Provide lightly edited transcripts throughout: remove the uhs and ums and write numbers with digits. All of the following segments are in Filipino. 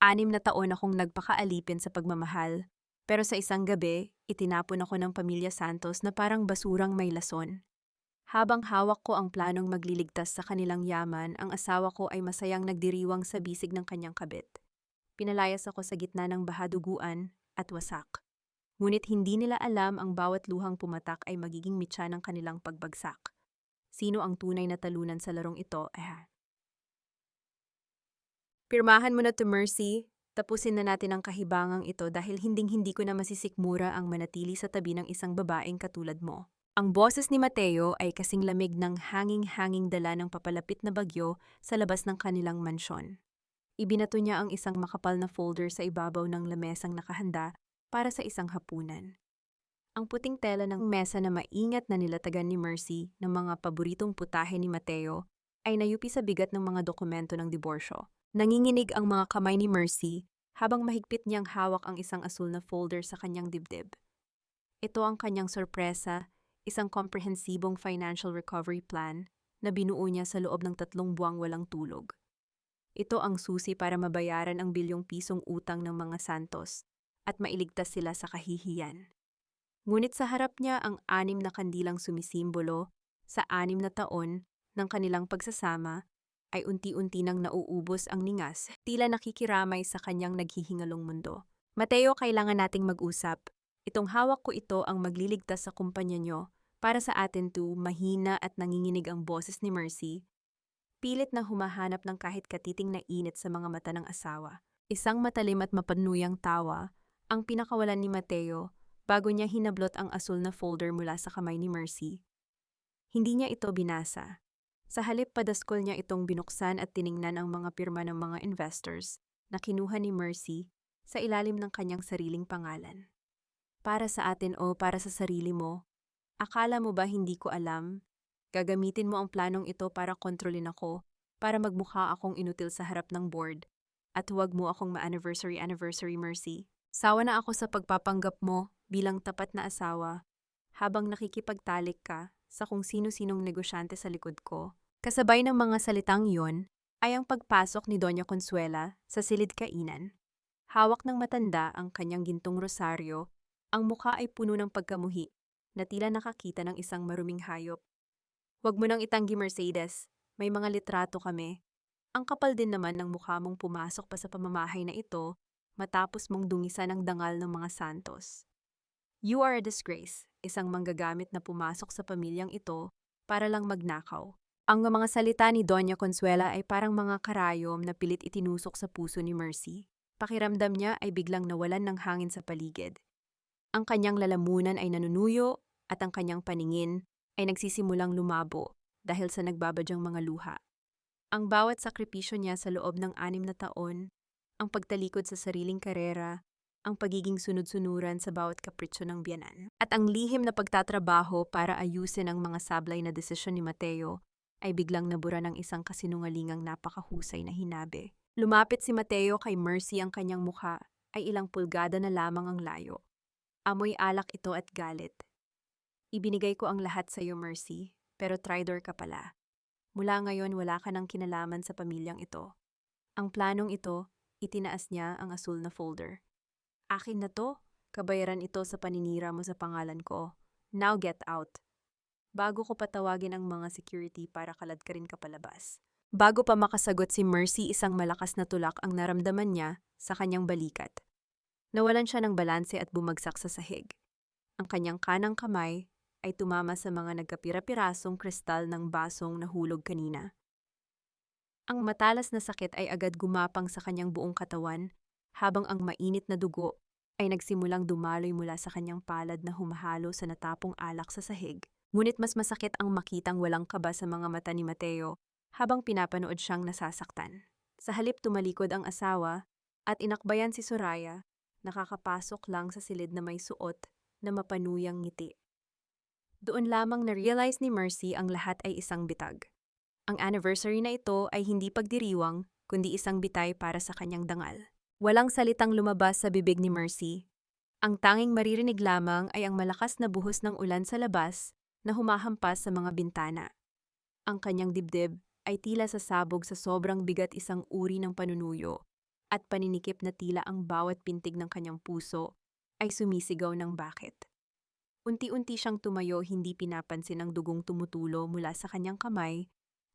6 na taon akong nagpakaalipin sa pagmamahal. Pero sa isang gabi, itinapon ako ng pamilya Santos na parang basurang may lason. Habang hawak ko ang planong magliligtas sa kanilang yaman, ang asawa ko ay masayang nagdiriwang sa bisig ng kanyang kabit. Pinalayas ako sa gitna ng bahaduguan at wasak. Ngunit hindi nila alam ang bawat luhang pumatak ay magiging mitya ng kanilang pagbagsak. Sino ang tunay na talunan sa larong ito? Pirmahan mo na to, Mercy. Tapusin na natin ang kahibangang ito dahil hinding-hindi ko na masisikmura ang manatili sa tabi ng isang babaeng katulad mo. Ang boses ni Mateo ay kasing lamig ng hanging-hanging dala ng papalapit na bagyo sa labas ng kanilang mansyon. Ibinato niya ang isang makapal na folder sa ibabaw ng lamesang nakahanda para sa isang hapunan. Ang puting tela ng mesa na maingat na nilatagan ni Mercy ng mga paboritong putahe ni Mateo ay nayupi sa bigat ng mga dokumento ng diborsyo. Nanginginig ang mga kamay ni Mercy habang mahigpit niyang hawak ang isang asul na folder sa kanyang dibdib. Ito ang kanyang sorpresa, isang komprehensibong financial recovery plan na binuo niya sa loob ng 3 buwang walang tulog. Ito ang susi para mabayaran ang bilyong pisong utang ng mga Santos at mailigtas sila sa kahihiyan. Ngunit sa harap niya ang 6 na kandilang sumisimbolo sa 6 na taon ng kanilang pagsasama ay unti-unti nang nauubos ang ningas, tila nakikiramay sa kanyang naghihingalong mundo. Mateo, kailangan nating mag-usap. Itong hawak ko ito ang magliligtas sa kumpanya nyo. Para sa atin to, mahina at nanginginig ang boses ni Mercy. Pilit na humahanap ng kahit katiting na init sa mga mata ng asawa. Isang matalim at mapanuyang tawa ang pinakawalan ni Mateo bago niya hinablot ang asul na folder mula sa kamay ni Mercy. Hindi niya ito binasa. Sa halip, padaskol niya itong binuksan at tiningnan ang mga pirma ng mga investors na kinuha ni Mercy sa ilalim ng kanyang sariling pangalan. Para sa atin o para sa sarili mo, akala mo ba hindi ko alam? Gagamitin mo ang planong ito para kontrolin ako, para magmukha akong inutil sa harap ng board, at huwag mo akong ma-anniversary Mercy. Sawa na ako sa pagpapanggap mo bilang tapat na asawa habang nakikipagtalik ka sa kung sino-sinong negosyante sa likod ko. Kasabay ng mga salitang iyon ay ang pagpasok ni Doña Consuela sa silid kainan. Hawak ng matanda ang kanyang gintong rosaryo, ang mukha ay puno ng pagkamuhi na tila nakakita ng isang maruming hayop. Huwag mo nang itanggi, Mercedes. May mga litrato kami. Ang kapal din naman ng mukha mong pumasok pa sa pamamahay na ito matapos mong dungisan ang dangal ng mga Santos. You are a disgrace, isang manggagamit na pumasok sa pamilyang ito para lang magnakaw. Ang mga salita ni Doña Consuela ay parang mga karayom na pilit itinusok sa puso ni Mercy. Pakiramdam niya ay biglang nawalan ng hangin sa paligid. Ang kanyang lalamunan ay nanunuyo at ang kanyang paningin ay nagsisimulang lumabo dahil sa nagbabadyang mga luha. Ang bawat sakripisyo niya sa loob ng 6 na taon, ang pagtalikod sa sariling karera, ang pagiging sunod-sunuran sa bawat kapritsyo ng biyanan, at ang lihim na pagtatrabaho para ayusin ang mga sablay na desisyon ni Mateo ay biglang nabura ng isang kasinungalingang napakahusay na hinabi. Lumapit si Mateo kay Mercy, ang kanyang mukha ay ilang pulgada na lamang ang layo. Amoy alak ito at galit. Ibinigay ko ang lahat sa iyo, Mercy, pero traitor ka pala. Mula ngayon wala ka ng kinalaman sa pamilyang ito. Ang planong ito, itinaas niya ang asul na folder. Akin na to, kabayaran ito sa paninira mo sa pangalan ko. Now get out. Bago ko patawagin ang mga security para kaladkarin ka palabas. Bago pa makasagot si Mercy, isang malakas na tulak ang naramdaman niya sa kanyang balikat. Nawalan siya ng balanse at bumagsak sa sahig. Ang kanyang kanang kamay ay tumama sa mga nagkapira-pirasong kristal ng basong nahulog kanina. Ang matalas na sakit ay agad gumapang sa kanyang buong katawan habang ang mainit na dugo ay nagsimulang dumaloy mula sa kanyang palad na humahalo sa natapong alak sa sahig. Ngunit mas masakit ang makitang walang kaba sa mga mata ni Mateo habang pinapanood siyang nasasaktan. Sa halip, tumalikod ang asawa at inakbayan si Soraya, nakakapasok lang sa silid na may suot na mapanuyang ngiti. Doon lamang na-realize ni Mercy ang lahat ay isang bitag. Ang anniversary na ito ay hindi pagdiriwang, kundi isang bitay para sa kanyang dangal. Walang salitang lumabas sa bibig ni Mercy. Ang tanging maririnig lamang ay ang malakas na buhos ng ulan sa labas na humahampas sa mga bintana. Ang kanyang dibdib ay tila sasabog sa sobrang bigat, isang uri ng panunuyo at paninikip na tila ang bawat pintig ng kanyang puso ay sumisigaw ng bakit. Unti-unti siyang tumayo, hindi pinapansin ang dugong tumutulo mula sa kanyang kamay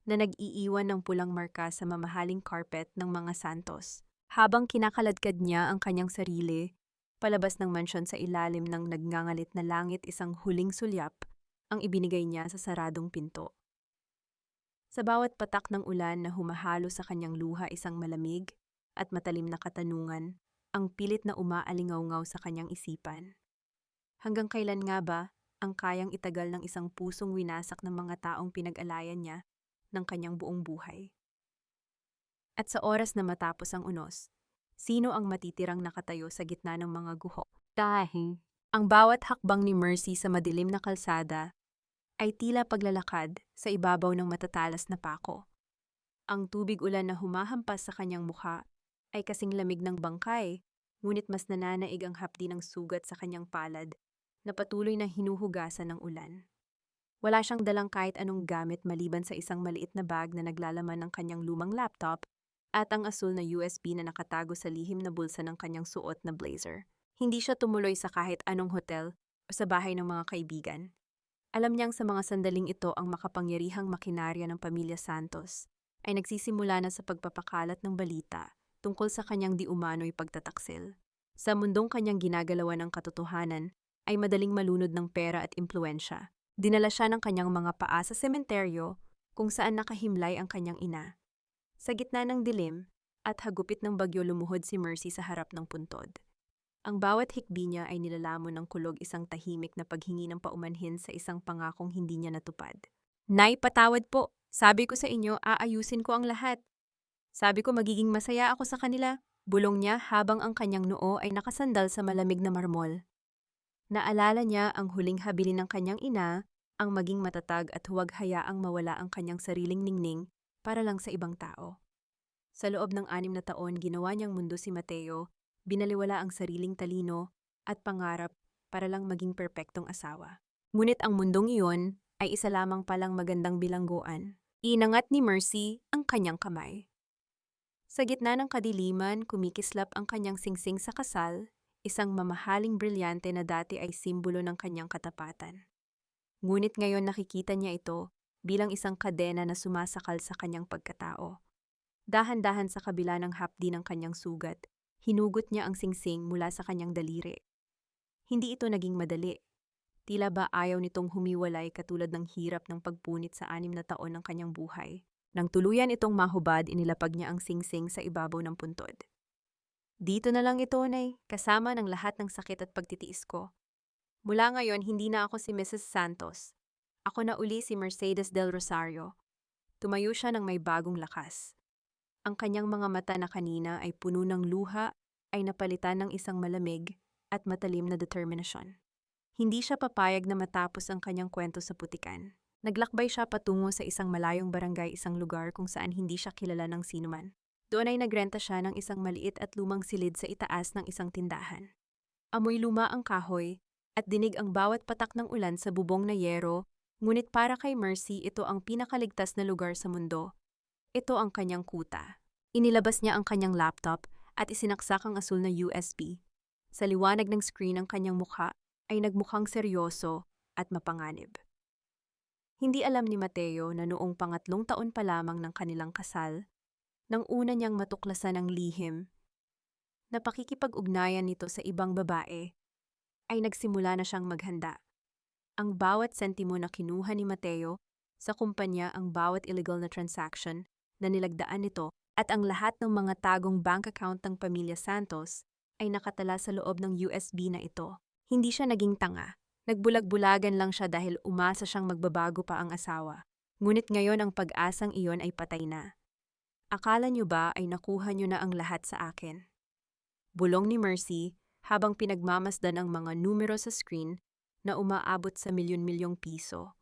na nag-iiwan ng pulang marka sa mamahaling carpet ng mga santos. Habang kinakaladkad niya ang kanyang sarili, palabas ng mansyon sa ilalim ng nagngangalit na langit, isang huling sulyap ang ibinigay niya sa saradong pinto. Sa bawat patak ng ulan na humahalo sa kanyang luha, isang malamig at matalim na katanungan ang pilit na umaalingaw-ngaw sa kanyang isipan. Hanggang kailan nga ba ang kayang itagal ng isang pusong winasak ng mga taong pinag-alayan niya ng kanyang buong buhay? At sa oras na matapos ang unos, sino ang matitirang nakatayo sa gitna ng mga guho? Dahil ang bawat hakbang ni Mercy sa madilim na kalsada ay tila paglalakad sa ibabaw ng matatalas na pako. Ang tubig ulan na humahampas sa kanyang mukha ay kasing lamig ng bangkay, ngunit mas nananaig ang hapdi ng sugat sa kanyang palad na patuloy na hinuhugasan ng ulan. Wala siyang dalang kahit anong gamit maliban sa isang maliit na bag na naglalaman ng kanyang lumang laptop at ang asul na USB na nakatago sa lihim na bulsa ng kanyang suot na blazer. Hindi siya tumuloy sa kahit anong hotel o sa bahay ng mga kaibigan. Alam niyang sa mga sandaling ito ang makapangyarihang makinarya ng pamilya Santos ay nagsisimula na sa pagpapakalat ng balita tungkol sa kanyang di umano'y pagtataksil. Sa mundong kanyang ginagalawan ng katotohanan ay madaling malunod ng pera at impluensya. Dinala siya ng kanyang mga paa sa sementeryo kung saan nakahimlay ang kanyang ina. Sa gitna ng dilim at hagupit ng bagyo, lumuhod si Mercy sa harap ng puntod. Ang bawat hikbi niya ay nilalamon ng kulog, isang tahimik na paghingi ng paumanhin sa isang pangakong hindi niya natupad. Nay, patawad po. Sabi ko sa inyo, aayusin ko ang lahat. Sabi ko magiging masaya ako sa kanila. Bulong niya habang ang kanyang noo ay nakasandal sa malamig na marmol. Naalala niya ang huling habilin ng kanyang ina, ang maging matatag at huwag hayaang mawala ang kanyang sariling ningning para lang sa ibang tao. Sa loob ng 6 na taon, ginawa niyang mundo si Mateo, binaliwala ang sariling talino at pangarap para lang maging perpektong asawa. Ngunit ang mundong iyon ay isa lamang palang magandang bilangguan. Inangat ni Mercy ang kanyang kamay. Sa gitna ng kadiliman, kumikislap ang kanyang singsing sa kasal, isang mamahaling brilyante na dati ay simbolo ng kanyang katapatan. Ngunit ngayon nakikita niya ito bilang isang kadena na sumasakal sa kanyang pagkatao. Dahan-dahan sa kabila ng hapdi ng kanyang sugat, hinugot niya ang singsing mula sa kanyang daliri. Hindi ito naging madali. Tila ba ayaw nitong humiwalay, katulad ng hirap ng pagpunit sa 6 na taon ng kanyang buhay. Nang tuluyan itong mahubad, inilapag niya ang singsing sa ibabaw ng puntod. Dito na lang ito, Nay, kasama ng lahat ng sakit at pagtitiis ko. Mula ngayon, hindi na ako si Mrs. Santos. Ako na uli si Mercedes del Rosario. Tumayo siya ng may bagong lakas. Ang kanyang mga mata na kanina ay puno ng luha ay napalitan ng isang malamig at matalim na determinasyon. Hindi siya papayag na matapos ang kanyang kwento sa putikan. Naglakbay siya patungo sa isang malayong barangay, isang lugar kung saan hindi siya kilala ng sinuman. Doon ay nagrenta siya ng isang maliit at lumang silid sa itaas ng isang tindahan. Amoy luma ang kahoy at dinig ang bawat patak ng ulan sa bubong na yero, ngunit para kay Mercy ito ang pinakaligtas na lugar sa mundo. Ito ang kanyang kuta. Inilabas niya ang kanyang laptop at isinaksak ang asul na USB. Sa liwanag ng screen, ang kanyang mukha ay nagmukhang seryoso at mapanganib. Hindi alam ni Mateo na noong 3 taon pa lamang ng kanilang kasal, nang una niyang matuklasan ang lihim na pakikipag-ugnayan nito sa ibang babae, ay nagsimula na siyang maghanda. Ang bawat sentimo na kinuha ni Mateo sa kumpanya, ang bawat illegal na transaction na nilagdaan nito, at ang lahat ng mga tagong bank account ng pamilya Santos ay nakatala sa loob ng USB na ito. Hindi siya naging tanga. Nagbulag-bulagan lang siya dahil umasa siyang magbabago pa ang asawa. Ngunit ngayon ang pag-asang iyon ay patay na. Akala niyo ba ay nakuha niyo na ang lahat sa akin? Bulong ni Mercy habang pinagmamasdan ang mga numero sa screen na umaabot sa milyon-milyong piso.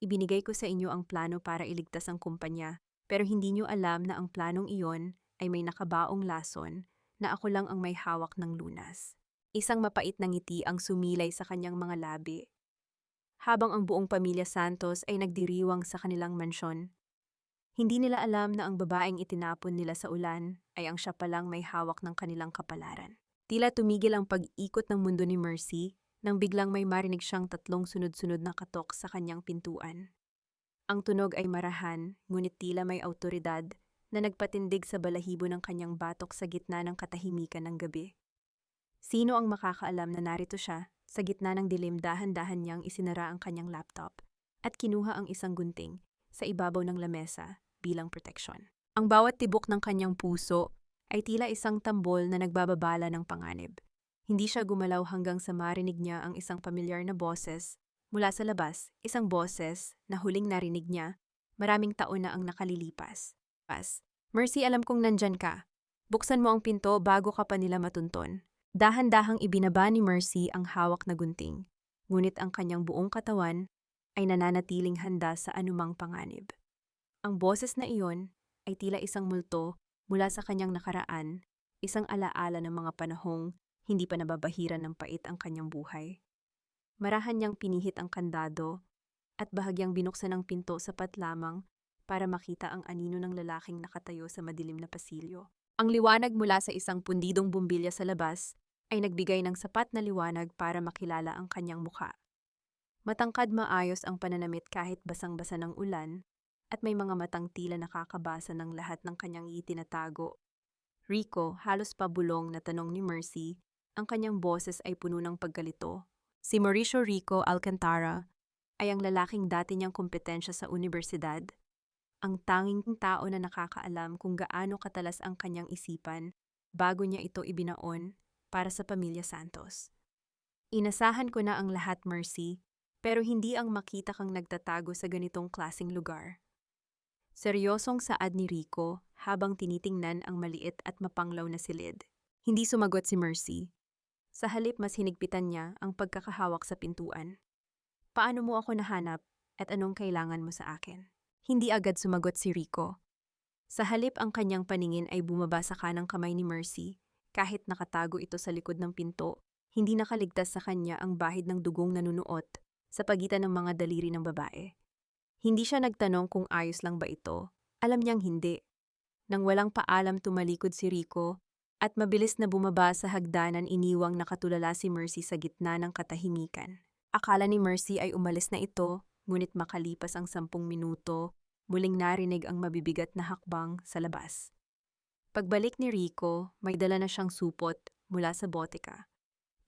Ibinigay ko sa inyo ang plano para iligtas ang kumpanya, pero hindi niyo alam na ang planong iyon ay may nakabaong lason na ako lang ang may hawak ng lunas. Isang mapait na ngiti ang sumilay sa kanyang mga labi. Habang ang buong pamilya Santos ay nagdiriwang sa kanilang mansyon, Hindi nila alam na ang babaeng itinapon nila sa ulan ay ang siya palang may hawak ng kanilang kapalaran. Tila tumigil ang pag-ikot ng mundo ni Mercy nang biglang may marinig siyang tatlong sunod-sunod na katok sa kanyang pintuan. Ang tunog ay marahan, ngunit tila may awtoridad na nagpatindig sa balahibo ng kanyang batok sa gitna ng katahimikan ng gabi. Sino ang makakaalam na narito siya, sa gitna ng dilim dahan-dahan niyang isinara ang kanyang laptop at kinuha ang isang gunting sa ibabaw ng lamesa bilang proteksyon. Ang bawat tibok ng kanyang puso ay tila isang tambol na nagbababala ng panganib. Hindi siya gumalaw hanggang sa marinig niya ang isang pamilyar na boses mula sa labas, isang boses na huling narinig niya maraming taon na ang nakalilipas. Mercy, alam kong nandyan ka. Buksan mo ang pinto bago ka pa nila matunton. Dahan-dahang ibinaba ni Mercy ang hawak na gunting, ngunit ang kanyang buong katawan ay nananatiling handa sa anumang panganib. Ang boses na iyon ay tila isang multo mula sa kanyang nakaraan, isang alaala ng mga panahong hindi pa nababahiran ng pait ang kanyang buhay. Marahan niyang pinihit ang kandado at bahagyang binuksan ang pinto sapat lamang para makita ang anino ng lalaking nakatayo sa madilim na pasilyo. Ang liwanag mula sa isang pundidong bumbilya sa labas ay nagbigay ng sapat na liwanag para makilala ang kanyang mukha. Matangkad, maayos ang pananamit kahit basang-basa ng ulan at may mga matang tila nakakabasa ng lahat ng kanyang itinatago. Rico, halos pabulong na tanong ni Mercy, ang kanyang boses ay puno ng pagkalito. Si Mauricio Rico Alcantara ay ang lalaking dati niyang kompetensya sa universidad, ang tanging tao na nakakaalam kung gaano katalas ang kanyang isipan bago niya ito ibinaon para sa pamilya Santos. Inasahan ko na ang lahat, Mercy, pero hindi ang makita kang nagtatago sa ganitong klaseng lugar. Seryosong saad ni Rico habang tinitingnan ang maliit at mapanglaw na silid. Hindi sumagot si Mercy. Sa halip, mas hinigpitan niya ang pagkakahawak sa pintuan. Paano mo ako nahanap at anong kailangan mo sa akin? Hindi agad sumagot si Rico. Sa halip, ang kanyang paningin ay bumaba sa kanang kamay ni Mercy. Kahit nakatago ito sa likod ng pinto, hindi nakaligtas sa kanya ang bahid ng dugong nanunuot sa pagitan ng mga daliri ng babae. Hindi siya nagtanong kung ayos lang ba ito. Alam niyang hindi. Nang walang paalam, tumalikod si Rico at mabilis na bumaba sa hagdanan, iniwang nakatulala si Mercy sa gitna ng katahimikan. Akala ni Mercy ay umalis na ito, ngunit makalipas ang 10 minuto, muling narinig ang mabibigat na hakbang sa labas. Pagbalik ni Rico, may dala na siyang supot mula sa botika.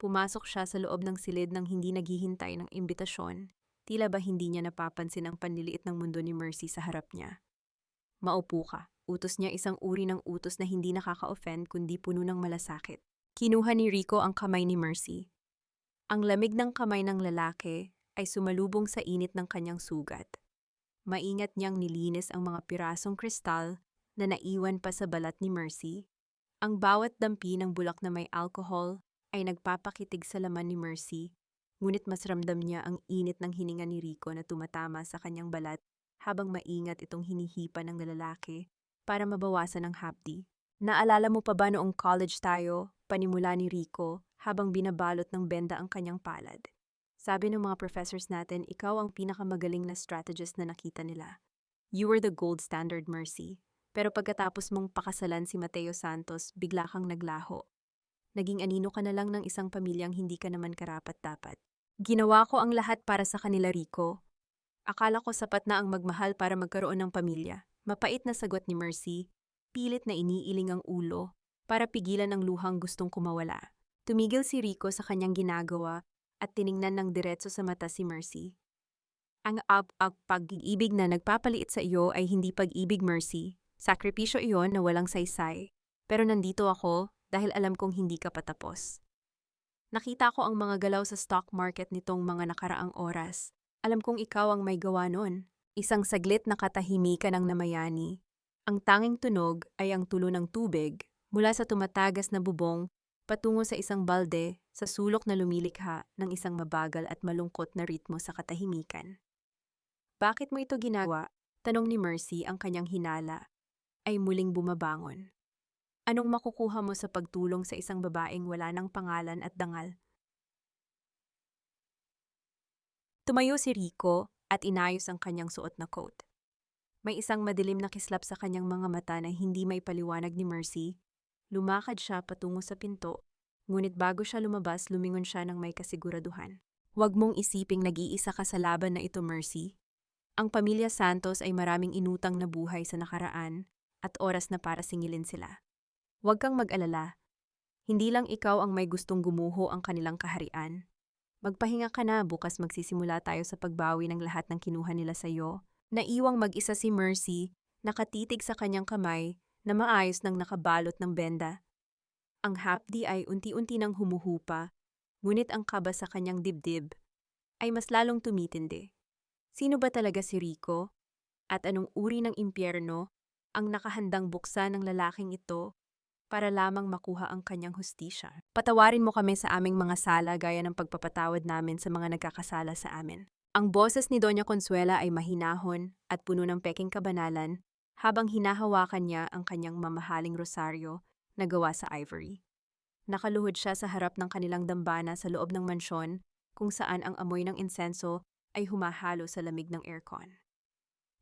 Pumasok siya sa loob ng silid nang hindi naghihintay ng imbitasyon. Tila ba hindi niya napapansin ang panliliit ng mundo ni Mercy sa harap niya. Maupo ka. Utos niya, isang uri ng utos na hindi nakaka-offend kundi puno ng malasakit. Kinuha ni Rico ang kamay ni Mercy. Ang lamig ng kamay ng lalaki ay sumalubong sa init ng kanyang sugat. Maingat niyang nilinis ang mga pirasong kristal na naiwan pa sa balat ni Mercy. Ang bawat dampi ng bulak na may alcohol ay nagpapakitig sa laman ni Mercy, ngunit mas ramdam niya ang init ng hininga ni Rico na tumatama sa kanyang balat habang maingat itong hinihipa ng lalaki para mabawasan ang hapdi. Naalala mo pa ba noong college tayo, panimula ni Rico habang binabalot ng benda ang kanyang palad? Sabi ng mga professors natin, ikaw ang pinakamagaling na strategist na nakita nila. You were the gold standard, Mercy. Pero pagkatapos mong pakasalan si Mateo Santos, bigla kang naglaho. Naging anino ka na lang ng isang pamilyang hindi ka naman karapat-dapat. Ginawa ko ang lahat para sa kanila, Rico. Akala ko sapat na ang magmahal para magkaroon ng pamilya. Mapait na sagot ni Mercy, pilit na iniiling ang ulo para pigilan ang luhang gustong kumawala. Tumigil si Rico sa kanyang ginagawa at tiningnan ng diretso sa mata si Mercy. Ang pag-ibig na nagpapaliit sa iyo ay hindi pag-ibig, Mercy. Sakripisyo iyon na walang saysay. Pero nandito ako dahil alam kong hindi ka patapos. Nakita ko ang mga galaw sa stock market nitong mga nakaraang oras. Alam kong ikaw ang may gawa nun. Isang saglit na katahimikan ang namayani. Ang tanging tunog ay ang tulo ng tubig mula sa tumatagas na bubong patungo sa isang balde sa sulok na lumilikha ng isang mabagal at malungkot na ritmo sa katahimikan. Bakit mo ito ginagawa? Tanong ni Mercy, ang kanyang hinala ay muling bumabangon. Anong makukuha mo sa pagtulong sa isang babaeng wala ng pangalan at dangal? Tumayo si Rico at inayos ang kanyang suot na coat. May isang madilim na kislap sa kanyang mga mata na hindi may paliwanag ni Mercy. Lumakad siya patungo sa pinto, ngunit bago siya lumabas, lumingon siya ng may kasiguraduhan. Huwag mong isiping nag-iisa ka sa laban na ito, Mercy. Ang pamilya Santos ay maraming inutang na buhay sa nakaraan at oras na para singilin sila. Huwag kang mag-alala. Hindi lang ikaw ang may gustong gumuho ang kanilang kaharian. Magpahinga ka na, bukas magsisimula tayo sa pagbawi ng lahat ng kinuha nila sa iyo. Naiwang mag-isa si Mercy, nakatitig sa kanyang kamay na maayos nang nakabalot ng benda. Ang hapdi ay unti-unti nang humuhupa, ngunit ang kaba sa kanyang dibdib ay mas lalong tumitindi. Sino ba talaga si Rico? At anong uri ng impyerno ang nakahandang buksan ng lalaking ito para lamang makuha ang kanyang hustisya? Patawarin mo kami sa aming mga sala gaya ng pagpapatawad namin sa mga nagkakasala sa amin. Ang boses ni Doña Consuela ay mahinahon at puno ng peking kabanalan habang hinahawakan niya ang kanyang mamahaling rosaryo na gawa sa ivory. Nakaluhod siya sa harap ng kanilang dambana sa loob ng mansyon kung saan ang amoy ng insenso ay humahalo sa lamig ng aircon.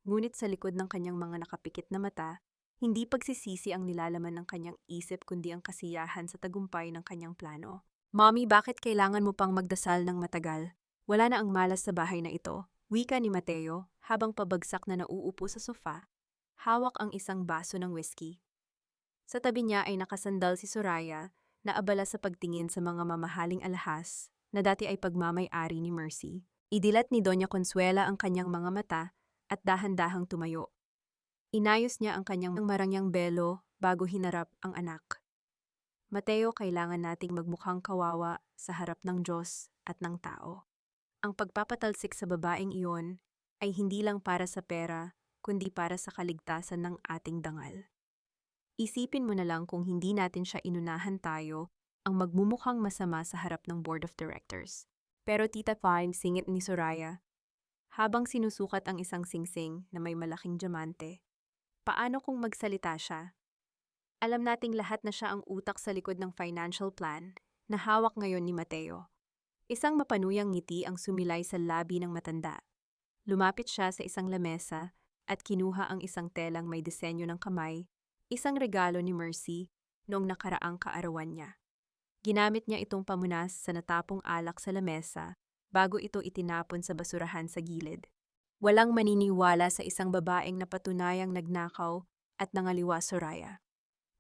Ngunit sa likod ng kanyang mga nakapikit na mata, hindi pagsisisi ang nilalaman ng kanyang isip kundi ang kasiyahan sa tagumpay ng kanyang plano. Mommy, bakit kailangan mo pang magdasal ng matagal? Wala na ang malas sa bahay na ito, wika ni Mateo habang pabagsak na nauupo sa sofa, hawak ang isang baso ng whiskey. Sa tabi niya ay nakasandal si Soraya na abala sa pagtingin sa mga mamahaling alahas na dati ay pagmamay-ari ni Mercy. Idilat ni Doña Consuela ang kanyang mga mata at dahan-dahang tumayo. Inayos niya ang kanyang marangyang belo bago hinarap ang anak. Mateo, kailangan nating magmukhang kawawa sa harap ng Diyos at ng tao. Ang pagpapatalsik sa babaeng iyon ay hindi lang para sa pera, kundi para sa kaligtasan ng ating dangal. Isipin mo na lang kung hindi natin siya inunahan, tayo ang magmumukhang masama sa harap ng board of directors. Pero Tita Fine, singit ni Soraya, habang sinusukat ang isang singsing na may malaking diamante. Paano kung magsalita siya? Alam nating lahat na siya ang utak sa likod ng financial plan na hawak ngayon ni Mateo. Isang mapanuyang ngiti ang sumilay sa labi ng matanda. Lumapit siya sa isang lamesa at kinuha ang isang telang may disenyo ng kamay, isang regalo ni Mercy noong nakaraang kaarawan niya. Ginamit niya itong pamunas sa natapong alak sa lamesa bago ito itinapon sa basurahan sa gilid. Walang maniniwala sa isang babaeng napatunayang nagnakaw at nangaliwa, Soraya.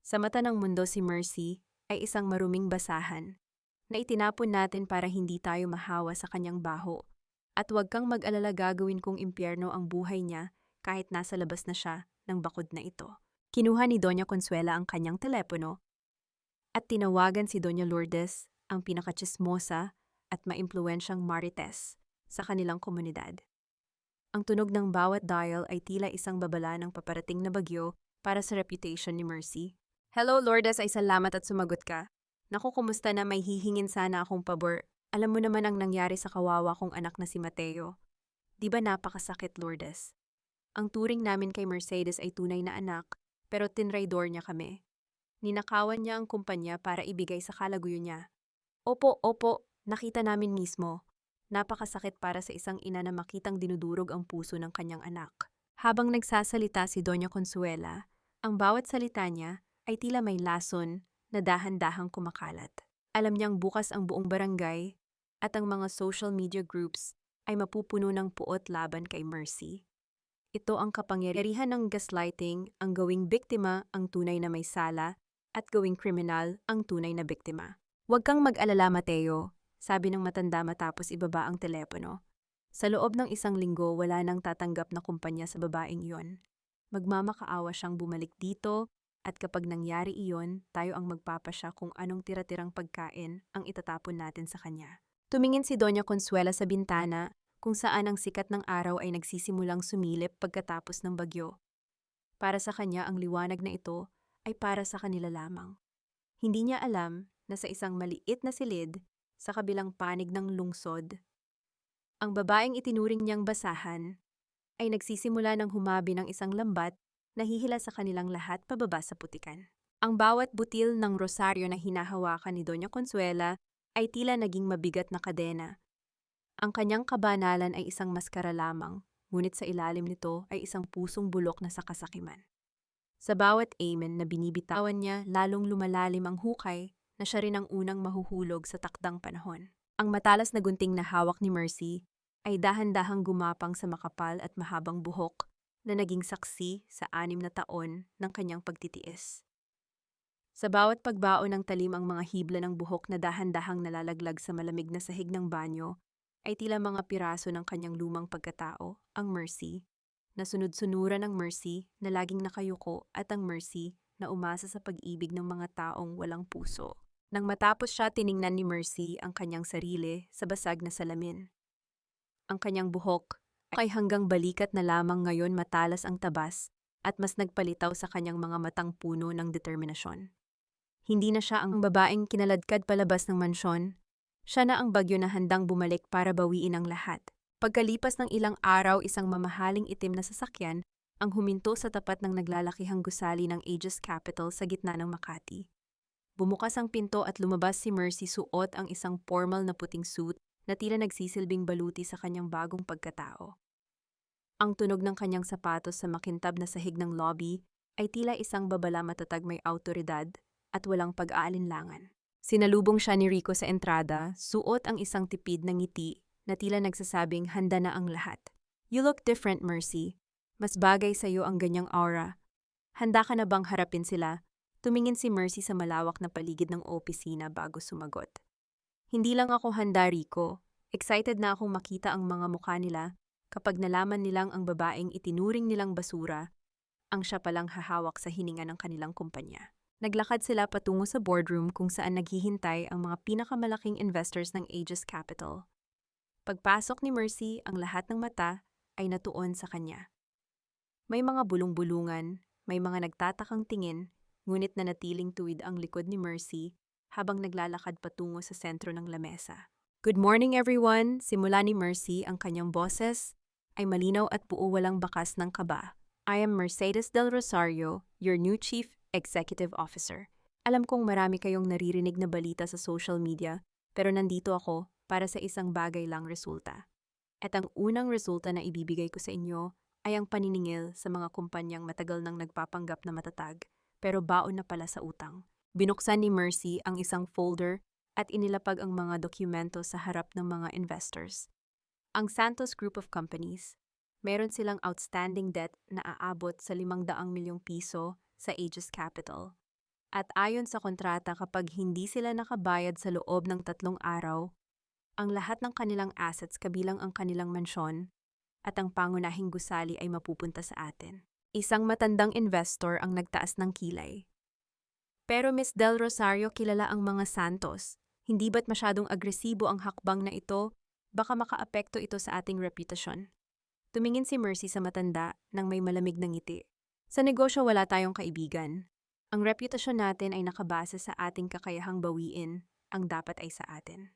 Sa mata ng mundo, si Mercy ay isang maruming basahan na itinapon natin para hindi tayo mahawa sa kanyang baho. At huwag kang mag-alala, gagawin kong impyerno ang buhay niya kahit nasa labas na siya ng bakod na ito. Kinuha ni Doña Consuela ang kanyang telepono at tinawagan si Doña Lourdes, ang pinakatsismosa at maimpluwensyang marites sa kanilang komunidad. Ang tunog ng bawat dial ay tila isang babala ng paparating na bagyo para sa reputation ni Mercy. Hello Lourdes, ay salamat at sumagot ka. Naku, kumusta na, may hihingin sana akong pabor. Alam mo naman ang nangyari sa kawawa kong anak na si Mateo. Di ba napakasakit, Lourdes? Ang turing namin kay Mercedes ay tunay na anak, pero tinraidor niya kami. Ninakawan niya ang kumpanya para ibigay sa kalaguyo niya. Opo, nakita namin mismo. Napakasakit para sa isang ina na makitang dinudurog ang puso ng kanyang anak. Habang nagsasalita si Doña Consuela, ang bawat salita niya ay tila may lason na dahan-dahang kumakalat. Alam niyang bukas ang buong barangay at ang mga social media groups ay mapupuno ng puot laban kay Mercy. Ito ang kapangyarihan ng gaslighting, ang gawing biktima ang tunay na may sala at gawing kriminal ang tunay na biktima. Huwag kang mag-alala, Mateo, sabi ng matanda matapos ibaba ang telepono. Sa loob ng isang linggo, wala nang tatanggap na kumpanya sa babaeng iyon. Magmamakaawa siyang bumalik dito, at kapag nangyari iyon, tayo ang magpapasya kung anong tira-tirang pagkain ang itatapon natin sa kanya. Tumingin si Doña Consuela sa bintana kung saan ang sikat ng araw ay nagsisimulang sumilip pagkatapos ng bagyo. Para sa kanya, ang liwanag na ito ay para sa kanila lamang. Hindi niya alam na sa isang maliit na silid sa kabilang panig ng lungsod, ang babaeng itinuring niyang basahan ay nagsisimula ng humabi ng isang lambat na hihila sa kanilang lahat pababa sa putikan. Ang bawat butil ng rosaryo na hinahawakan ni Doña Consuela ay tila naging mabigat na kadena. Ang kanyang kabanalan ay isang maskara lamang, ngunit sa ilalim nito ay isang pusong bulok na sa kasakiman. Sa bawat amen na binibitawan niya, lalong lumalalim ang hukay na siya rin ang unang mahuhulog sa takdang panahon. Ang matalas na gunting na hawak ni Mercy ay dahan-dahang gumapang sa makapal at mahabang buhok na naging saksi sa 6 na taon ng kanyang pagtitiis. Sa bawat pagbaon ng talim ang mga hibla ng buhok na dahan-dahang nalalaglag sa malamig na sahig ng banyo ay tila mga piraso ng kanyang lumang pagkatao, ang Mercy, na sunod-sunuran ng Mercy na laging nakayuko at ang Mercy na umasa sa pag-ibig ng mga taong walang puso. Nang matapos siya, tiningnan ni Mercy ang kanyang sarili sa basag na salamin. Ang kanyang buhok ay hanggang balikat na lamang ngayon matalas ang tabas at mas nagpalitaw sa kanyang mga matang puno ng determinasyon. Hindi na siya ang babaeng kinaladkad palabas ng mansyon. Siya na ang bagyo na handang bumalik para bawiin ang lahat. Pagkalipas ng ilang araw, isang mamahaling itim na sasakyan ang huminto sa tapat ng naglalakihang gusali ng Aegis Capital sa gitna ng Makati. Bumukas ang pinto at lumabas si Mercy, suot ang isang formal na puting suit na tila nagsisilbing baluti sa kanyang bagong pagkatao. Ang tunog ng kanyang sapatos sa makintab na sahig ng lobby ay tila isang babala matatag, may awtoridad at walang pag-aalinlangan. Sinalubong siya ni Rico sa entrada, suot ang isang tipid na ngiti na tila nagsasabing handa na ang lahat. "You look different, Mercy. Mas bagay sa iyo ang ganyang aura. Handa ka na bang harapin sila?" Tumingin si Mercy sa malawak na paligid ng opisina bago sumagot. "Hindi lang ako handa, Rico. Excited na akong makita ang mga mukha nila kapag nalaman nilang ang babaeng itinuring nilang basura ang siya palang hahawak sa hininga ng kanilang kumpanya." Naglakad sila patungo sa boardroom kung saan naghihintay ang mga pinakamalaking investors ng Aegis Capital. Pagpasok ni Mercy, ang lahat ng mata ay natuon sa kanya. May mga bulong-bulungan, may mga nagtatakang tingin, ngunit nanatiling tuwid ang likod ni Mercy habang naglalakad patungo sa sentro ng lamesa. "Good morning, everyone!" Simula ni Mercy, ang kanyang boses ay malinaw at buo, walang bakas ng kaba. "I am Mercedes Del Rosario, your new Chief Executive Officer. Alam kong marami kayong naririnig na balita sa social media, pero nandito ako para sa isang bagay lang, resulta. At ang unang resulta na ibibigay ko sa inyo ay ang paniningil sa mga kumpanyang matagal nang nagpapanggap na matatag, pero baon na pala sa utang." Binuksan ni Mercy ang isang folder at inilapag ang mga dokumento sa harap ng mga investors. Ang Santos Group of Companies, meron silang outstanding debt na aabot sa 500 milyong piso sa Aegis Capital. At ayon sa kontrata, kapag hindi sila nakabayad sa loob ng 3 araw, ang lahat ng kanilang assets kabilang ang kanilang mansyon at ang pangunahing gusali ay mapupunta sa atin. Isang matandang investor ang nagtaas ng kilay. "Pero Miss Del Rosario, kilala ang mga Santos. Hindi ba't masyadong agresibo ang hakbang na ito? Baka makaapekto ito sa ating reputasyon." Tumingin si Mercy sa matanda nang may malamig na ngiti. "Sa negosyo wala tayong kaibigan. Ang reputasyon natin ay nakabase sa ating kakayahang bawiin, ang dapat ay sa atin."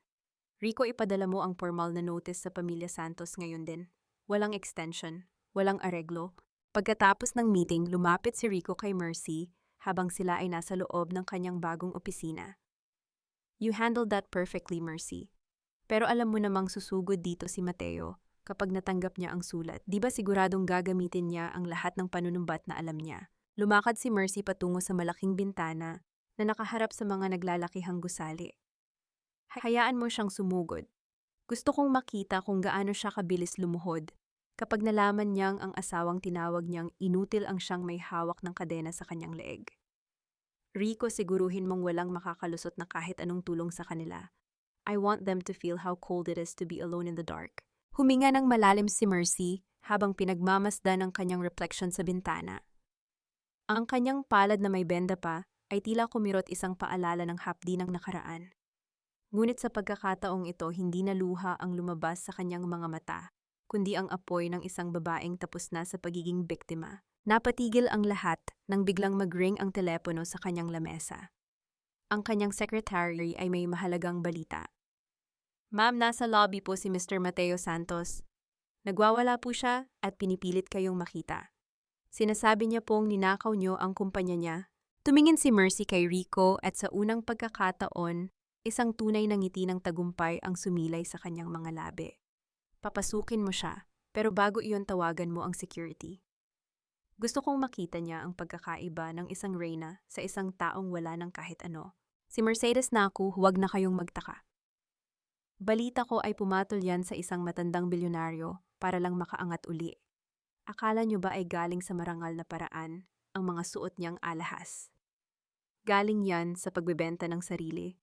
"Rico, ipadala mo ang formal na notice sa pamilya Santos ngayon din. Walang extension, walang areglo." Pagkatapos ng meeting, lumapit si Rico kay Mercy habang sila ay nasa loob ng kanyang bagong opisina. "You handled that perfectly, Mercy. Pero alam mo namang susugod dito si Mateo kapag natanggap niya ang sulat. Di ba siguradong gagamitin niya ang lahat ng panunumbat na alam niya?" Lumakad si Mercy patungo sa malaking bintana na nakaharap sa mga naglalakihang gusali. "Hayaan mo siyang sumugod. Gusto kong makita kung gaano siya kabilis lumuhod kapag nalaman niyang ang asawang tinawag niyang inutil ang siyang may hawak ng kadena sa kanyang leeg. Rico, siguruhin mong walang makakalusot na kahit anong tulong sa kanila. I want them to feel how cold it is to be alone in the dark." Huminga ng malalim si Mercy habang pinagmamasdan ang kanyang reflection sa bintana. Ang kanyang palad na may benda pa ay tila kumirot, isang paalala ng hapdi ng nakaraan. Ngunit sa pagkakataong ito, hindi na luha ang lumabas sa kanyang mga mata, kundi ang apoy ng isang babaeng tapos na sa pagiging biktima. Napatigil ang lahat nang biglang mag-ring ang telepono sa kanyang lamesa. Ang kanyang secretary ay may mahalagang balita. "Ma'am, nasa lobby po si Mr. Mateo Santos. Nagwawala po siya at pinipilit kayong makita. Sinasabi niya pong ninakaw niyo ang kumpanya niya." Tumingin si Mercy kay Rico at sa unang pagkakataon, isang tunay na ngiti ng tagumpay ang sumilay sa kanyang mga labi. "Papasukin mo siya. Pero bago iyon tawagan mo ang security. Gusto kong makita niya ang pagkakaiba ng isang reyna sa isang taong wala ng kahit ano. Si Mercedes na ako, huwag na kayong magtaka. Balita ko ay pumatol yan sa isang matandang bilyonaryo para lang makaangat uli. Akala nyo ba ay galing sa marangal na paraan ang mga suot niyang alahas? Galing yan sa pagbebenta ng sarili.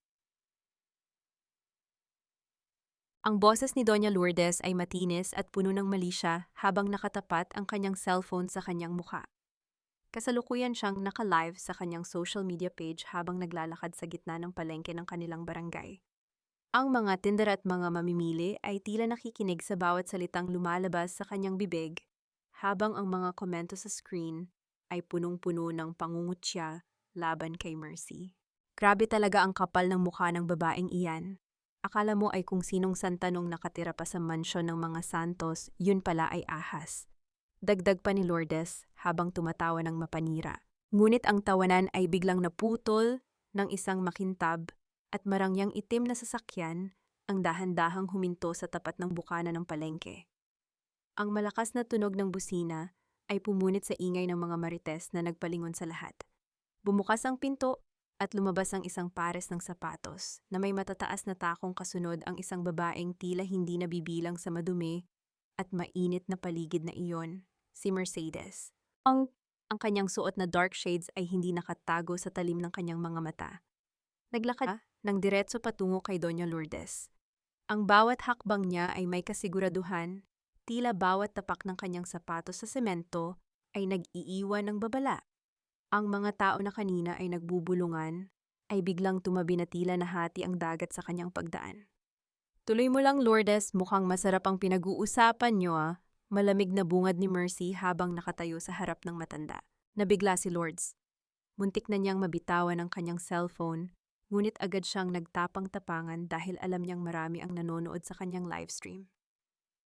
Ang boses ni Doña Lourdes ay matinis at puno ng malisya habang nakatapat ang kanyang cellphone sa kanyang mukha. Kasalukuyan siyang naka-live sa kanyang social media page habang naglalakad sa gitna ng palengke ng kanilang barangay. Ang mga tindera at mga mamimili ay tila nakikinig sa bawat salitang lumalabas sa kanyang bibig, habang ang mga komento sa screen ay punong-puno ng pangungutya laban kay Mercy. Grabe talaga ang kapal ng mukha ng babaeng iyan. Akala mo ay kung sinong santanong nakatira pa sa mansyon ng mga Santos, yun pala ay ahas. Dagdag pa ni Lourdes habang tumatawa ng mapanira. Ngunit ang tawanan ay biglang naputol ng isang makintab at marangyang itim na sasakyan ang dahan-dahang huminto sa tapat ng bukana ng palengke. Ang malakas na tunog ng busina ay pumunit sa ingay ng mga marites na nagpalingon sa lahat. Bumukas ang pinto at lumabas ang isang pares ng sapatos na may matataas na takong kasunod ang isang babaeng tila hindi nabibilang sa madumi at mainit na paligid na iyon, si Mercedes. Ang kanyang suot na dark shades ay hindi nakatago sa talim ng kanyang mga mata. Naglakad ng diretso patungo kay Doña Lourdes. Ang bawat hakbang niya ay may kasiguraduhan, tila bawat tapak ng kanyang sapatos sa semento ay nag-iiwan ng babala. Ang mga tao na kanina ay nagbubulungan, ay biglang tumabi na tila nahati ang dagat sa kanyang pagdaan. Tuloy mo lang, Lourdes, mukhang masarap ang pinag-uusapan niyo ah. Malamig na bungad ni Mercy habang nakatayo sa harap ng matanda. Nabigla si Lourdes. Muntik na niyang mabitawan ang kanyang cellphone, ngunit agad siyang nagtapang-tapangan dahil alam niyang marami ang nanonood sa kanyang livestream.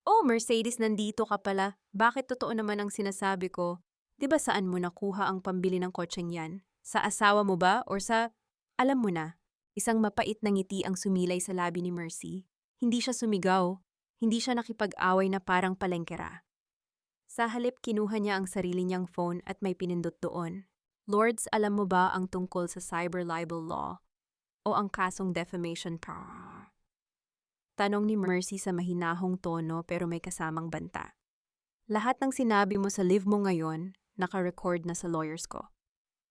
Oh, Mercedes, nandito ka pala. Bakit totoo naman ang sinasabi ko? Di ba saan mo nakuha ang pambili ng kotseng yan? Sa asawa mo ba or sa... Alam mo na, isang mapait na ngiti ang sumilay sa labi ni Mercy. Hindi siya sumigaw. Hindi siya nakipag-away na parang palengkera. Sa halip kinuha niya ang sarili niyang phone at may pinindot doon. Lords, alam mo ba ang tungkol sa cyber libel law o ang kasong defamation pa? Tanong ni Mercy sa mahinahong tono pero may kasamang banta. Lahat ng sinabi mo sa live mo ngayon, naka-record na sa lawyers ko.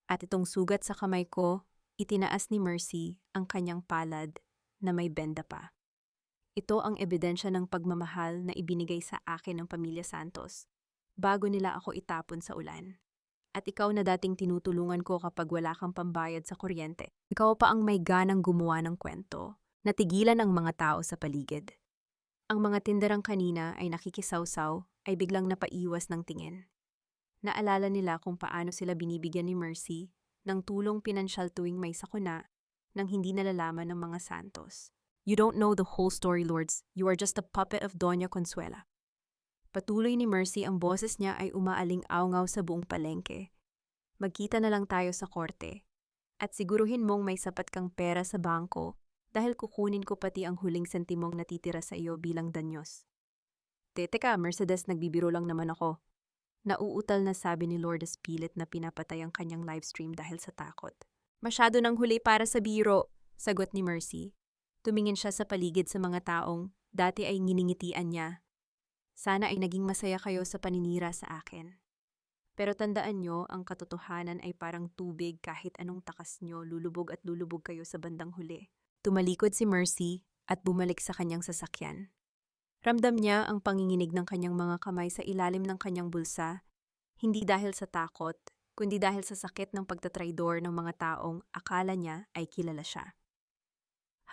At itong sugat sa kamay ko, itinaas ni Mercy ang kanyang palad na may benda pa. Ito ang ebidensya ng pagmamahal na ibinigay sa akin ng Pamilya Santos bago nila ako itapon sa ulan. At ikaw na dating tinutulungan ko kapag wala kang pambayad sa kuryente. Ikaw pa ang may ganang gumawa ng kwento. Natigilan ang mga tao sa paligid. Ang mga tinderang kanina ay nakikisawsaw ay biglang napaiwas ng tingin. Naalala nila kung paano sila binibigyan ni Mercy ng tulong pinansyal tuwing may sakuna nang hindi nalalaman ng mga Santos. You don't know the whole story, Lords. You are just a puppet of Doña Consuela. Patuloy ni Mercy, ang boses niya ay umaaling-awngaw sa buong palengke. Magkita na lang tayo sa korte. At siguruhin mong may sapat kang pera sa bangko dahil kukunin ko pati ang huling sentimong natitira sa iyo bilang danyos. Teka, Mercedes, nagbibiro lang naman ako. Nauutal na sabi ni Lourdes pilit na pinapatay ang kanyang livestream dahil sa takot. Masyado nang huli para sa biro, sagot ni Mercy. Tumingin siya sa paligid sa mga taong dati ay nginingitian niya. Sana ay naging masaya kayo sa paninira sa akin. Pero tandaan nyo, ang katotohanan ay parang tubig, kahit anong takas nyo, lulubog at lulubog kayo sa bandang huli. Tumalikod si Mercy at bumalik sa kanyang sasakyan. Ramdam niya ang panginginig ng kanyang mga kamay sa ilalim ng kanyang bulsa, hindi dahil sa takot, kundi dahil sa sakit ng pagtatraidor ng mga taong akala niya ay kilala siya.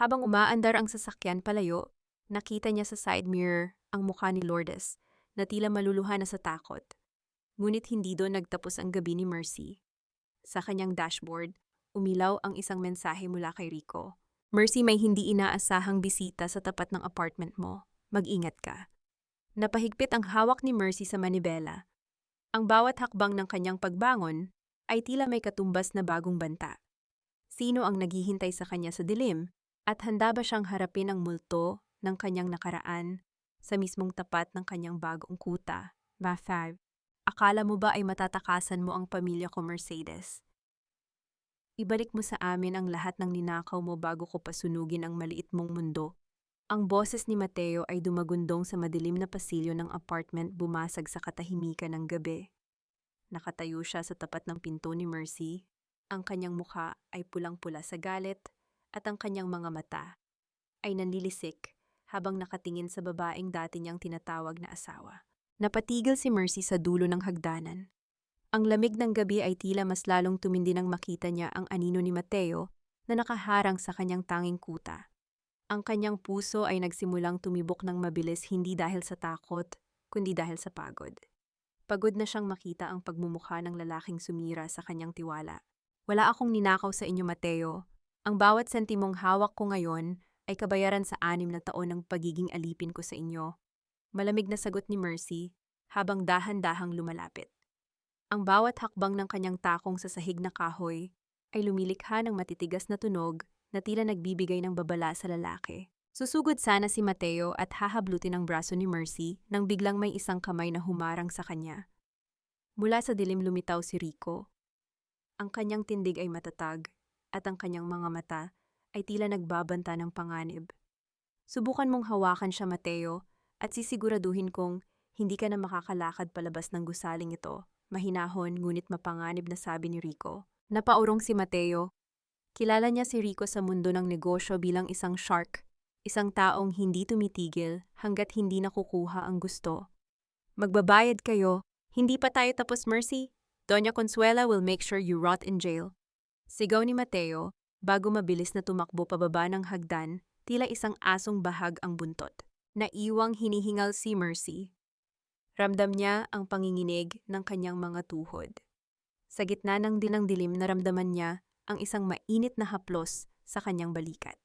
Habang umaandar ang sasakyan palayo, nakita niya sa side mirror ang mukha ni Lourdes na tila maluluha na sa takot. Ngunit hindi doon nagtapos ang gabi ni Mercy. Sa kanyang dashboard, umilaw ang isang mensahe mula kay Rico. Mercy, may hindi inaasahang bisita sa tapat ng apartment mo. Mag-ingat ka. Napahigpit ang hawak ni Mercy sa manibela. Ang bawat hakbang ng kanyang pagbangon ay tila may katumbas na bagong banta. Sino ang naghihintay sa kanya sa dilim? At handa ba siyang harapin ang multo ng kanyang nakaraan sa mismong tapat ng kanyang bagong kuta. Ma-5. Akala mo ba ay matatakasan mo ang pamilya ko, Mercedes? Ibalik mo sa amin ang lahat ng ninakaw mo bago ko pasunugin ang maliit mong mundo. Ang boses ni Mateo ay dumagundong sa madilim na pasilyo ng apartment, bumasag sa katahimikan ng gabi. Nakatayo siya sa tapat ng pinto ni Mercy. Ang kanyang mukha ay pulang-pula sa galit at ang kanyang mga mata ay nanlilisik habang nakatingin sa babaeng dati niyang tinatawag na asawa. Napatigil si Mercy sa dulo ng hagdanan. Ang lamig ng gabi ay tila mas lalong tumindi nang makita niya ang anino ni Mateo na nakaharang sa kanyang tanging kuta. Ang kanyang puso ay nagsimulang tumibok ng mabilis, hindi dahil sa takot, kundi dahil sa pagod. Pagod na siyang makita ang pagmumukha ng lalaking sumira sa kanyang tiwala. Wala akong ninakaw sa inyo, Mateo. Ang bawat sentimong hawak ko ngayon ay kabayaran sa 6 na taon ng pagiging alipin ko sa inyo. Malamig na sagot ni Mercy habang dahan-dahang lumalapit. Ang bawat hakbang ng kanyang takong sa sahig na kahoy ay lumilikha ng matitigas na tunog na tila nagbibigay ng babala sa lalaki. Susugod sana si Mateo at hahablutin ang braso ni Mercy nang biglang may isang kamay na humarang sa kanya. Mula sa dilim lumitaw si Rico. Ang kanyang tindig ay matatag at ang kanyang mga mata ay tila nagbabanta ng panganib. Subukan mong hawakan siya, Mateo, at sisiguraduhin kong hindi ka na makakalakad palabas ng gusaling ito. Mahinahon ngunit mapanganib na sabi ni Rico. Napaurong si Mateo. Kilala niya si Rico sa mundo ng negosyo bilang isang shark, isang taong hindi tumitigil hanggat hindi nakukuha ang gusto. Magbabayad kayo. Hindi pa tayo tapos, Mercy. Doña Consuela will make sure you rot in jail. Sigaw ni Mateo bago mabilis na tumakbo pababa ng hagdan, tila isang asong bahag ang buntot. Naiwang hinihingal si Mercy. Ramdam niya ang panginginig ng kanyang mga tuhod. Sa gitna ng dilim naramdaman niya ang isang mainit na haplos sa kanyang balikat.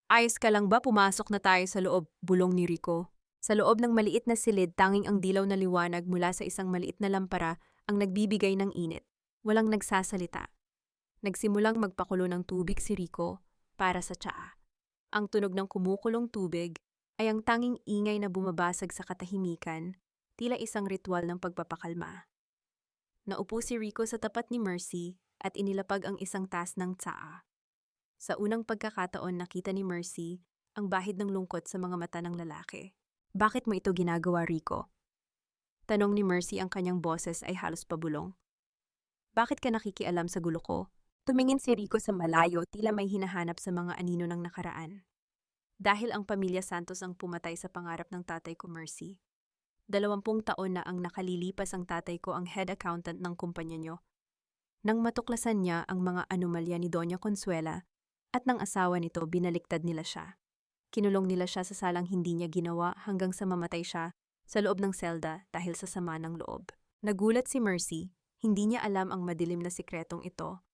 Ayos ka lang ba? Pumasok na tayo sa loob, bulong ni Rico. Sa loob ng maliit na silid, tanging ang dilaw na liwanag mula sa isang maliit na lampara ang nagbibigay ng init. Walang nagsasalita. Nagsimulang magpakulo ng tubig si Rico para sa tsaa. Ang tunog ng kumukulong tubig ay ang tanging ingay na bumabasag sa katahimikan, tila isang ritual ng pagpapakalma. Naupo si Rico sa tapat ni Mercy at inilapag ang isang tas ng tsaa. Sa unang pagkakataon nakita ni Mercy ang bahid ng lungkot sa mga mata ng lalaki. Bakit mo ito ginagawa, Rico? Tanong ni Mercy, ang kanyang boses ay halos pabulong. Bakit ka nakikialam sa gulo ko? Tumingin si Rico sa malayo, tila may hinahanap sa mga anino ng nakaraan. Dahil ang pamilya Santos ang pumatay sa pangarap ng tatay ko, Mercy. 20 taon na ang nakalilipas ang tatay ko ang head accountant ng kumpanya nyo. Nang matuklasan niya ang mga anomalya ni Doña Consuela at ng asawa nito, binaliktad nila siya. Kinulong nila siya sa salang hindi niya ginawa hanggang sa mamatay siya sa loob ng selda dahil sa sama ng loob. Nagulat si Mercy, hindi niya alam ang madilim na sikretong ito.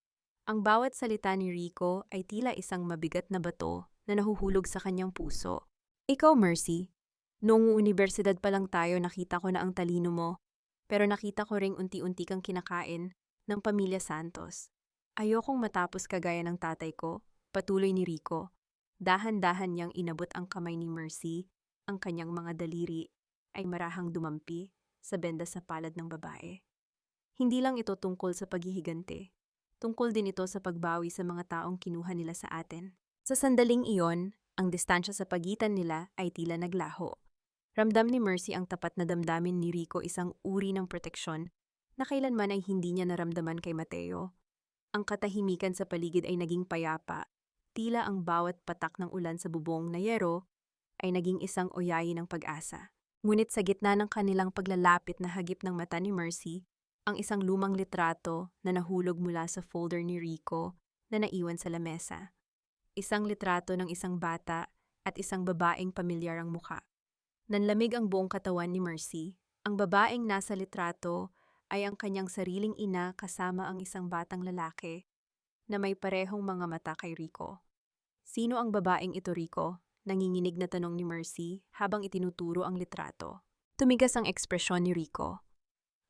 Ang bawat salita ni Rico ay tila isang mabigat na bato na nahuhulog sa kanyang puso. Ikaw, Mercy, noong universidad pa lang tayo nakita ko na ang talino mo, pero nakita ko ring unti-unti kang kinakain ng pamilya Santos. Ayokong matapos kagaya ng tatay ko, patuloy ni Rico. Dahan-dahan niyang inabot ang kamay ni Mercy, ang kanyang mga daliri ay marahang dumampi sa benda sa palad ng babae. Hindi lang ito tungkol sa paghihigante. Tungkol din ito sa pagbawi sa mga taong kinuha nila sa atin. Sa sandaling iyon, ang distansya sa pagitan nila ay tila naglaho. Ramdam ni Mercy ang tapat na damdamin ni Rico, isang uri ng proteksyon na kailanman ay hindi niya naramdaman kay Mateo. Ang katahimikan sa paligid ay naging payapa, tila ang bawat patak ng ulan sa bubong na yero ay naging isang oyayi ng pag-asa. Ngunit sa gitna ng kanilang paglalapit na hagip ng mata ni Mercy, ang isang lumang litrato na nahulog mula sa folder ni Rico na naiwan sa lamesa. Isang litrato ng isang bata at isang babaeng pamilyar ang mukha. Nanlamig ang buong katawan ni Mercy. Ang babaeng nasa litrato ay ang kanyang sariling ina kasama ang isang batang lalaki na may parehong mga mata kay Rico. Sino ang babaeng ito, Rico? Nanginginig na tanong ni Mercy habang itinuturo ang litrato. Tumigas ang ekspresyon ni Rico.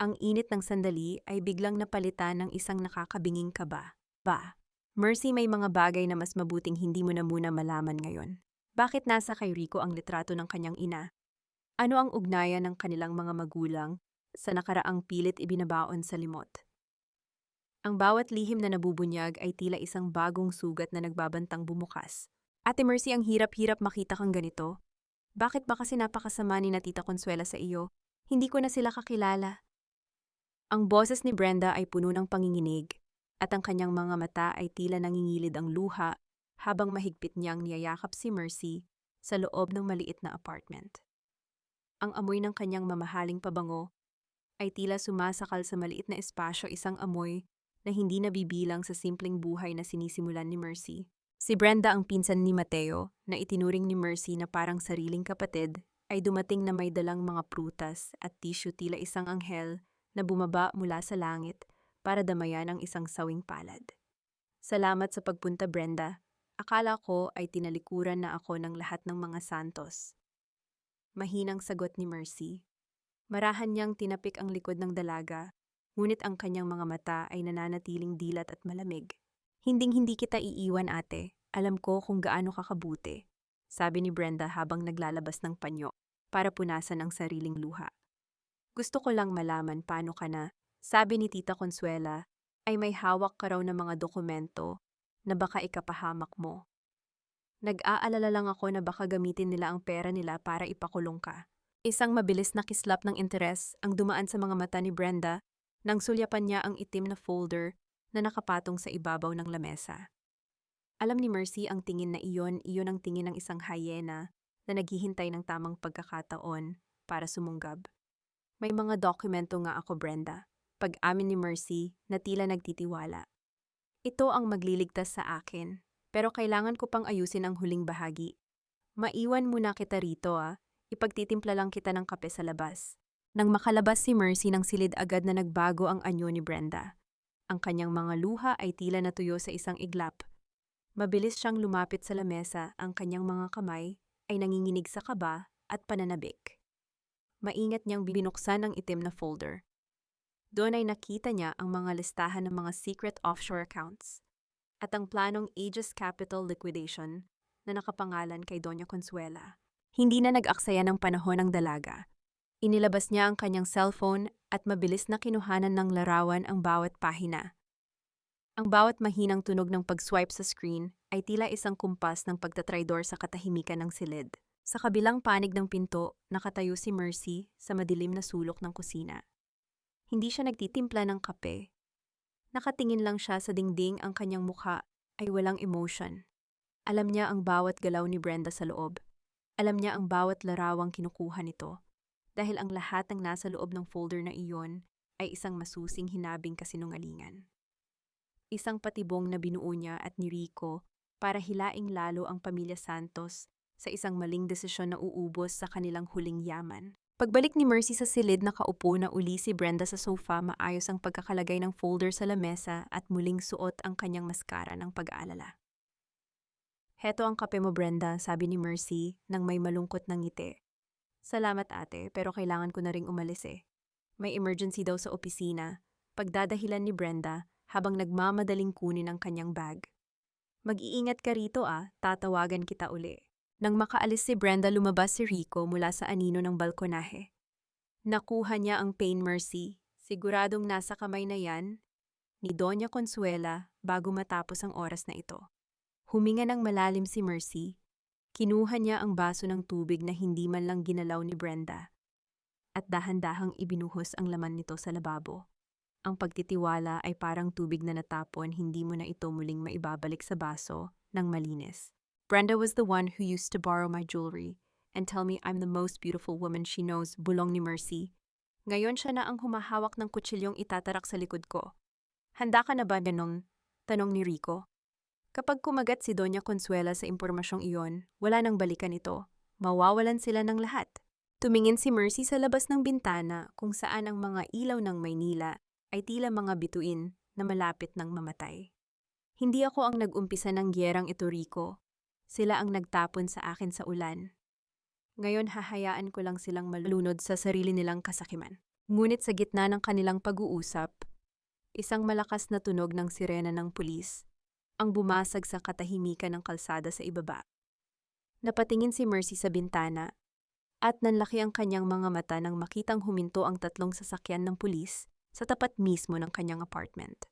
Ang init ng sandali ay biglang napalitan ng isang nakakabinging kaba. Mercy, may mga bagay na mas mabuting hindi mo na muna malaman ngayon. Bakit nasa kay Rico ang litrato ng kanyang ina? Ano ang ugnayan ng kanilang mga magulang sa nakaraang pilit ibinabaon sa limot? Ang bawat lihim na nabubunyag ay tila isang bagong sugat na nagbabantang bumukas. Ate Mercy, ang hirap-hirap makita kang ganito. Bakit ba kasi napakasama ni na Tita Consuela sa iyo? Hindi ko na sila kakilala. Ang boses ni Brenda ay puno ng panginginig at ang kanyang mga mata ay tila nangingilid ang luha habang mahigpit niyang niyayakap si Mercy sa loob ng maliit na apartment. Ang amoy ng kanyang mamahaling pabango ay tila sumasakal sa maliit na espasyo, isang amoy na hindi nabibilang sa simpleng buhay na sinisimulan ni Mercy. Si Brenda, ang pinsan ni Mateo, na itinuring ni Mercy na parang sariling kapatid, ay dumating na may dalang mga prutas at tissue, tila isang anghel na bumaba mula sa langit para damayan ang isang sawing palad. Salamat sa pagpunta, Brenda. Akala ko ay tinalikuran na ako ng lahat ng mga santos. Mahinang sagot ni Mercy. Marahan niyang tinapik ang likod ng dalaga, ngunit ang kanyang mga mata ay nananatiling dilat at malamig. Hinding-hindi kita iiwan, ate. Alam ko kung gaano ka kabuti, sabi ni Brenda habang naglalabas ng panyo para punasan ang sariling luha. Gusto ko lang malaman paano ka na, sabi ni Tita Consuela, ay may hawak ka raw ng mga dokumento na baka ikapahamak mo. Nag-aalala lang ako na baka gamitin nila ang pera nila para ipakulong ka. Isang mabilis na kislap ng interes ang dumaan sa mga mata ni Brenda nang sulyapan niya ang itim na folder na nakapatong sa ibabaw ng lamesa. Alam ni Mercy ang tingin na iyon ang tingin ng isang hyena na naghihintay ng tamang pagkakataon para sumunggab. May mga dokumento nga ako, Brenda. Pag-amin ni Mercy na tila nagtitiwala. Ito ang magliligtas sa akin, pero kailangan ko pang ayusin ang huling bahagi. Maiwan muna kita rito, Ipagtitimpla lang kita ng kape sa labas. Nang makalabas si Mercy ng silid, agad na nagbago ang anyo ni Brenda. Ang kanyang mga luha ay tila natuyo sa isang iglap. Mabilis siyang lumapit sa lamesa, ang kanyang mga kamay ay nanginginig sa kaba at pananabik. Maingat niyang binuksan ang itim na folder. Doon ay nakita niya ang mga listahan ng mga secret offshore accounts at ang planong Aegis Capital liquidation na nakapangalan kay Doña Consuela. Hindi na nag-aksaya ng panahon ang dalaga. Inilabas niya ang kanyang cellphone at mabilis na kinuhanan ng larawan ang bawat pahina. Ang bawat mahinang tunog ng pag-swipe sa screen ay tila isang kumpas ng pagtatraidor sa katahimikan ng silid. Sa kabilang panig ng pinto, nakatayo si Mercy sa madilim na sulok ng kusina. Hindi siya nagtitimpla ng kape. Nakatingin lang siya sa dingding, ang kanyang mukha ay walang emotion. Alam niya ang bawat galaw ni Brenda sa loob. Alam niya ang bawat larawang kinukuha nito. Dahil ang lahat ng nasa loob ng folder na iyon ay isang masusing hinabing kasinungalingan. Isang patibong na binuo niya at ni Rico para hilaing lalo ang pamilya Santos sa isang maling desisyon na uubos sa kanilang huling yaman. Pagbalik ni Mercy sa silid, nakaupo na uli si Brenda sa sofa, maayos ang pagkakalagay ng folder sa lamesa at muling suot ang kanyang maskara ng pag-aalala. Heto ang kape mo, Brenda, sabi ni Mercy nang may malungkot na ngiti. Salamat, ate, pero kailangan ko na ring umalis eh. May emergency daw sa opisina, pagdadahilan ni Brenda habang nagmamadaling kunin ang kanyang bag. Mag-iingat ka rito, tatawagan kita uli. Nang makaalis si Brenda, lumabas si Rico mula sa anino ng balkonahe. Nakuha niya ang pain, Mercy. Siguradong nasa kamay na yan ni Doña Consuela bago matapos ang oras na ito. Huminga ng malalim si Mercy. Kinuha niya ang baso ng tubig na hindi man lang ginalaw ni Brenda at dahan-dahang ibinuhos ang laman nito sa lababo. Ang pagtitiwala ay parang tubig na natapon, hindi mo na ito muling maibabalik sa baso ng malinis. Brenda was the one who used to borrow my jewelry and tell me I'm the most beautiful woman she knows, bulong ni Mercy. Ngayon siya na ang humahawak ng kutsilyong itatarak sa likod ko. Handa ka na ba, ganong? Tanong ni Rico. Kapag kumagat si Doña Consuela sa impormasyong iyon, wala nang balikan ito. Mawawalan sila ng lahat. Tumingin si Mercy sa labas ng bintana kung saan ang mga ilaw ng Maynila ay tila mga bituin na malapit ng mamatay. Hindi ako ang nag-umpisa ng gyerang ito, Rico. Sila ang nagtapon sa akin sa ulan. Ngayon hahayaan ko lang silang malunod sa sarili nilang kasakiman. Ngunit sa gitna ng kanilang pag-uusap, isang malakas na tunog ng sirena ng pulis ang bumasag sa katahimikan ng kalsada sa ibaba. Napatingin si Mercy sa bintana At nanlaki ang kanyang mga mata nang makitang huminto ang tatlong sasakyan ng pulis sa tapat mismo ng kanyang apartment.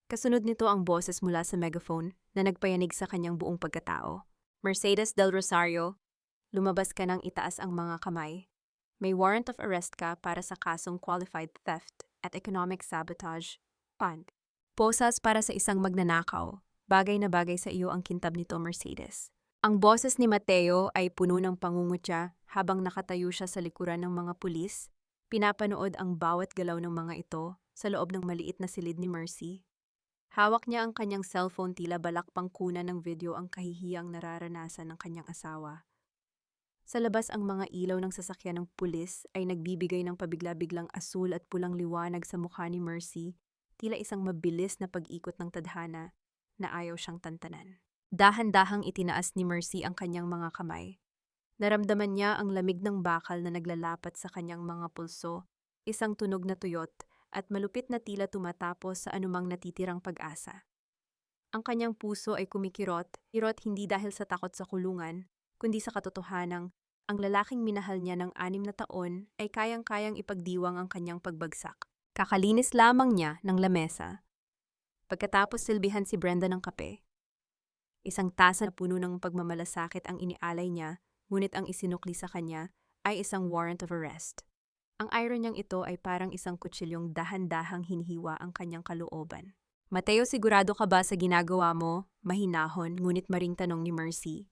Kasunod nito ang boses mula sa megaphone na nagpayanig sa kanyang buong pagkatao. Mercedes Del Rosario, lumabas ka nang itaas ang mga kamay. May warrant of arrest ka para sa kasong qualified theft at economic sabotage. Pag. Posas para sa isang magnanakaw. Bagay na bagay sa iyo ang kintab nito, Mercedes. Ang boses ni Mateo ay puno ng pangungutya habang nakatayo siya sa likuran ng mga pulis. Pinapanood ang bawat galaw ng mga ito sa loob ng maliit na silid ni Mercy. Hawak niya ang kanyang cellphone, tila balak pang kunan ng video ang kahihiyang nararanasan ng kanyang asawa. Sa labas, ang mga ilaw ng sasakyan ng pulis ay nagbibigay ng pabigla-biglang asul at pulang liwanag sa mukha ni Mercy, tila isang mabilis na pag-ikot ng tadhana na ayaw siyang tantanan. Dahan-dahang itinaas ni Mercy ang kanyang mga kamay. Naramdaman niya ang lamig ng bakal na naglalapat sa kanyang mga pulso, isang tunog na tuyot at malupit na tila tumatapos sa anumang natitirang pag-asa. Ang kanyang puso ay kumikirot, hindi dahil sa takot sa kulungan, kundi sa katotohanang ang lalaking minahal niya ng 6 na taon ay kayang-kayang ipagdiwang ang kanyang pagbagsak. Kakalinis lamang niya ng lamesa. Pagkatapos silbihan si Brenda ng kape. Isang tasa na puno ng pagmamalasakit ang inialay niya, ngunit ang isinukli sa kanya ay isang warrant of arrest. Ang iron niyang ito ay parang isang kutsilyong dahan-dahang hinihiwa ang kanyang kalooban. Mateo, sigurado ka ba sa ginagawa mo? Mahinahon, ngunit maring tanong ni Mercy.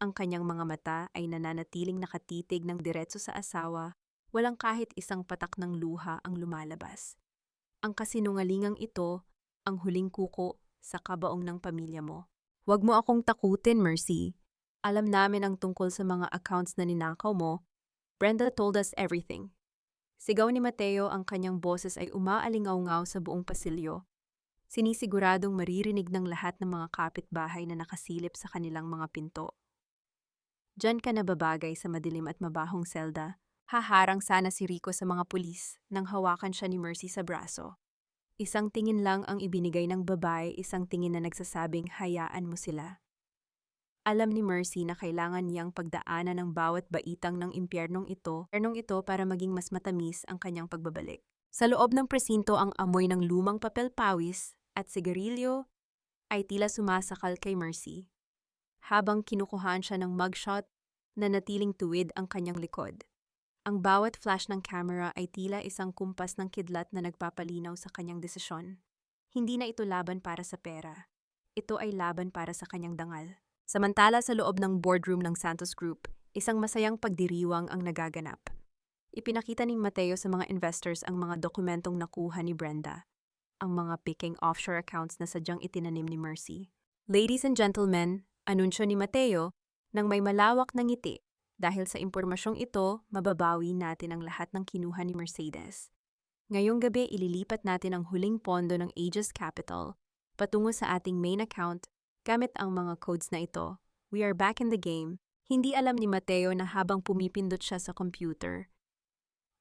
Ang kanyang mga mata ay nananatiling nakatitig ng diretso sa asawa, walang kahit isang patak ng luha ang lumalabas. Ang kasinungalingang ito, ang huling kuko sa kabaong ng pamilya mo. Huwag mo akong takutin, Mercy. Alam namin ang tungkol sa mga accounts na ninakaw mo. Brenda told us everything. Sigaw ni Mateo, ang kanyang boses ay umaalingaw-ngaw sa buong pasilyo. Sinisiguradong maririnig ng lahat ng mga kapitbahay na nakasilip sa kanilang mga pinto. Diyan ka nababagay sa madilim at mabahong selda. Haharang sana si Rico sa mga pulis nang hawakan siya ni Mercy sa braso. Isang tingin lang ang ibinigay ng babae, isang tingin na nagsasabing hayaan mo sila. Alam ni Mercy na kailangan niyang pagdaanan ng bawat baitang ng impyernong ito para maging mas matamis ang kanyang pagbabalik. Sa loob ng presinto, ang amoy ng lumang papel pawis at sigarilyo ay tila sumasakal kay Mercy. Habang kinukuhaan siya ng mugshot, nanatiling tuwid ang kanyang likod. Ang bawat flash ng camera ay tila isang kumpas ng kidlat na nagpapalinaw sa kanyang desisyon. Hindi na ito laban para sa pera. Ito ay laban para sa kanyang dangal. Samantala, sa loob ng boardroom ng Santos Group, isang masayang pagdiriwang ang nagaganap. Ipinakita ni Mateo sa mga investors ang mga dokumentong nakuha ni Brenda, ang mga picking offshore accounts na sadyang itinanim ni Mercy. Ladies and gentlemen, anunsyo ni Mateo nang may malawak na ngiti. Dahil sa impormasyong ito, mababawi natin ang lahat ng kinuha ni Mercedes. Ngayong gabi, ililipat natin ang huling pondo ng Aegis Capital patungo sa ating main account gamit ang mga codes na ito. We are back in the game. Hindi alam ni Mateo na habang pumipindot siya sa computer,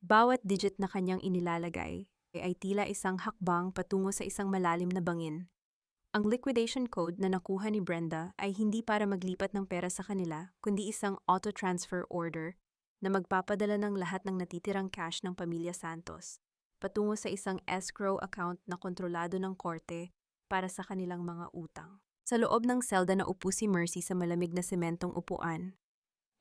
bawat digit na kanyang inilalagay ay tila isang hakbang patungo sa isang malalim na bangin. Ang liquidation code na nakuha ni Brenda ay hindi para maglipat ng pera sa kanila, kundi isang auto-transfer order na magpapadala ng lahat ng natitirang cash ng pamilya Santos patungo sa isang escrow account na kontrolado ng korte para sa kanilang mga utang. Sa loob ng selda na upo si Mercy sa malamig na sementong upuan.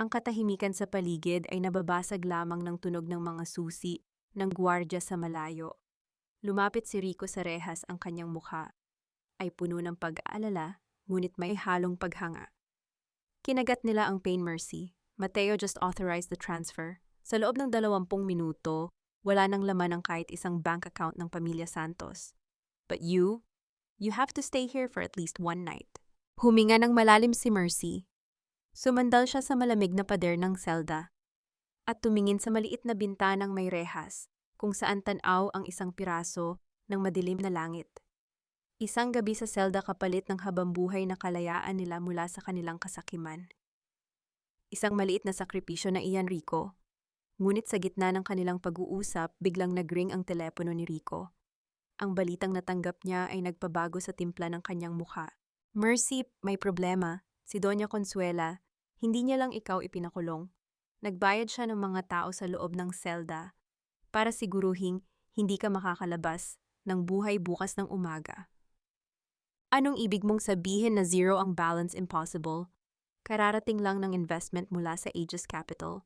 Ang katahimikan sa paligid ay nababasag lamang ng tunog ng mga susi ng gwardya sa malayo. Lumapit si Rico sa rehas, ang kanyang mukha ay puno ng pag-aalala, ngunit may halong paghanga. Kinagat nila ang pain, Mercy. Mateo just authorized the transfer. Sa loob ng 20 minuto, wala nang laman ang kahit isang bank account ng pamilya Santos. But you have to stay here for at least one night. Huminga ng malalim si Mercy. Sumandal siya sa malamig na pader ng selda at tumingin sa maliit na bintanang may rehas kung saan tanaw ang isang piraso ng madilim na langit. Isang gabi sa selda, kapalit ng habambuhay na kalayaan nila mula sa kanilang kasakiman. Isang maliit na sakripisyo na iyan, Rico. Ngunit sa gitna ng kanilang pag-uusap, biglang nagring ang telepono ni Rico. Ang balitang natanggap niya ay nagpabago sa timpla ng kanyang mukha. Mercy, may problema. Si Doña Consuela, hindi niya lang ikaw ipinakulong. Nagbayad siya ng mga tao sa loob ng selda para siguruhing hindi ka makakalabas ng buhay bukas ng umaga. Anong ibig mong sabihin na zero ang balance impossible? Kararating lang ng investment mula sa Aegis Capital.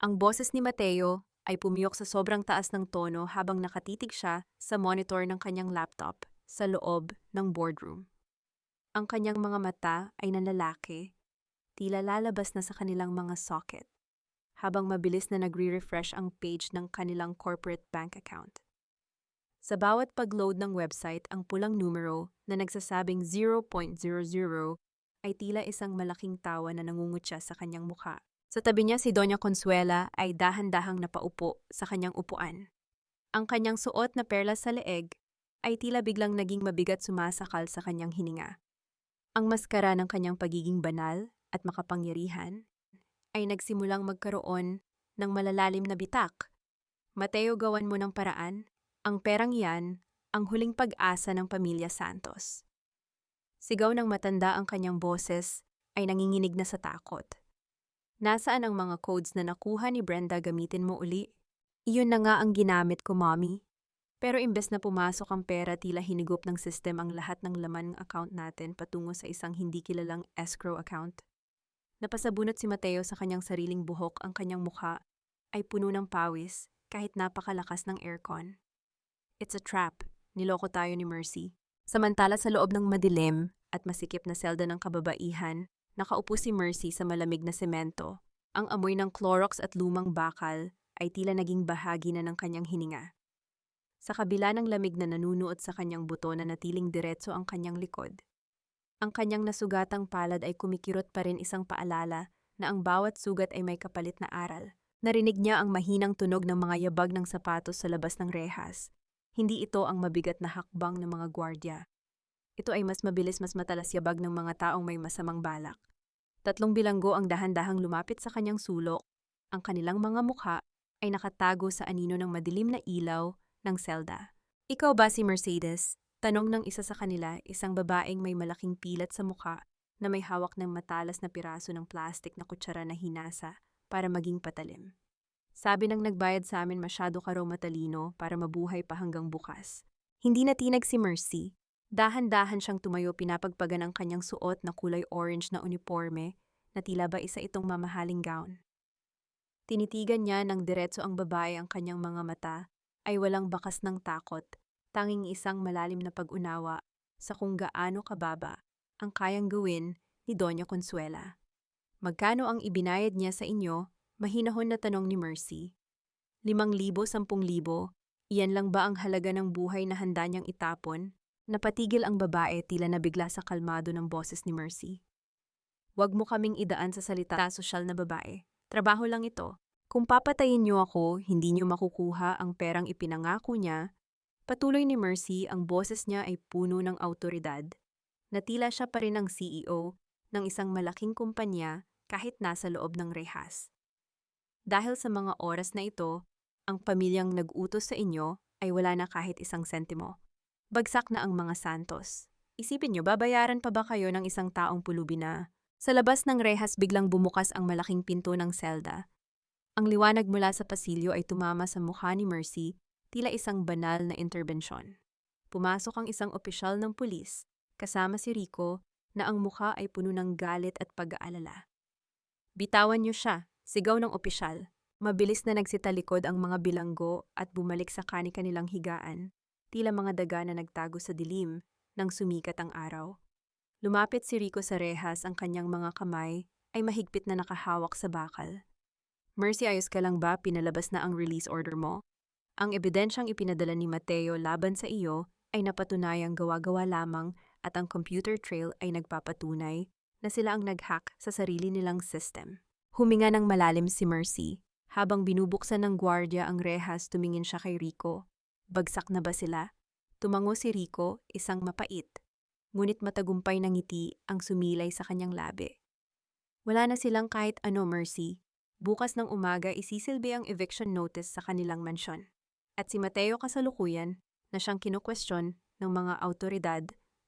Ang boses ni Mateo ay pumiyok sa sobrang taas ng tono habang nakatitig siya sa monitor ng kanyang laptop sa loob ng boardroom. Ang kanyang mga mata ay nanlalaki, tila lalabas na sa kanilang mga socket, habang mabilis na nagre-refresh ang page ng kanilang corporate bank account. Sa bawat pag-load ng website, ang pulang numero na nagsasabing 0.00 ay tila isang malaking tawa na nangungutya sa kanyang mukha. Sa tabi niya si Doña Consuela ay dahan-dahang napaupo sa kanyang upuan. Ang kanyang suot na perlas sa leeg ay tila biglang naging mabigat sumasakal sa kanyang hininga. Ang maskara ng kanyang pagiging banal at makapangyarihan ay nagsimulang magkaroon ng malalalim na bitak. Mateo, gawan mo ng paraan. Ang perang yan, ang huling pag-asa ng pamilya Santos. Sigaw ng matanda, ang kanyang boses ay nanginginig na sa takot. Nasaan ang mga codes na nakuha ni Brenda, gamitin mo uli? Iyon na nga ang ginamit ko, mommy. Pero imbes na pumasok ang pera, tila hinigop ng system ang lahat ng laman ng account natin patungo sa isang hindi kilalang escrow account. Napasabunot si Mateo sa kanyang sariling buhok, ang kanyang mukha ay puno ng pawis kahit napakalakas ng aircon. It's a trap. Niloko tayo ni Mercy. Samantala sa loob ng madilim at masikip na selda ng kababaihan, nakaupo si Mercy sa malamig na semento. Ang amoy ng Clorox at lumang bakal ay tila naging bahagi na ng kanyang hininga. Sa kabila ng lamig na nanunuot sa kanyang buto, na natiling diretso ang kanyang likod. Ang kanyang nasugatang palad ay kumikirot pa rin, isang paalala na ang bawat sugat ay may kapalit na aral. Narinig niya ang mahinang tunog ng mga yabag ng sapatos sa labas ng rehas. Hindi ito ang mabigat na hakbang ng mga gwardya. Ito ay mas mabilis, mas matalas yabag ng mga taong may masamang balak. 3 bilanggo ang dahan-dahang lumapit sa kanyang sulok. Ang kanilang mga mukha ay nakatago sa anino ng madilim na ilaw ng selda. Ikaw ba si Mercedes? Tanong ng isa sa kanila, isang babaeng may malaking pilat sa mukha na may hawak ng matalas na piraso ng plastik na kutsara na hinasa para maging patalim. Sabi ng nagbayad sa amin, masyado ka raw matalino para mabuhay pa hanggang bukas. Hindi natinag si Mercy. Dahan-dahan siyang tumayo, pinapagpagan ang kanyang suot na kulay orange na uniforme na tila ba isa itong mamahaling gown. Tinitigan niya ng diretso ang babae, ang kanyang mga mata ay walang bakas ng takot, tanging isang malalim na pag-unawa sa kung gaano kababa ang kayang gawin ni Doña Consuela. Magkano ang ibinayad niya sa inyo? Mahinahon na tanong ni Mercy. 5,000, 10,000, iyan lang ba ang halaga ng buhay na handa niyang itapon? Napatigil ang babae, tila nabigla sa kalmado ng boses ni Mercy. Huwag mo kaming idaan sa salita, sosyal na babae. Trabaho lang ito. Kung papatayin niyo ako, hindi niyo makukuha ang perang ipinangako niya. Patuloy ni Mercy, ang boses niya ay puno ng awtoridad, na tila siya pa rin ang CEO ng isang malaking kumpanya kahit nasa loob ng rehas. Dahil sa mga oras na ito, ang pamilyang nag-utos sa inyo ay wala na kahit isang sentimo. Bagsak na ang mga Santos. Isipin niyo, babayaran pa ba kayo ng isang taong pulubi na? Sa labas ng rehas, biglang bumukas ang malaking pinto ng selda. Ang liwanag mula sa pasilyo ay tumama sa mukha ni Mercy, tila isang banal na interbensyon. Pumasok ang isang opisyal ng pulis, kasama si Rico, na ang mukha ay puno ng galit at pag-aalala. Bitawan niyo siya, sigaw ng opisyal. Mabilis na nagsitalikod ang mga bilanggo at bumalik sa kani-kanilang higaan, tila mga daga na nagtago sa dilim nang sumikat ang araw. Lumapit si Rico sa rehas, ang kanyang mga kamay ay mahigpit na nakahawak sa bakal. Mercy, ayos ka lang ba? Pinalabas na ang release order mo? Ang ebidensyang ipinadala ni Mateo laban sa iyo ay napatunayang gawa-gawa lamang, at ang computer trail ay nagpapatunay na sila ang nag-hack sa sarili nilang system. Huminga ng malalim si Mercy. Habang binubuksan ng gwardya ang rehas, tumingin siya kay Rico. Bagsak na ba sila? Tumango si Rico, isang mapait, ngunit matagumpay na ngiti ang sumilay sa kanyang labi. Wala na silang kahit ano, Mercy. Bukas ng umaga isisilbi ang eviction notice sa kanilang mansyon. At si Mateo kasalukuyan na siyang kinukwestiyon ng mga awtoridad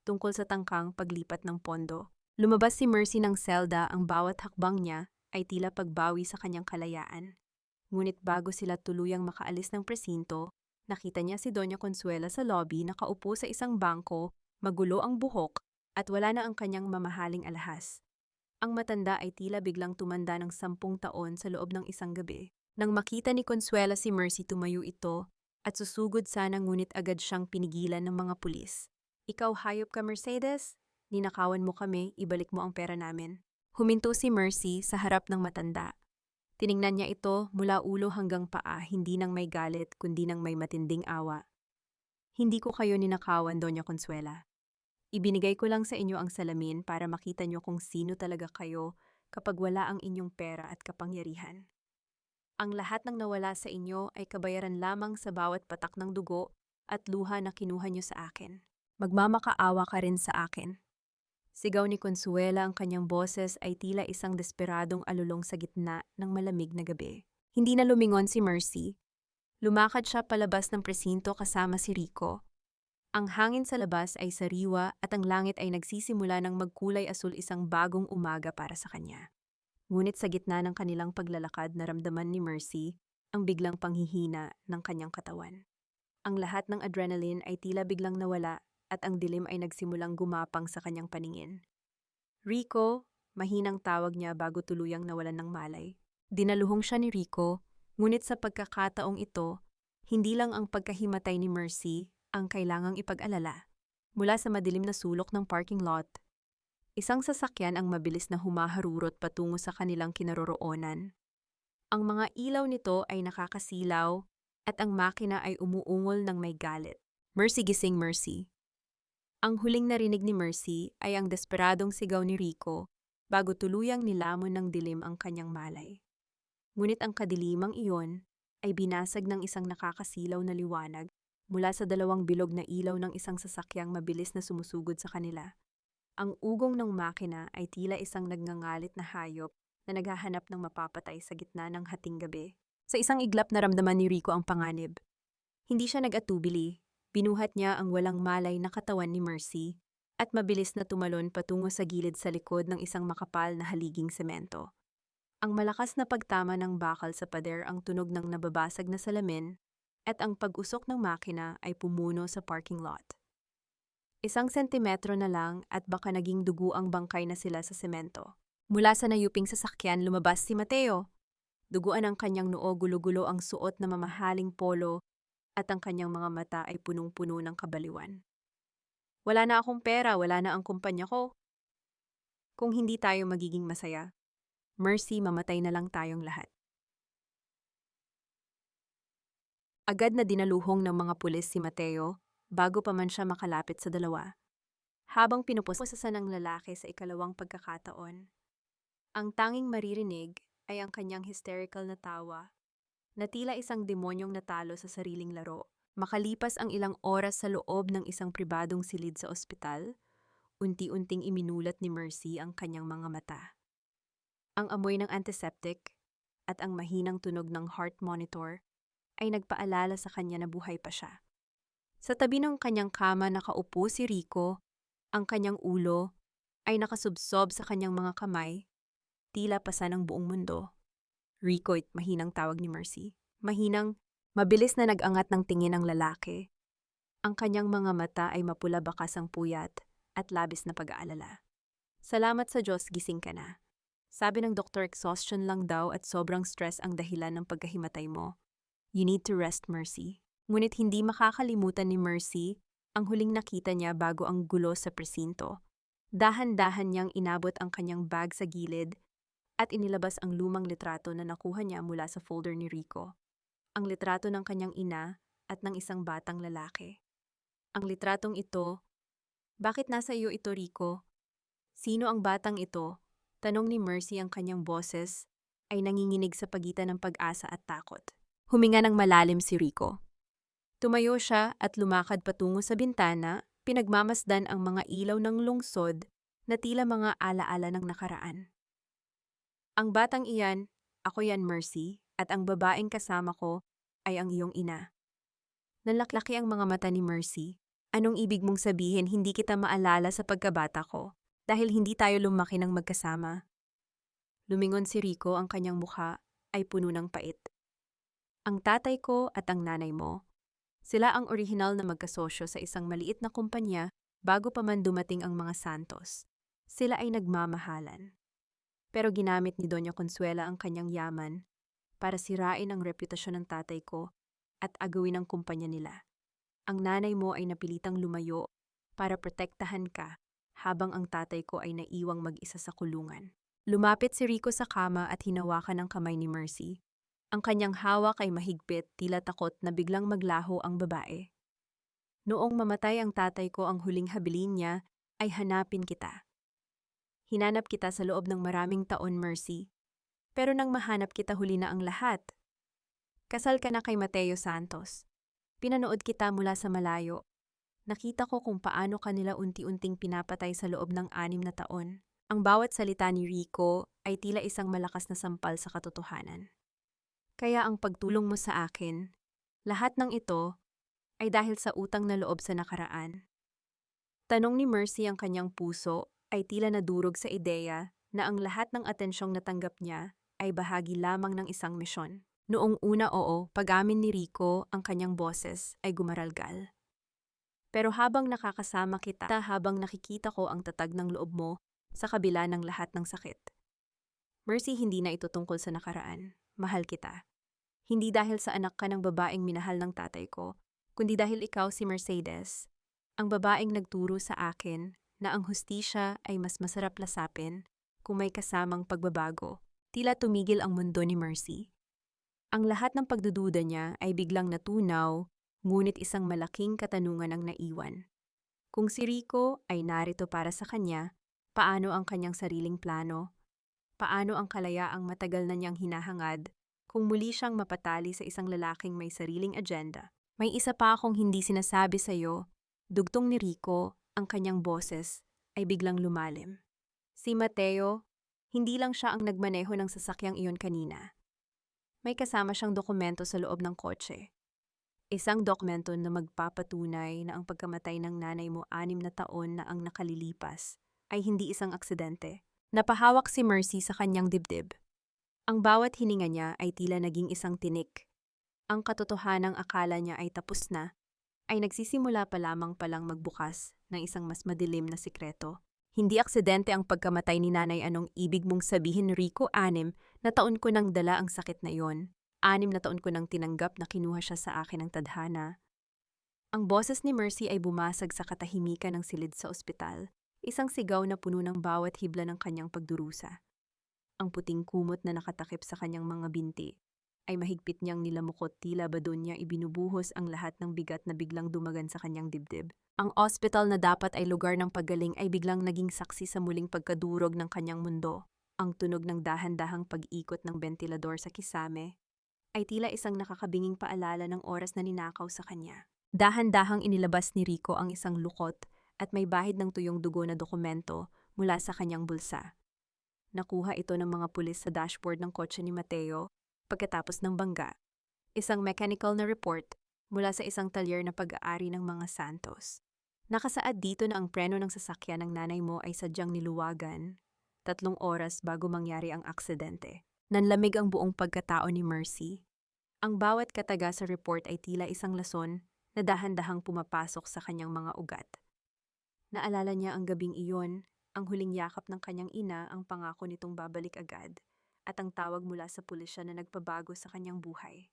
tungkol sa tangkang paglipat ng pondo. Lumabas si Mercy ng selda, ang bawat hakbang niya ay tila pagbawi sa kanyang kalayaan. Ngunit bago sila tuluyang makaalis ng presinto, nakita niya si Doña Consuela sa lobby nakaupo sa isang bangko, magulo ang buhok at wala na ang kanyang mamahaling alahas. Ang matanda ay tila biglang tumanda ng 10 taon sa loob ng isang gabi. Nang makita ni Consuela si Mercy, tumayo ito at susugod sana, ngunit agad siyang pinigilan ng mga pulis. "Ikaw hayop ka, Mercedes? Ninakawan mo kami, ibalik mo ang pera namin." Huminto si Mercy sa harap ng matanda. Tiningnan niya ito mula ulo hanggang paa, hindi nang may galit kundi nang may matinding awa. "Hindi ko kayo ninakawan, Doña Consuela. Ibinigay ko lang sa inyo ang salamin para makita niyo kung sino talaga kayo kapag wala ang inyong pera at kapangyarihan. Ang lahat ng nawala sa inyo ay kabayaran lamang sa bawat patak ng dugo at luha na kinuha niyo sa akin. Magmamakaawa ka rin sa akin." Sigaw ni Consuela, ang kanyang boses ay tila isang desperadong alulong sa gitna ng malamig na gabi. Hindi na lumingon si Mercy. Lumakad siya palabas ng presinto kasama si Rico. Ang hangin sa labas ay sariwa at ang langit ay nagsisimula ng magkulay asul, isang bagong umaga para sa kanya. Ngunit sa gitna ng kanilang paglalakad, naramdaman ni Mercy ang biglang panghihina ng kanyang katawan. Ang lahat ng adrenaline ay tila biglang nawala at ang dilim ay nagsimulang gumapang sa kanyang paningin. "Rico," mahinang tawag niya bago tuluyang nawalan ng malay. Dinaluhong siya ni Rico, ngunit sa pagkakataong ito, hindi lang ang pagkahimatay ni Mercy ang kailangang ipag-alala. Mula sa madilim na sulok ng parking lot, isang sasakyan ang mabilis na humaharurot patungo sa kanilang kinaroroonan. Ang mga ilaw nito ay nakakasilaw at ang makina ay umuungol ng may galit. "Mercy, gising, Mercy." Ang huling narinig ni Mercy ay ang desperadong sigaw ni Rico bago tuluyang nilamon ng dilim ang kanyang malay. Ngunit ang kadilimang iyon ay binasag ng isang nakakasilaw na liwanag mula sa dalawang bilog na ilaw ng isang sasakyang mabilis na sumusugod sa kanila. Ang ugong ng makina ay tila isang nagngangalit na hayop na naghahanap ng mapapatay sa gitna ng hating gabi. Sa isang iglap, naramdaman ni Rico ang panganib. Hindi siya nag-atubili. Binuhat niya ang walang malay na katawan ni Mercy at mabilis na tumalon patungo sa gilid sa likod ng isang makapal na haliging semento. Ang malakas na pagtama ng bakal sa pader, ang tunog ng nababasag na salamin, at ang pag-usok ng makina ay pumuno sa parking lot. 1 sentimetro na lang at baka naging dugo ang bangkay na sila sa semento. Mula sa nayuping sasakyan, lumabas si Mateo. Duguan ang kanyang noo, gulo-gulo ang suot na mamahaling polo, at ang kanyang mga mata ay punong-puno ng kabaliwan. "Wala na akong pera, wala na ang kumpanya ko. Kung hindi tayo magiging masaya, Mercy, mamatay na lang tayong lahat." Agad na dinaluhong ng mga pulis si Mateo bago pa man siya makalapit sa dalawa. Habang pinupusasan ng lalaki sa ikalawang pagkakataon, ang tanging maririnig ay ang kanyang hysterical na tawa na tila isang demonyong natalo sa sariling laro. Makalipas ang ilang oras sa loob ng isang pribadong silid sa ospital, unti-unting iminulat ni Mercy ang kanyang mga mata. Ang amoy ng antiseptic at ang mahinang tunog ng heart monitor ay nagpaalala sa kanya na buhay pa siya. Sa tabi ng kanyang kama nakaupo si Rico, ang kanyang ulo ay nakasubsob sa kanyang mga kamay, tila pasan ng buong mundo. "Rico," mahinang tawag ni Mercy. Mahinang, mabilis na nag-angat ng tingin ang lalaki. Ang kanyang mga mata ay mapula, bakas ang puyat at labis na pag-aalala. "Salamat sa Diyos, gising ka na. Sabi ng doktor, exhaustion lang daw at sobrang stress ang dahilan ng pagkahimatay mo. You need to rest, Mercy." Ngunit hindi makakalimutan ni Mercy ang huling nakita niya bago ang gulo sa presinto. Dahan-dahan niyang inabot ang kanyang bag sa gilid at inilabas ang lumang litrato na nakuha niya mula sa folder ni Rico. Ang litrato ng kanyang ina at ng isang batang lalaki. Ang litratong ito, "Bakit nasa iyo ito, Rico? Sino ang batang ito?" Tanong ni Mercy, ang kanyang boses ay nanginginig sa pagitan ng pag-asa at takot. Huminga ng malalim si Rico. Tumayo siya at lumakad patungo sa bintana, pinagmamasdan ang mga ilaw ng lungsod na tila mga alaala ng nakaraan. "Ang batang iyan, ako yan, Mercy, at ang babaeng kasama ko ay ang iyong ina." Nanlaklaki ang mga mata ni Mercy. "Anong ibig mong sabihin? Hindi kita maalala sa pagkabata ko." dahil hindi tayo lumaki ng magkasama. Lumingon si Rico, ang kanyang mukha ay puno ng pait. Ang tatay ko at ang nanay mo, sila ang orihinal na magkasosyo sa isang maliit na kumpanya bago pa man dumating ang mga Santos. Sila ay nagmamahalan. Pero ginamit ni Doña Consuela ang kanyang yaman para sirain ang reputasyon ng tatay ko at agawin ang kumpanya nila. Ang nanay mo ay napilitang lumayo para protektahan ka habang ang tatay ko ay naiwang mag-isa sa kulungan. Lumapit si Rico sa kama at hinawakan ang kamay ni Mercy. Ang kanyang hawak ay mahigpit, tila takot na biglang maglaho ang babae. Noong mamatay ang tatay ko, ang huling habilin niya ay hanapin kita. Hinanap kita sa loob ng maraming taon, Mercy. Pero nang mahanap kita, huli na ang lahat. Kasal ka na kay Mateo Santos. Pinanood kita mula sa malayo. Nakita ko kung paano kanila unti-unting pinapatay sa loob ng 6 na taon. Ang bawat salita ni Rico ay tila isang malakas na sampal sa katotohanan. Kaya ang pagtulong mo sa akin, lahat ng ito ay dahil sa utang na loob sa nakaraan. Tanong ni Mercy, ang kanyang puso ay tila nadurog sa ideya na ang lahat ng atensyong natanggap niya ay bahagi lamang ng isang misyon. Noong una, oo, pag-amin ni Rico, ang kanyang boses ay gumaralgal. Pero habang nakakasama kita, habang nakikita ko ang tatag ng loob mo sa kabila ng lahat ng sakit. Mercy, hindi na ito tungkol sa nakaraan. Mahal kita. Hindi dahil sa anak ka ng babaeng minahal ng tatay ko, kundi dahil ikaw si Mercedes, ang babaeng nagturo sa akin na ang hustisya ay mas masarap lasapin kung may kasamang pagbabago. Tila tumigil ang mundo ni Mercy. Ang lahat ng pagdududa niya ay biglang natunaw, ngunit isang malaking katanungan ang naiwan. Kung si Rico ay narito para sa kanya, paano ang kanyang sariling plano? Paano ang kalayaang matagal na niyang hinahangad kung muli siyang mapatali sa isang lalaking may sariling agenda? May isa pa akong hindi sinasabi sa iyo. Dugtong ni Rico, ang kanyang boses ay biglang lumalim. Si Mateo, hindi lang siya ang nagmaneho ng sasakyang iyon kanina. May kasama siyang dokumento sa loob ng kotse. Isang dokumento na magpapatunay na ang pagkamatay ng nanay mo 6 na taon na ang nakalilipas ay hindi isang aksidente. Napahawak si Mercy sa kanyang dibdib. Ang bawat hininga niya ay tila naging isang tinik. Ang katotohanang akala niya ay tapos na, ay nagsisimula pa lamang palang magbukas ng isang mas madilim na sikreto. Hindi aksidente ang pagkamatay ni nanay. Anong ibig mong sabihin, Rico? 6 na taon ko nang dala ang sakit na iyon. 6 na taon ko nang tinanggap na kinuha siya sa akin ng tadhana. Ang boses ni Mercy ay bumasag sa katahimikan ng silid sa ospital, isang sigaw na puno ng bawat hibla ng kanyang pagdurusa. Ang puting kumot na nakatakip sa kanyang mga binti ay mahigpit niyang nilamukot, tila ba doon niya ibinubuhos ang lahat ng bigat na biglang dumagan sa kanyang dibdib. Ang ospital na dapat ay lugar ng paggaling ay biglang naging saksi sa muling pagkadurog ng kanyang mundo. Ang tunog ng dahan-dahang pag-ikot ng bentilador sa kisame ay tila isang nakakabinging paalala ng oras na ninakaw sa kanya. Dahan-dahang inilabas ni Rico ang isang lukot at may bahid ng tuyong dugo na dokumento mula sa kanyang bulsa. Nakuha ito ng mga pulis sa dashboard ng kotse ni Mateo pagkatapos ng bangga. Isang mechanical na report mula sa isang talyer na pag-aari ng mga Santos. Nakasaad dito na ang preno ng sasakyan ng nanay mo ay sadyang niluwagan 3 oras bago mangyari ang aksidente. Nanlamig ang buong pagkatao ni Mercy. Ang bawat kataga sa report ay tila isang lason na dahan-dahang pumapasok sa kanyang mga ugat. Naalala niya ang gabing iyon, ang huling yakap ng kanyang ina, ang pangako nitong babalik agad, at ang tawag mula sa pulisya na nagpabago sa kanyang buhay.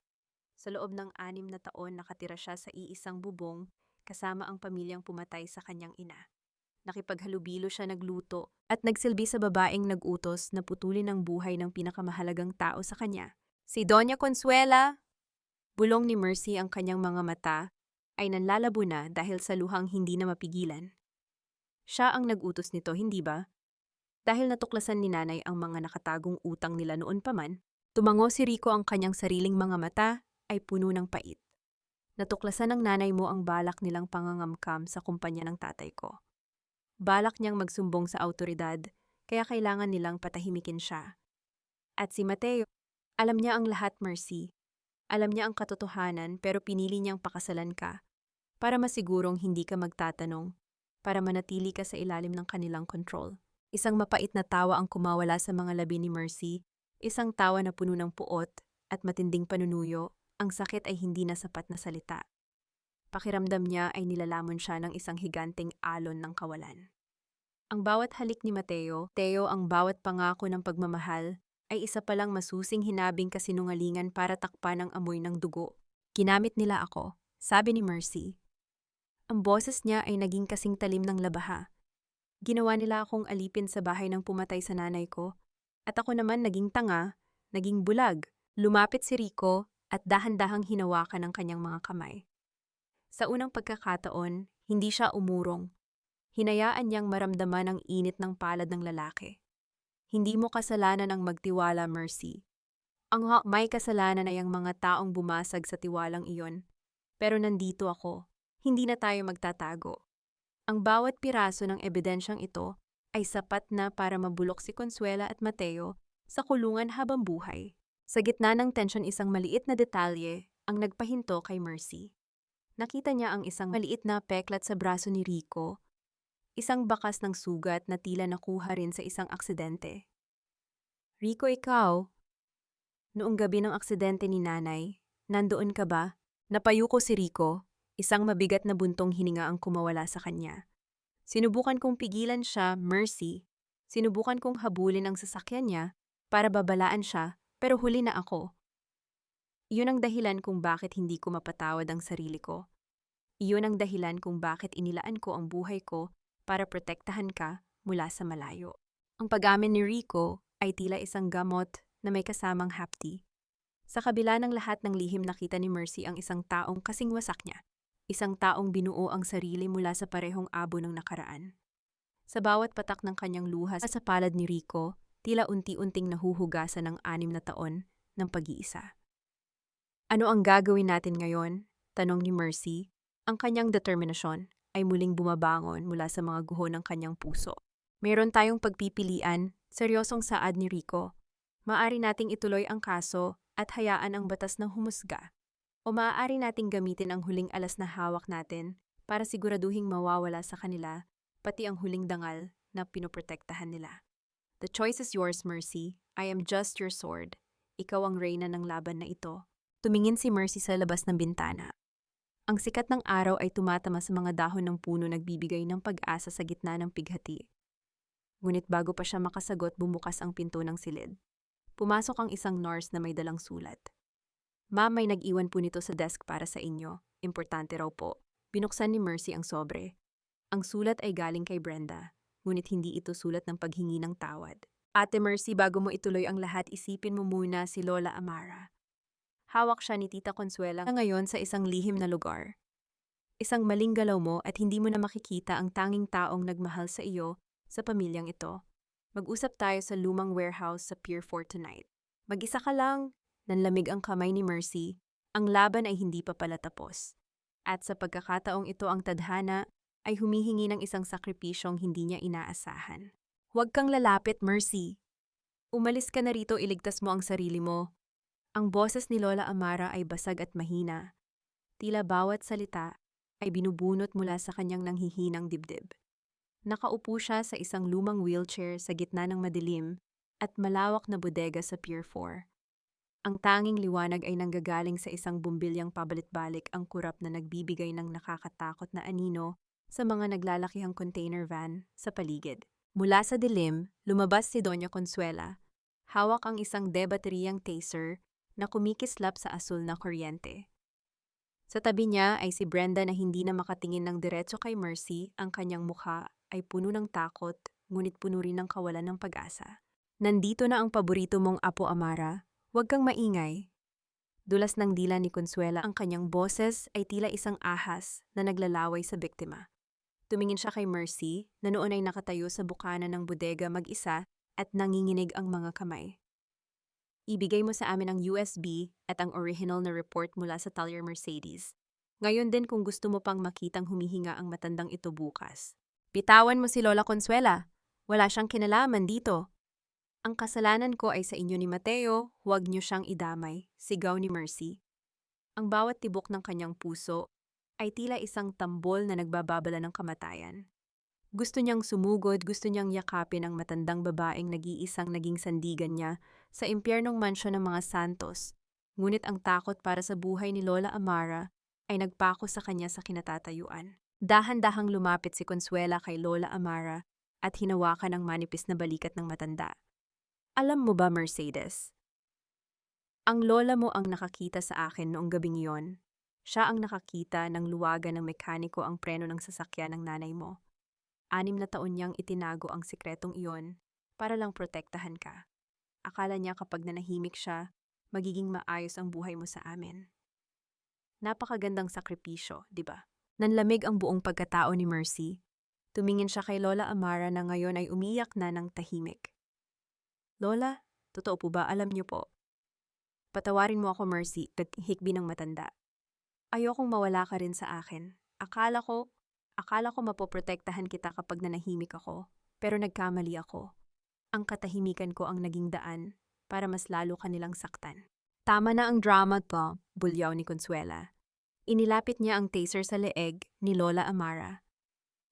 Sa loob ng 6 na taon, nakatira siya sa iisang bubong kasama ang pamilyang pumatay sa kanyang ina. Nakipaghalubilo siya, nagluto, at nagsilbi sa babaeng nag-utos na putulin ang buhay ng pinakamahalagang tao sa kanya. Si Doña Consuela! Bulong ni Mercy, ang kanyang mga mata ay nanlalabo na dahil sa luhang hindi na mapigilan. Siya ang nag-utos nito, hindi ba? Dahil natuklasan ni nanay ang mga nakatagong utang nila noon pa man, tumango si Rico, ang kanyang sariling mga mata ay puno ng pait. Natuklasan ng nanay mo ang balak nilang pangangamkam sa kumpanya ng tatay ko. Balak niyang magsumbong sa awtoridad, kaya kailangan nilang patahimikin siya. At si Mateo, alam niya ang lahat, Mercy. Alam niya ang katotohanan, pero pinili niyang pakasalan ka para masigurong hindi ka magtatanong para manatili ka sa ilalim ng kanilang control. Isang mapait na tawa ang kumawala sa mga labi ni Mercy, isang tawa na puno ng puot at matinding panunuyo. Ang sakit ay hindi na sapat na salita. Pakiramdam niya ay nilalamon siya ng isang higanteng alon ng kawalan. Ang bawat halik ni Teo ang bawat pangako ng pagmamahal, ay isa palang masusing hinabing kasinungalingan para takpan ang amoy ng dugo. Ginamit nila ako, sabi ni Mercy. Ang boses niya ay naging kasing talim ng labaha. Ginawa nila akong alipin sa bahay ng pumatay sa nanay ko, at ako naman naging tanga, naging bulag. Lumapit si Rico at dahan-dahang hinawakan ang kanyang mga kamay. Sa unang pagkakataon, hindi siya umurong. Hinayaan niyang maramdaman ang init ng palad ng lalaki. Hindi mo kasalanan ang magtiwala, Mercy. Ang may kasalanan ay ang mga taong bumasag sa tiwalang iyon. Pero nandito ako. Hindi na tayo magtatago. Ang bawat piraso ng ebidensyang ito ay sapat na para mabulok si Consuela at Mateo sa kulungan habang buhay. Sa gitna ng tensyon, isang maliit na detalye ang nagpahinto kay Mercy. Nakita niya ang isang maliit na peklat sa braso ni Rico, isang bakas ng sugat na tila nakuha rin sa isang aksidente. Rico, ikaw? Noong gabi ng aksidente ni nanay, nandoon ka ba? Napayuko si Rico, isang mabigat na buntong hininga ang kumawala sa kanya. Sinubukan kong pigilan siya, Mercy. Sinubukan kong habulin ang sasakyan niya para babalaan siya, pero huli na ako. Iyon ang dahilan kung bakit hindi ko mapatawad ang sarili ko. Iyon ang dahilan kung bakit inilaan ko ang buhay ko para protektahan ka mula sa malayo. Ang pag-amin ni Rico ay tila isang gamot na may kasamang hapdi. Sa kabila ng lahat ng lihim, nakita ni Mercy ang isang taong kasing wasak niya. Isang taong binuo ang sarili mula sa parehong abo ng nakaraan. Sa bawat patak ng kanyang luha sa palad ni Rico, tila unti-unting nahuhugasan ng 6 na taon ng pag-iisa. Ano ang gagawin natin ngayon? Tanong ni Mercy. Ang kanyang determinasyon ay muling bumabangon mula sa mga guho ng kanyang puso. Meron tayong pagpipilian, seryosong saad ni Rico. Maaari nating ituloy ang kaso at hayaan ang batas ng humusga. O maaari nating gamitin ang huling alas na hawak natin para siguraduhing mawawala sa kanila, pati ang huling dangal na pinoprotektahan nila. The choice is yours, Mercy. I am just your sword. Ikaw ang reyna ng laban na ito. Tumingin si Mercy sa labas ng bintana. Ang sikat ng araw ay tumatama sa mga dahon ng puno, nagbibigay ng pag-asa sa gitna ng pighati. Ngunit bago pa siya makasagot, bumukas ang pinto ng silid. Pumasok ang isang nurse na may dalang sulat. Ma'am, may nag-iwan po nito sa desk para sa inyo. Importante raw po. Binuksan ni Mercy ang sobre. Ang sulat ay galing kay Brenda, ngunit hindi ito sulat ng paghingi ng tawad. Ate Mercy, bago mo ituloy ang lahat, isipin mo muna si Lola Amara. Hawak siya ni Tita Consuela ngayon sa isang lihim na lugar. Isang maling galaw mo at hindi mo na makikita ang tanging taong nagmahal sa iyo sa pamilyang ito. Mag-usap tayo sa lumang warehouse sa Pier 4 tonight. Mag-isa ka lang. Nanlamig ang kamay ni Mercy. Ang laban ay hindi pa pala tapos. At sa pagkakataong ito, ang tadhana ay humihingi ng isang sakripisyong hindi niya inaasahan. Huwag kang lalapit, Mercy. Umalis ka na rito, iligtas mo ang sarili mo. Ang boses ni Lola Amara ay basag at mahina. Tila bawat salita ay binubunot mula sa kanyang nanghihinang dibdib. Nakaupo siya sa isang lumang wheelchair sa gitna ng madilim at malawak na bodega sa Pier 4. Ang tanging liwanag ay nanggagaling sa isang bumbilyang pabalik-balik, ang kurap na nagbibigay ng nakakatakot na anino sa mga naglalakihang container van sa paligid. Mula sa dilim, lumabas si Doña Consuela. Hawak ang isang de-bateriyang taser na kumikislap sa asul na kuryente. Sa tabi niya ay si Brenda na hindi na makatingin ng diretso kay Mercy. Ang kanyang mukha ay puno ng takot, ngunit puno rin ng kawalan ng pag-asa. Nandito na ang paborito mong Apo Amara. Huwag kang maingay. Dulas ng dila ni Consuela, ang kanyang boses ay tila isang ahas na naglalaway sa biktima. Tumingin siya kay Mercy, na noon ay nakatayo sa bukana ng bodega mag-isa at nanginginig ang mga kamay. Ibigay mo sa amin ang USB at ang original na report mula sa Talyer Mercedes. Ngayon din kung gusto mo pang makitang humihinga ang matandang ito bukas. Bitawan mo si Lola Consuela. Wala siyang kinalaman dito. Ang kasalanan ko ay sa inyo ni Mateo, huwag niyo siyang idamay, sigaw ni Mercy. Ang bawat tibok ng kanyang puso ay tila isang tambol na nagbababala ng kamatayan. Gusto niyang sumugod, gusto niyang yakapin ang matandang babaeng nag-iisang naging sandigan niya sa impyernong mansyon ng mga santos. Ngunit ang takot para sa buhay ni Lola Amara ay nagpako sa kanya sa kinatatayuan. Dahan-dahang lumapit si Consuela kay Lola Amara at hinawakan ang manipis na balikat ng matanda. Alam mo ba, Mercedes? Ang lola mo ang nakakita sa akin noong gabing iyon. Siya ang nakakita ng luwagan ng mekaniko ang preno ng sasakyan ng nanay mo. 6 na taon niyang itinago ang sikretong iyon para lang protektahan ka. Akala niya kapag nanahimik siya, magiging maayos ang buhay mo sa amin. Napakagandang sakripisyo, di ba? Nanlamig ang buong pagkatao ni Mercy. Tumingin siya kay Lola Amara na ngayon ay umiyak na ng tahimik. Lola, totoo po ba? Alam niyo po. Patawarin mo ako, Mercy, hikbi ng matanda. Ayokong mawala ka rin sa akin. Akala ko mapoprotektahan kita kapag nanahimik ako, pero nagkamali ako. Ang katahimikan ko ang naging daan para mas lalo kanilang saktan. Tama na ang drama to, bulyaw ni Consuela. Inilapit niya ang taser sa leeg ni Lola Amara.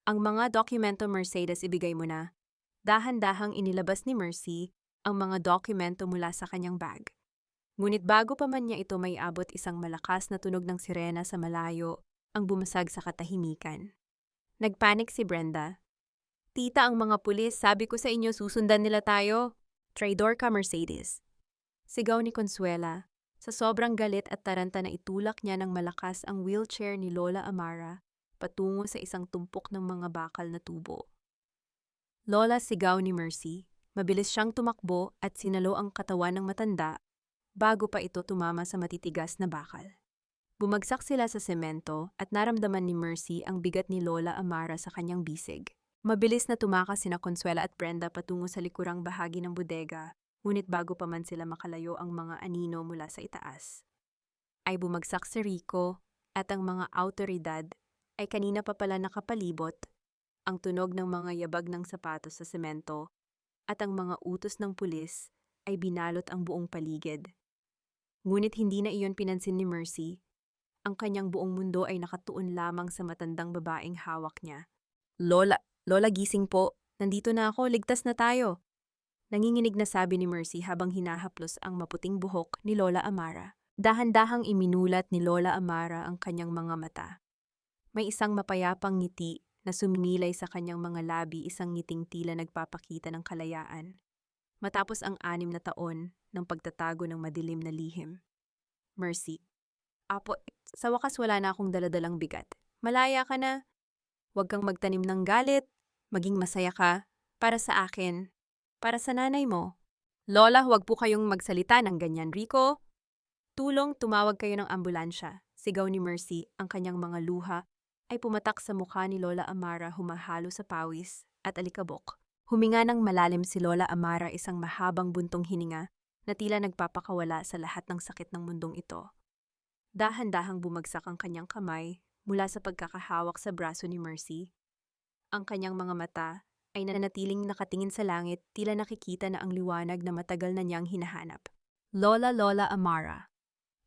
Ang mga dokumento, Mercedes, ibigay mo na. Dahan-dahang inilabas ni Mercy ang mga dokumento mula sa kanyang bag. Ngunit bago pa man niya ito may abot, isang malakas na tunog ng sirena sa malayo ang bumasag sa katahimikan. Nagpanik si Brenda. Tita, ang mga pulis, sabi ko sa inyo susundan nila tayo. Traidor ka, Mercedes. Sigaw ni Consuela. Sa sobrang galit at taranta na itulak niya ng malakas ang wheelchair ni Lola Amara patungo sa isang tumpok ng mga bakal na tubo. Lola, sigaw ni Mercy. Mabilis siyang tumakbo at sinalo ang katawan ng matanda bago pa ito tumama sa matitigas na bakal. Bumagsak sila sa semento at naramdaman ni Mercy ang bigat ni Lola Amara sa kanyang bisig. Mabilis na tumakas sina Consuela at Brenda patungo sa likurang bahagi ng bodega, ngunit bago pa man sila makalayo ang mga anino mula sa itaas, ay bumagsak si Rico at ang mga awtoridad ay kanina pa pala nakapalibot. Ang tunog ng mga yabag ng sapatos sa semento at ang mga utos ng pulis ay binalot ang buong paligid. Ngunit hindi na iyon pinansin ni Mercy. Ang kanyang buong mundo ay nakatuon lamang sa matandang babaeng hawak niya. Lola, gising po. Nandito na ako, ligtas na tayo. Nanginginig na sabi ni Mercy habang hinahaplos ang maputing buhok ni Lola Amara. Dahan-dahang iminulat ni Lola Amara ang kanyang mga mata. May isang mapayapang ngiti na sumilay sa kanyang mga labi, isang ngiting tila nagpapakita ng kalayaan. Matapos ang 6 na taon ng pagtatago ng madilim na lihim. Mercy. Apo, sa wakas wala na akong daladalang bigat. Malaya ka na. Huwag kang magtanim ng galit. Maging masaya ka. Para sa akin. Para sa nanay mo. Lola, huwag po kayong magsalita ng ganyan, Rico. Tulong, tumawag kayo ng ambulansya. Sigaw ni Mercy, ang kanyang mga luha ay pumatak sa mukha ni Lola Amara, humahalo sa pawis at alikabok. Huminga ng malalim si Lola Amara, isang mahabang buntong hininga na tila nagpapakawala sa lahat ng sakit ng mundong ito. Dahan-dahang bumagsak ang kanyang kamay mula sa pagkakahawak sa braso ni Mercy. Ang kanyang mga mata ay nanatiling nakatingin sa langit, tila nakikita na ang liwanag na matagal na niyang hinahanap. Lola Amara.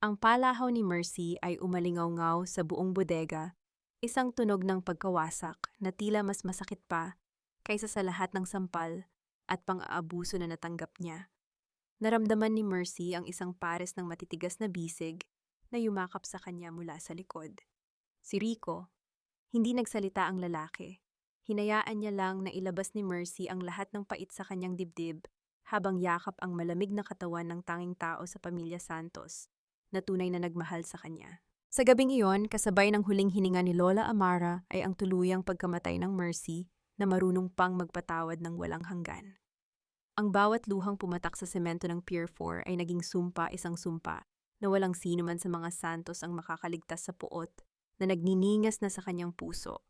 Ang palahaw ni Mercy ay umalingaw-ngaw sa buong bodega, isang tunog ng pagkawasak na tila mas masakit pa kaysa sa lahat ng sampal at pang-aabuso na natanggap niya. Naramdaman ni Mercy ang isang pares ng matitigas na bisig na yumakap sa kanya mula sa likod. Si Rico. Hindi nagsalita ang lalaki. Hinayaan niya lang na ilabas ni Mercy ang lahat ng pait sa kanyang dibdib habang yakap ang malamig na katawan ng tanging tao sa pamilya Santos na tunay na nagmahal sa kanya. Sa gabing iyon, kasabay ng huling hininga ni Lola Amara ay ang tuluyang pagkamatay ng Mercy na marunong pang magpatawad ng walang hanggan. Ang bawat luhang pumatak sa semento ng Pier 4 ay naging sumpa, isang sumpa na walang sino man sa mga Santos ang makakaligtas sa puot na nagniningas na sa kanyang puso.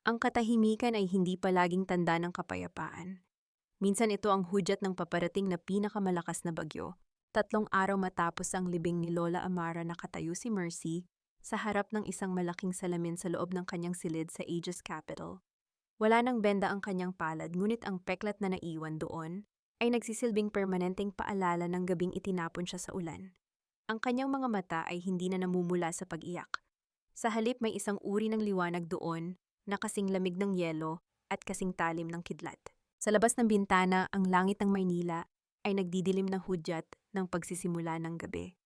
Ang katahimikan ay hindi palaging tanda ng kapayapaan. Minsan ito ang hudyat ng paparating na pinakamalakas na bagyo. 3 araw matapos ang libing ni Lola Amara, nakatayo si Mercy sa harap ng isang malaking salamin sa loob ng kanyang silid sa Aegis Capital. Wala nang benda ang kanyang palad, ngunit ang peklat na naiwan doon ay nagsisilbing permanenteng paalala ng gabing itinapon siya sa ulan. Ang kanyang mga mata ay hindi na namumula sa pag-iyak. Sa halip may isang uri ng liwanag doon na kasing lamig ng yelo at kasing talim ng kidlat. Sa labas ng bintana, ang langit ng Maynila ay nagdidilim na hudyat ng pagsisimula ng gabi.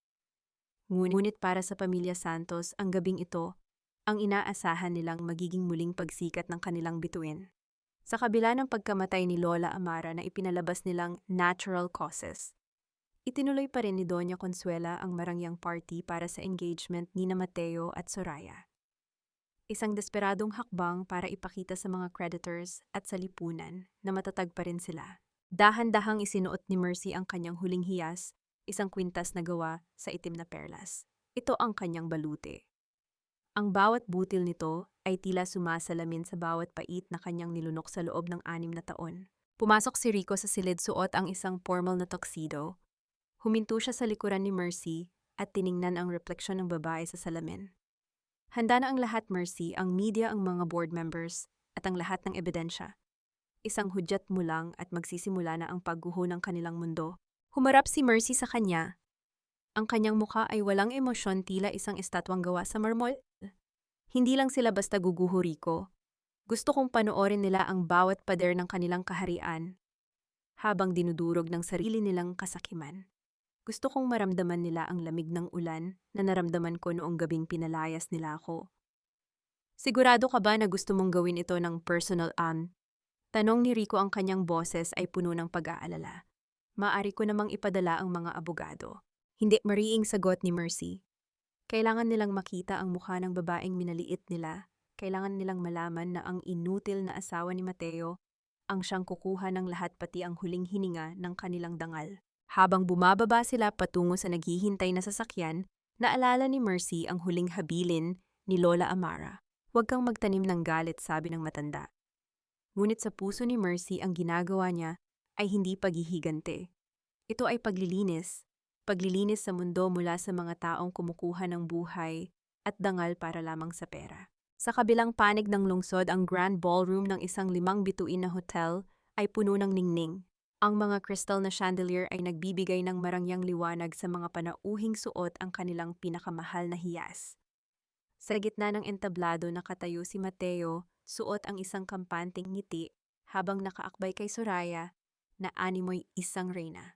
Ngunit para sa pamilya Santos, ang gabing ito ang inaasahan nilang magiging muling pagsikat ng kanilang bituin. Sa kabila ng pagkamatay ni Lola Amara na ipinalabas nilang natural causes, itinuloy pa rin ni Doña Consuela ang marangyang party para sa engagement ni na Mateo at Soraya. Isang desperadong hakbang para ipakita sa mga creditors at sa lipunan na matatag pa rin sila. Dahan-dahang isinuot ni Mercy ang kanyang huling hiyas, isang kwintas na gawa sa itim na perlas. Ito ang kanyang balute. Ang bawat butil nito ay tila sumasalamin sa bawat pait na kanyang nilunok sa loob ng 6 na taon. Pumasok si Rico sa silid, suot ang isang formal na tuxedo. Huminto siya sa likuran ni Mercy at tiningnan ang refleksyon ng babae sa salamin. Handa na ang lahat, Mercy, ang media, ang mga board members, at ang lahat ng ebidensya. Isang hudyat mo lang at magsisimula na ang pagguho ng kanilang mundo. Humarap si Mercy sa kanya. Ang kanyang mukha ay walang emosyon, tila isang estatwang gawa sa marmol. Hindi lang sila basta guguho, Rico. Gusto kong panoorin nila ang bawat pader ng kanilang kaharian habang dinudurog ng sarili nilang kasakiman. Gusto kong maramdaman nila ang lamig ng ulan na naramdaman ko noong gabing pinalayas nila ako. Sigurado ka ba na gusto mong gawin ito ng personal? Tanong ni Rico, ang kanyang boses ay puno ng pag-aalala. Maari ko namang ipadala ang mga abogado. Hindi, mariing sagot ni Mercy. Kailangan nilang makita ang mukha ng babaeng minaliit nila. Kailangan nilang malaman na ang inutil na asawa ni Mateo ang siyang kukuha ng lahat, pati ang huling hininga ng kanilang dangal. Habang bumababa sila patungo sa naghihintay na sasakyan, naalala ni Mercy ang huling habilin ni Lola Amara. Huwag kang magtanim ng galit, sabi ng matanda. Ngunit sa puso ni Mercy, ang ginagawa niya ay hindi paghihigante. Ito ay paglilinis. Paglilinis sa mundo mula sa mga taong kumukuha ng buhay at dangal para lamang sa pera. Sa kabilang panig ng lungsod, ang grand ballroom ng isang 5 bituin na hotel ay puno ng ningning. Ang mga crystal na chandelier ay nagbibigay ng marangyang liwanag sa mga panauhing suot ang kanilang pinakamahal na hiyas. Sa gitna ng entablado nakatayo si Mateo, suot ang isang kampanteng ngiti habang nakaakbay kay Soraya na animoy isang reyna.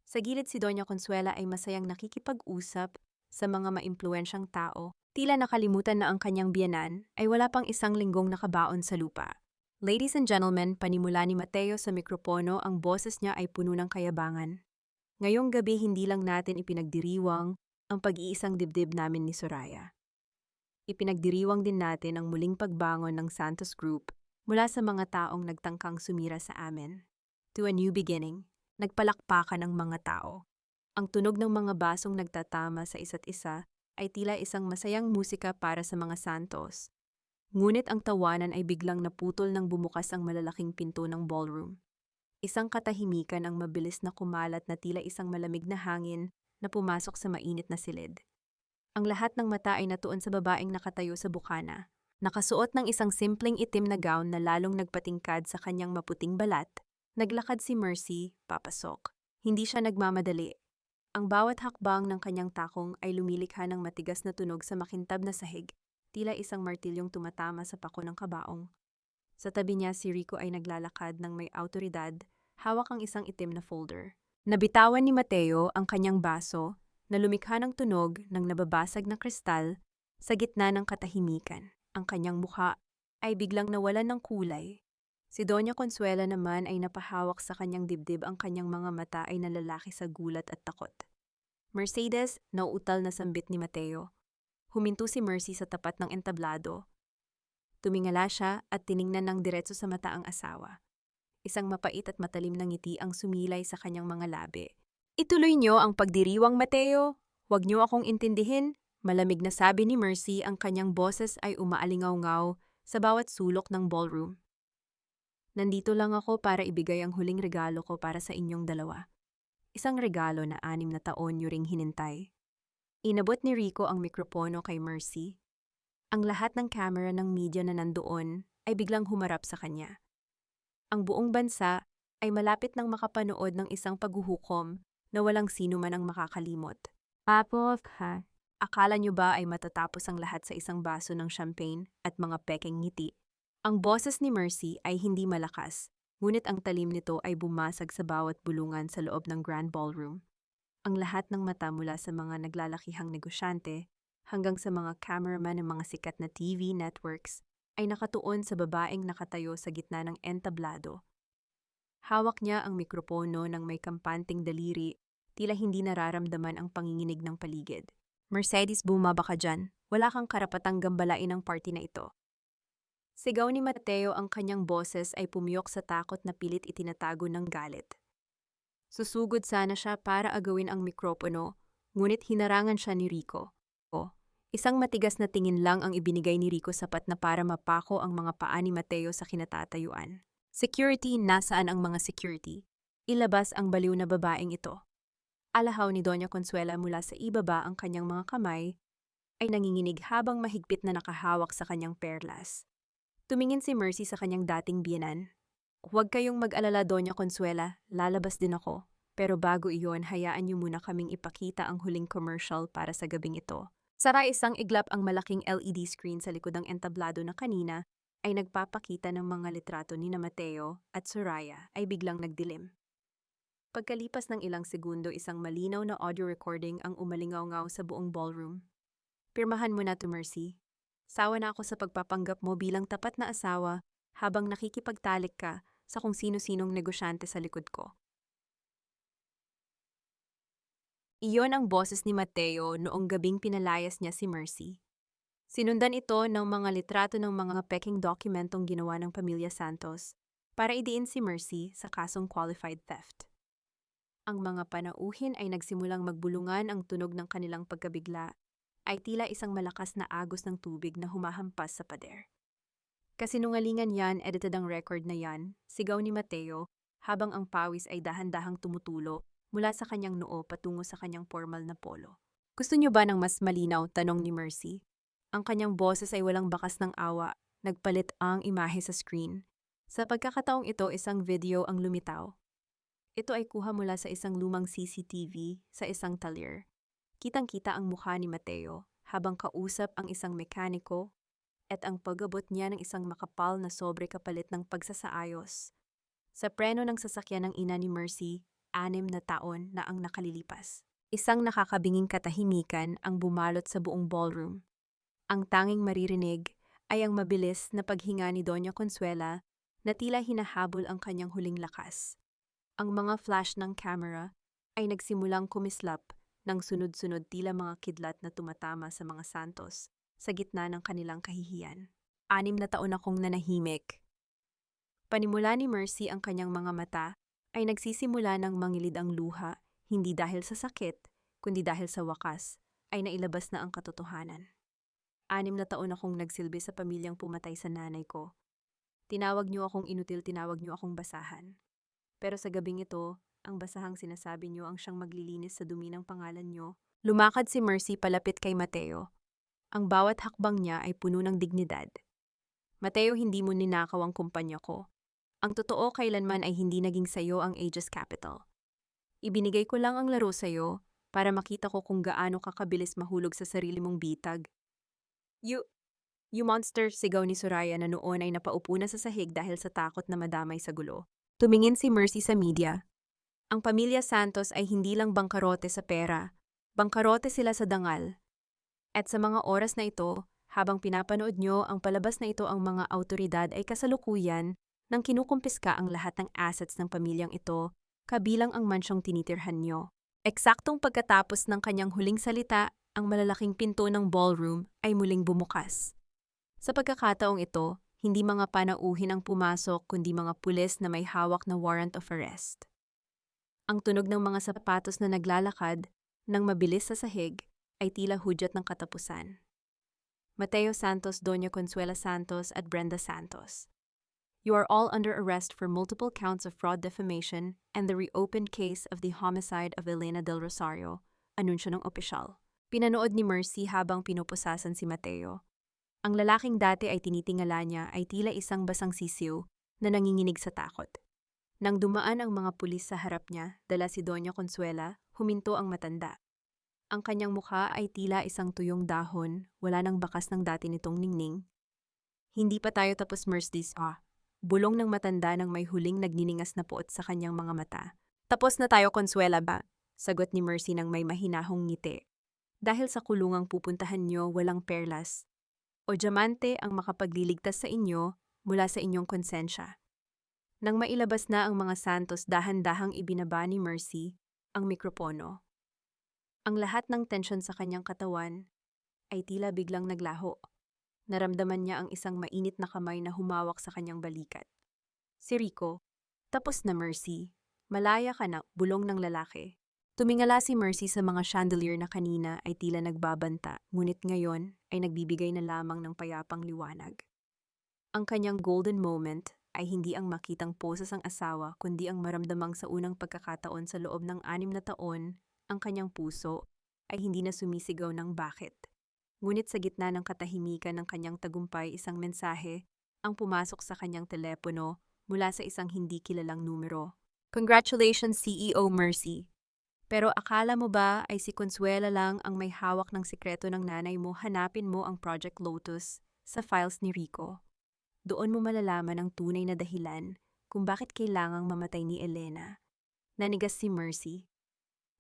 Sa gilid si Doña Consuela ay masayang nakikipag-usap sa mga maimpluwensyang tao. Tila nakalimutan na ang kanyang biyenan ay wala pang 1 linggong nakabaon sa lupa. Ladies and gentlemen, panimula ni Mateo sa mikropono, ang boses niya ay puno ng kayabangan. Ngayong gabi hindi lang natin ipinagdiriwang ang pag-iisang dibdib namin ni Soraya. Ipinagdiriwang din natin ang muling pagbangon ng Santos Group mula sa mga taong nagtangkang sumira sa amin. To a new beginning. Nagpalakpakan ang mga tao. Ang tunog ng mga basong nagtatama sa isa't isa ay tila isang masayang musika para sa mga Santos. Ngunit ang tawanan ay biglang naputol nang bumukas ang malalaking pinto ng ballroom. Isang katahimikan ang mabilis na kumalat na tila isang malamig na hangin na pumasok sa mainit na silid. Ang lahat ng mata ay natuon sa babaeng nakatayo sa bukana. Nakasuot ng isang simpleng itim na gown na lalong nagpatingkad sa kanyang maputing balat. Naglakad si Mercy, papasok. Hindi siya nagmamadali. Ang bawat hakbang ng kanyang takong ay lumilikha ng matigas na tunog sa makintab na sahig, tila isang martilyong tumatama sa pako ng kabaong. Sa tabi niya, si Rico ay naglalakad ng may awtoridad, hawak ang isang itim na folder. Nabitawan ni Mateo ang kanyang baso na lumikha ng tunog ng nababasag na kristal sa gitna ng katahimikan. Ang kanyang mukha ay biglang nawalan ng kulay. Si Doña Consuela naman ay napahawak sa kanyang dibdib, ang kanyang mga mata ay nalalaki sa gulat at takot. Mercedes, nauutal na sambit ni Mateo. Huminto si Mercy sa tapat ng entablado. Tumingala siya at tiningnan ng diretso sa mata ang asawa. Isang mapait at matalim na ngiti ang sumilay sa kanyang mga labi. Ituloy niyo ang pagdiriwang, Mateo. Huwag niyo akong intindihin. Malamig na sabi ni Mercy, ang kanyang boses ay umaalingaw-ngaw sa bawat sulok ng ballroom. Nandito lang ako para ibigay ang huling regalo ko para sa inyong dalawa. Isang regalo na 6 na taon niyo ring hinintay. Inabot ni Rico ang mikropono kay Mercy. Ang lahat ng camera ng media na nandoon ay biglang humarap sa kanya. Ang buong bansa ay malapit nang makapanood ng isang paghuhukom na walang sino man ang makakalimot. Tapos, akala niyo ba ay matatapos ang lahat sa isang baso ng champagne at mga pekeng ngiti? Ang boses ni Mercy ay hindi malakas, ngunit ang talim nito ay bumasag sa bawat bulungan sa loob ng Grand Ballroom. Ang lahat ng mata mula sa mga naglalakihang negosyante hanggang sa mga cameraman ng mga sikat na TV networks ay nakatuon sa babaeng nakatayo sa gitna ng entablado. Hawak niya ang mikropono ng may kampanting daliri, tila hindi nararamdaman ang panginginig ng paligid. Mercedes, bumaba ka dyan. Wala kang karapatang gambalain ang party na ito. Sigaw ni Mateo, ang kanyang boses ay pumiyok sa takot na pilit itinatago ng galit. Susugod sana siya para agawin ang mikropono, ngunit hinarangan siya ni Rico. Isang matigas na tingin lang ang ibinigay ni Rico, sapat na para mapako ang mga paa ni Mateo sa kinatatayuan. Security, nasaan ang mga security? Ilabas ang baliw na babaeng ito. Alahaw ni Doña Consuela mula sa ibaba ang kanyang mga kamay, ay nanginginig habang mahigpit na nakahawak sa kanyang perlas. Tumingin si Mercy sa kanyang dating biyenan. Huwag kayong mag-alala, Doña Consuela, lalabas din ako. Pero bago iyon, hayaan niyo muna kaming ipakita ang huling commercial para sa gabing ito. Sara isang iglap ang malaking LED screen sa likod ng entablado na kanina ay nagpapakita ng mga litrato ni Mateo at Soraya ay biglang nagdilim. Pagkalipas ng ilang segundo, isang malinaw na audio recording ang umalingaw-ngaw sa buong ballroom. Pirmahan mo na to, Mercy. Sawa na ako sa pagpapanggap mo bilang tapat na asawa habang nakikipagtalik ka sa kung sino-sinong negosyante sa likod ko. Iyon ang boses ni Mateo noong gabing pinalayas niya si Mercy. Sinundan ito ng mga litrato ng mga peking dokumentong ginawa ng pamilya Santos para idiin si Mercy sa kasong qualified theft. Ang mga panauhin ay nagsimulang magbulungan, ang tunog ng kanilang pagkabigla ay tila isang malakas na agos ng tubig na humahampas sa pader. Kasinungalingan yan, edited ang record na yan, sigaw ni Mateo habang ang pawis ay dahan-dahang tumutulo mula sa kanyang noo patungo sa kanyang formal na polo. Gusto niyo ba ng mas malinaw? Tanong ni Mercy. Ang kanyang boses ay walang bakas ng awa, nagpalit ang imahe sa screen. Sa pagkakataong ito, isang video ang lumitaw. Ito ay kuha mula sa isang lumang CCTV sa isang talyer. Kitang-kita ang mukha ni Mateo habang kausap ang isang mekaniko at ang pag-abot niya ng isang makapal na sobre kapalit ng pagsasaayos. Sa preno ng sasakyan ng ina ni Mercy, 6 na taon na ang nakalilipas. Isang nakakabinging katahimikan ang bumalot sa buong ballroom. Ang tanging maririnig ay ang mabilis na paghinga ni Doña Consuela na tila hinahabol ang kanyang huling lakas. Ang mga flash ng camera ay nagsimulang kumislap ng sunod-sunod, tila mga kidlat na tumatama sa mga Santos sa gitna ng kanilang kahihiyan. 6 na taon akong nanahimik. Panimula ni Mercy, ang kanyang mga mata ay nagsisimula ng mangilid ang luha, hindi dahil sa sakit, kundi dahil sa wakas ay nailabas na ang katotohanan. 6 na taon akong nagsilbi sa pamilyang pumatay sa nanay ko. Tinawag niyo akong inutil, tinawag niyo akong basahan. Pero sa gabing ito, ang basahang sinasabi niyo ang siyang maglilinis sa dumi ng pangalan niyo. Lumakad si Mercy palapit kay Mateo. Ang bawat hakbang niya ay puno ng dignidad. Mateo, hindi mo ninakaw ang kumpanya ko. Ang totoo, kailanman ay hindi naging sayo ang Aegis Capital. Ibinigay ko lang ang laro sayo para makita ko kung gaano kakabilis mahulog sa sarili mong bitag. You monster, sigaw ni Soraya na noon ay napaupo na sa sahig dahil sa takot na madamay sa gulo. Tumingin si Mercy sa media. Ang pamilya Santos ay hindi lang bangkarote sa pera, bangkarote sila sa dangal. At sa mga oras na ito, habang pinapanood nyo ang palabas na ito, ang mga autoridad ay kasalukuyan nang kinukumpiska ang lahat ng assets ng pamilyang ito, kabilang ang mansyong tinitirhan nyo. Eksaktong pagkatapos ng kanyang huling salita, ang malalaking pinto ng ballroom ay muling bumukas. Sa pagkakataong ito, hindi mga panauhin ang pumasok kundi mga pulis na may hawak na warrant of arrest. Ang tunog ng mga sapatos na naglalakad ng mabilis sa sahig ay tila hudyat ng katapusan. Mateo Santos, Doña Consuela Santos at Brenda Santos. You are all under arrest for multiple counts of fraud, defamation, and the reopened case of the homicide of Elena Del Rosario, anunsyo ng opisyal. Pinanood ni Mercy habang pinupusasan si Mateo. Ang lalaking dati ay tinitingala niya ay tila isang basang sisiw na nanginginig sa takot. Nang dumaan ang mga pulis sa harap niya, dala si Doña Consuela, huminto ang matanda. Ang kanyang mukha ay tila isang tuyong dahon, wala nang bakas ng dati nitong ningning. Hindi pa tayo tapos, Mercedes. Bulong ng matanda nang may huling nagniningas na puot sa kanyang mga mata. Tapos na tayo, Consuela ba? Sagot ni Mercy nang may mahinahong ngiti. Dahil sa kulungang pupuntahan nyo, walang perlas o diamante ang makapagliligtas sa inyo mula sa inyong konsensya. Nang mailabas na ang mga santos, dahan-dahang ibinaba ni Mercy ang mikropono. Ang lahat ng tensyon sa kanyang katawan ay tila biglang naglaho. Naramdaman niya ang isang mainit na kamay na humawak sa kanyang balikat. Si Rico, tapos na, Mercy. Malaya ka na, bulong ng lalaki. Tumingala si Mercy sa mga chandelier na kanina ay tila nagbabanta, ngunit ngayon ay nagbibigay na lamang ng payapang liwanag. Ang kanyang golden moment ay hindi ang makitang poses ang asawa, kundi ang maramdamang sa unang pagkakataon sa loob ng 6 na taon, ang kanyang puso ay hindi na sumisigaw ng bakit. Ngunit sa gitna ng katahimikan ng kanyang tagumpay, isang mensahe ang pumasok sa kanyang telepono mula sa isang hindi kilalang numero. Congratulations, CEO Mercy. Pero akala mo ba ay si Consuela lang ang may hawak ng sikreto ng nanay mo? Hanapin mo ang Project Lotus sa files ni Rico. Doon mo malalaman ang tunay na dahilan kung bakit kailangang mamatay ni Elena. Nanigas si Mercy.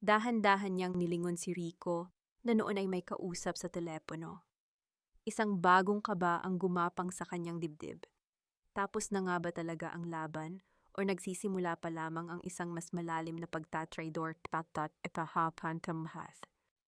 Dahan-dahan niyang nilingon si Rico na noon ay may kausap sa telepono. Isang bagong kaba ang gumapang sa kanyang dibdib. Tapos na nga ba talaga ang laban o nagsisimula pa lamang ang isang mas malalim na pagtatraidor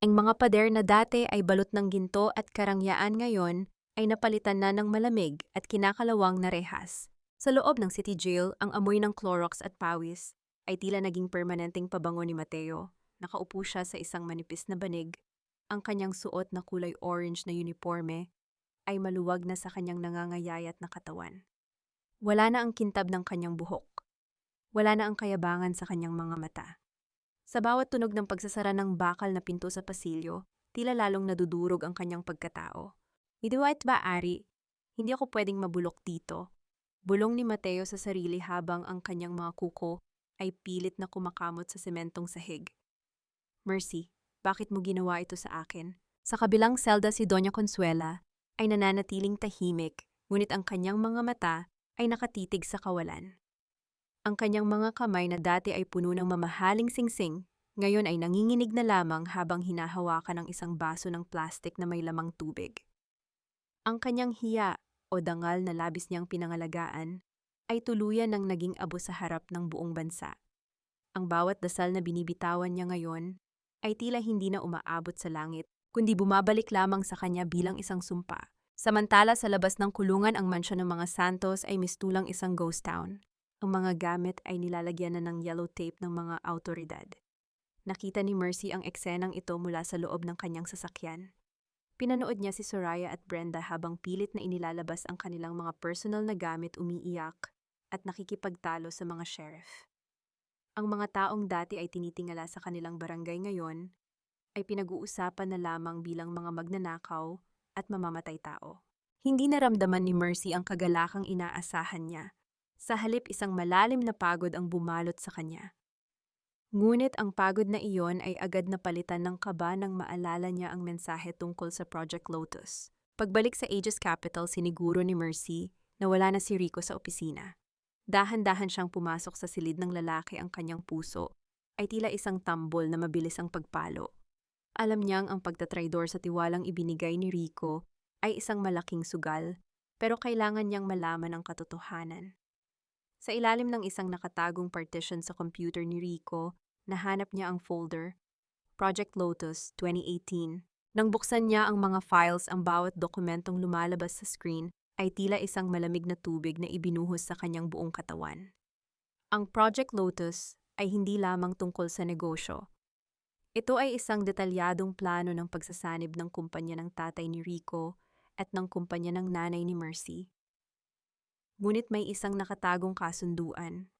Ang mga pader na dati ay balot ng ginto at karangyaan ngayon ay napalitan na ng malamig at kinakalawang na rehas. Sa loob ng city jail, ang amoy ng Clorox at pawis ay tila naging permanenteng pabango ni Mateo. Nakaupo siya sa isang manipis na banig. Ang kanyang suot na kulay orange na uniforme ay maluwag na sa kanyang nangangayayat na katawan. Wala na ang kintab ng kanyang buhok. Wala na ang kayabangan sa kanyang mga mata. Sa bawat tunog ng pagsasara ng bakal na pinto sa pasilyo, tila lalong nadudurog ang kanyang pagkatao. Idiwait ba, Ari? Hindi ako pwedeng mabulok dito. Bulong ni Mateo sa sarili habang ang kanyang mga kuko ay pilit na kumakamot sa sementong sahig. Mercy, bakit mo ginawa ito sa akin? Sa kabilang selda si Doña Consuela ay nananatiling tahimik, ngunit ang kanyang mga mata ay nakatitig sa kawalan. Ang kanyang mga kamay na dati ay puno ng mamahaling singsing, ngayon ay nanginginig na lamang habang hinahawakan ng isang baso ng plastik na may lamang tubig. Ang kanyang hiya o dangal na labis niyang pinangalagaan ay tuluyan ng naging abo sa harap ng buong bansa. Ang bawat dasal na binibitawan niya ngayon ay tila hindi na umaabot sa langit, kundi bumabalik lamang sa kanya bilang isang sumpa. Samantala sa labas ng kulungan, ang mansyon ng mga Santos ay mistulang isang ghost town. Ang mga gamit ay nilalagyan na ng yellow tape ng mga autoridad. Nakita ni Mercy ang eksenang ito mula sa loob ng kanyang sasakyan. Pinanood niya si Soraya at Brenda habang pilit na inilalabas ang kanilang mga personal na gamit, umiiyak at nakikipagtalo sa mga sheriff. Ang mga taong dati ay tinitingala sa kanilang barangay ngayon ay pinag-uusapan na lamang bilang mga magnanakaw at mamamatay tao. Hindi naramdaman ni Mercy ang kagalakang inaasahan niya. Sa halip, isang malalim na pagod ang bumalot sa kanya. Ngunit ang pagod na iyon ay agad na palitan ng kaba nang maalala niya ang mensahe tungkol sa Project Lotus. Pagbalik sa Aegis Capital, siniguro ni Mercy na wala na si Rico sa opisina. Dahan-dahan siyang pumasok sa silid ng lalaki, ang kanyang puso ay tila isang tambol na mabilis ang pagpalo. Alam niyang ang pagtatraidor sa tiwalang ibinigay ni Rico ay isang malaking sugal, pero kailangan niyang malaman ang katotohanan. Sa ilalim ng isang nakatagong partition sa computer ni Rico, nahanap niya ang folder, Project Lotus 2018. Nang buksan niya ang mga files, ang bawat dokumentong lumalabas sa screen ay tila isang malamig na tubig na ibinuhos sa kanyang buong katawan. Ang Project Lotus ay hindi lamang tungkol sa negosyo. Ito ay isang detalyadong plano ng pagsasanib ng kumpanya ng tatay ni Rico at ng kumpanya ng nanay ni Mercy. Ngunit may isang nakatagong kasunduan.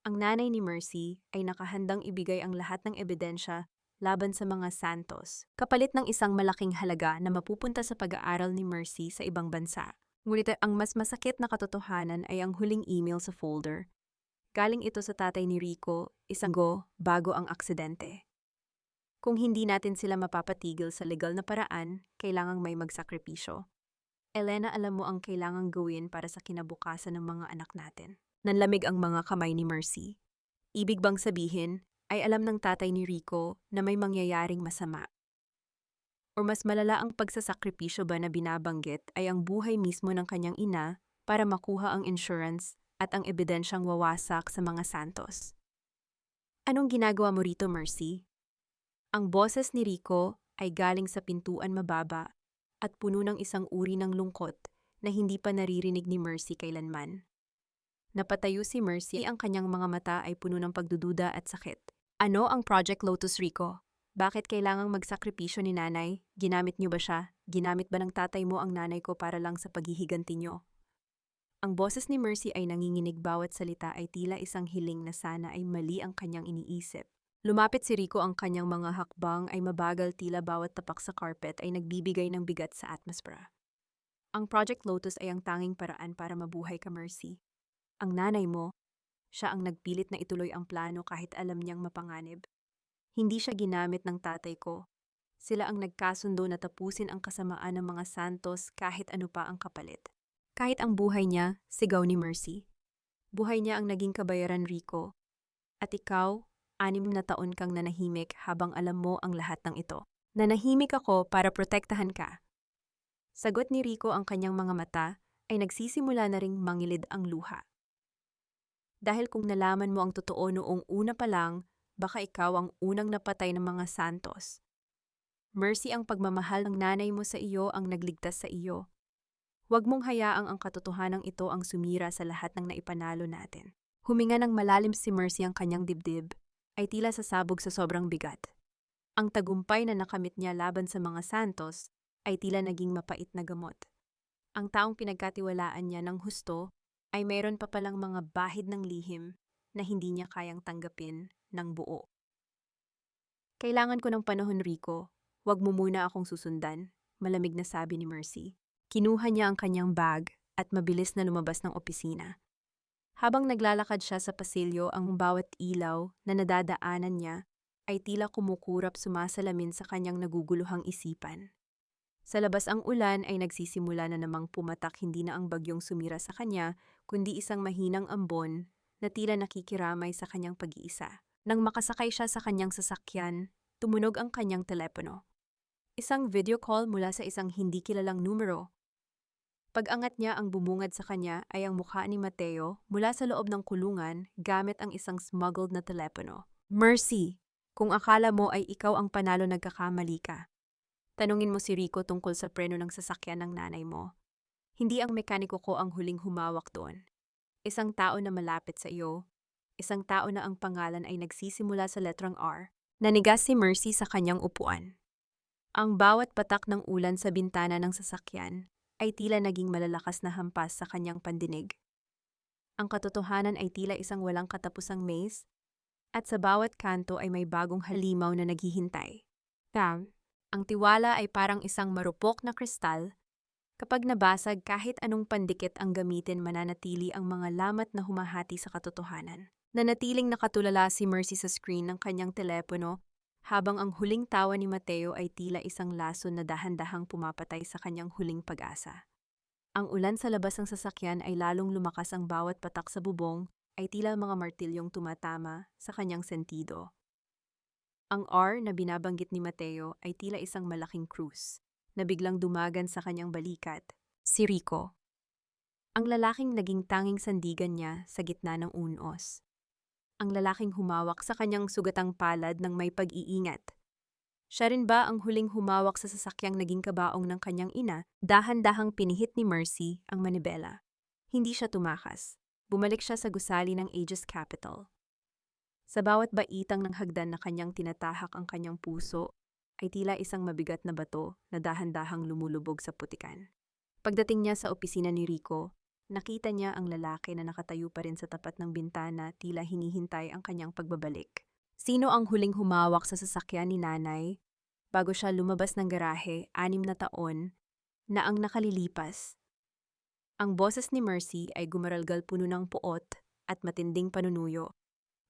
Ang nanay ni Mercy ay nakahandang ibigay ang lahat ng ebidensya laban sa mga Santos, kapalit ng isang malaking halaga na mapupunta sa pag-aaral ni Mercy sa ibang bansa. Ngunit ang mas masakit na katotohanan ay ang huling email sa folder. Galing ito sa tatay ni Rico, isang bago ang aksidente. Kung hindi natin sila mapapatigil sa legal na paraan, kailangang may magsakripisyo. Elena, alam mo ang kailangang gawin para sa kinabukasan ng mga anak natin. Nanlamig ang mga kamay ni Mercy. Ibig bang sabihin ay alam ng tatay ni Rico na may mangyayaring masama? O mas malala ang pagsasakripisyo ba na binabanggit ay ang buhay mismo ng kanyang ina para makuha ang insurance at ang ebidensyang wawasak sa mga Santos? Anong ginagawa mo rito, Mercy? Ang boses ni Rico ay galing sa pintuan mababa at puno ng isang uri ng lungkot na hindi pa naririnig ni Mercy kailanman. Napatayo si Mercy, ang kanyang mga mata ay puno ng pagdududa at sakit. Ano ang Project Lotus, Rico? Bakit kailangang magsakripisyo ni nanay? Ginamit niyo ba siya? Ginamit ba ng tatay mo ang nanay ko para lang sa paghihiganti niyo? Ang boses ni Mercy ay nanginginig, bawat salita ay tila isang hiling na sana ay mali ang kanyang iniisip. Lumapit si Rico, ang kanyang mga hakbang ay mabagal, tila bawat tapak sa carpet ay nagbibigay ng bigat sa atmosphere. Ang Project Lotus ay ang tanging paraan para mabuhay ka, Mercy. Ang nanay mo, siya ang nagpilit na ituloy ang plano kahit alam niyang mapanganib. Hindi siya ginamit ng tatay ko. Sila ang nagkasundo na tapusin ang kasamaan ng mga Santos kahit ano pa ang kapalit. Kahit ang buhay niya, sigaw ni Mercy. Buhay niya ang naging kabayaran, Rico. At ikaw, 6 na taon kang nanahimik habang alam mo ang lahat ng ito. Nanahimik ako para protektahan ka. Sagot ni Rico, ang kanyang mga mata ay nagsisimula na ring mangilid ang luha. Dahil kung nalaman mo ang totoo noong una pa lang, baka ikaw ang unang napatay ng mga Santos. Mercy, ang pagmamahal ng nanay mo sa iyo ang nagligtas sa iyo. Huwag mong hayaang ang katotohanan ito ang sumira sa lahat ng naipanalo natin. Huminga ng malalim si Mercy, ang kanyang dibdib ay tila sasabog sa sobrang bigat. Ang tagumpay na nakamit niya laban sa mga Santos ay tila naging mapait na gamot. Ang taong pinagkatiwalaan niya ng husto ay mayroon pa palang mga bahid ng lihim na hindi niya kayang tanggapin ng buo. Kailangan ko ng panahon, Rico. Huwag mo muna akong susundan, malamig na sabi ni Mercy. Kinuha niya ang kanyang bag at mabilis na lumabas ng opisina. Habang naglalakad siya sa pasilyo, ang bawat ilaw na nadadaanan niya ay tila kumukurap, sumasalamin sa kanyang naguguluhang isipan. Sa labas, ang ulan ay nagsisimula na namang pumatak, hindi na ang bagyong sumira sa kanya, kundi isang mahinang ambon na tila nakikiramay sa kanyang pag-iisa. Nang makasakay siya sa kanyang sasakyan, tumunog ang kanyang telepono. Isang video call mula sa isang hindi kilalang numero. Pag-angat niya, ang bumungad sa kanya ay ang mukha ni Mateo mula sa loob ng kulungan gamit ang isang smuggled na telepono. Mercy, kung akala mo ay ikaw ang panalo, nagkakamali ka. Tanungin mo si Rico tungkol sa preno ng sasakyan ng nanay mo. Hindi ang mekaniko ko ang huling humawak doon. Isang tao na malapit sa iyo. Isang tao na ang pangalan ay nagsisimula sa letrang R. Nanigas si Mercy sa kanyang upuan. Ang bawat patak ng ulan sa bintana ng sasakyan ay tila naging malalakas na hampas sa kanyang pandinig. Ang katotohanan ay tila isang walang katapusang maze, at sa bawat kanto ay may bagong halimaw na naghihintay. Ang tiwala ay parang isang marupok na kristal. Kapag nabasag, kahit anong pandikit ang gamitin, mananatili ang mga lamat na humahati sa katotohanan. Nanatiling nakatulala si Mercy sa screen ng kanyang telepono habang ang huling tawa ni Mateo ay tila isang laso na dahan-dahang pumapatay sa kanyang huling pag-asa. Ang ulan sa labas ng sasakyan ay lalong lumakas, ang bawat patak sa bubong ay tila mga martilyong tumatama sa kanyang sentido. Ang R na binabanggit ni Mateo ay tila isang malaking krus na biglang dumagan sa kanyang balikat. Si Rico. Ang lalaking naging tanging sandigan niya sa gitna ng unos. Ang lalaking humawak sa kanyang sugatang palad ng may pag-iingat. Siya rin ba ang huling humawak sa sasakyang naging kabaong ng kanyang ina? Dahan-dahang pinihit ni Mercy ang manibela. Hindi siya tumakas. Bumalik siya sa gusali ng Aegis Capital. Sa bawat baitang ng hagdan na kanyang tinatahak, ang kanyang puso ay tila isang mabigat na bato na dahan-dahang lumulubog sa putikan. Pagdating niya sa opisina ni Rico, nakita niya ang lalaki na nakatayo pa rin sa tapat ng bintana, tila hinihintay ang kanyang pagbabalik. Sino ang huling humawak sa sasakyan ni nanay bago siya lumabas ng garahe 6 na taon na ang nakalilipas? Ang boses ni Mercy ay gumaralgal, puno ng puot at matinding panunuyo.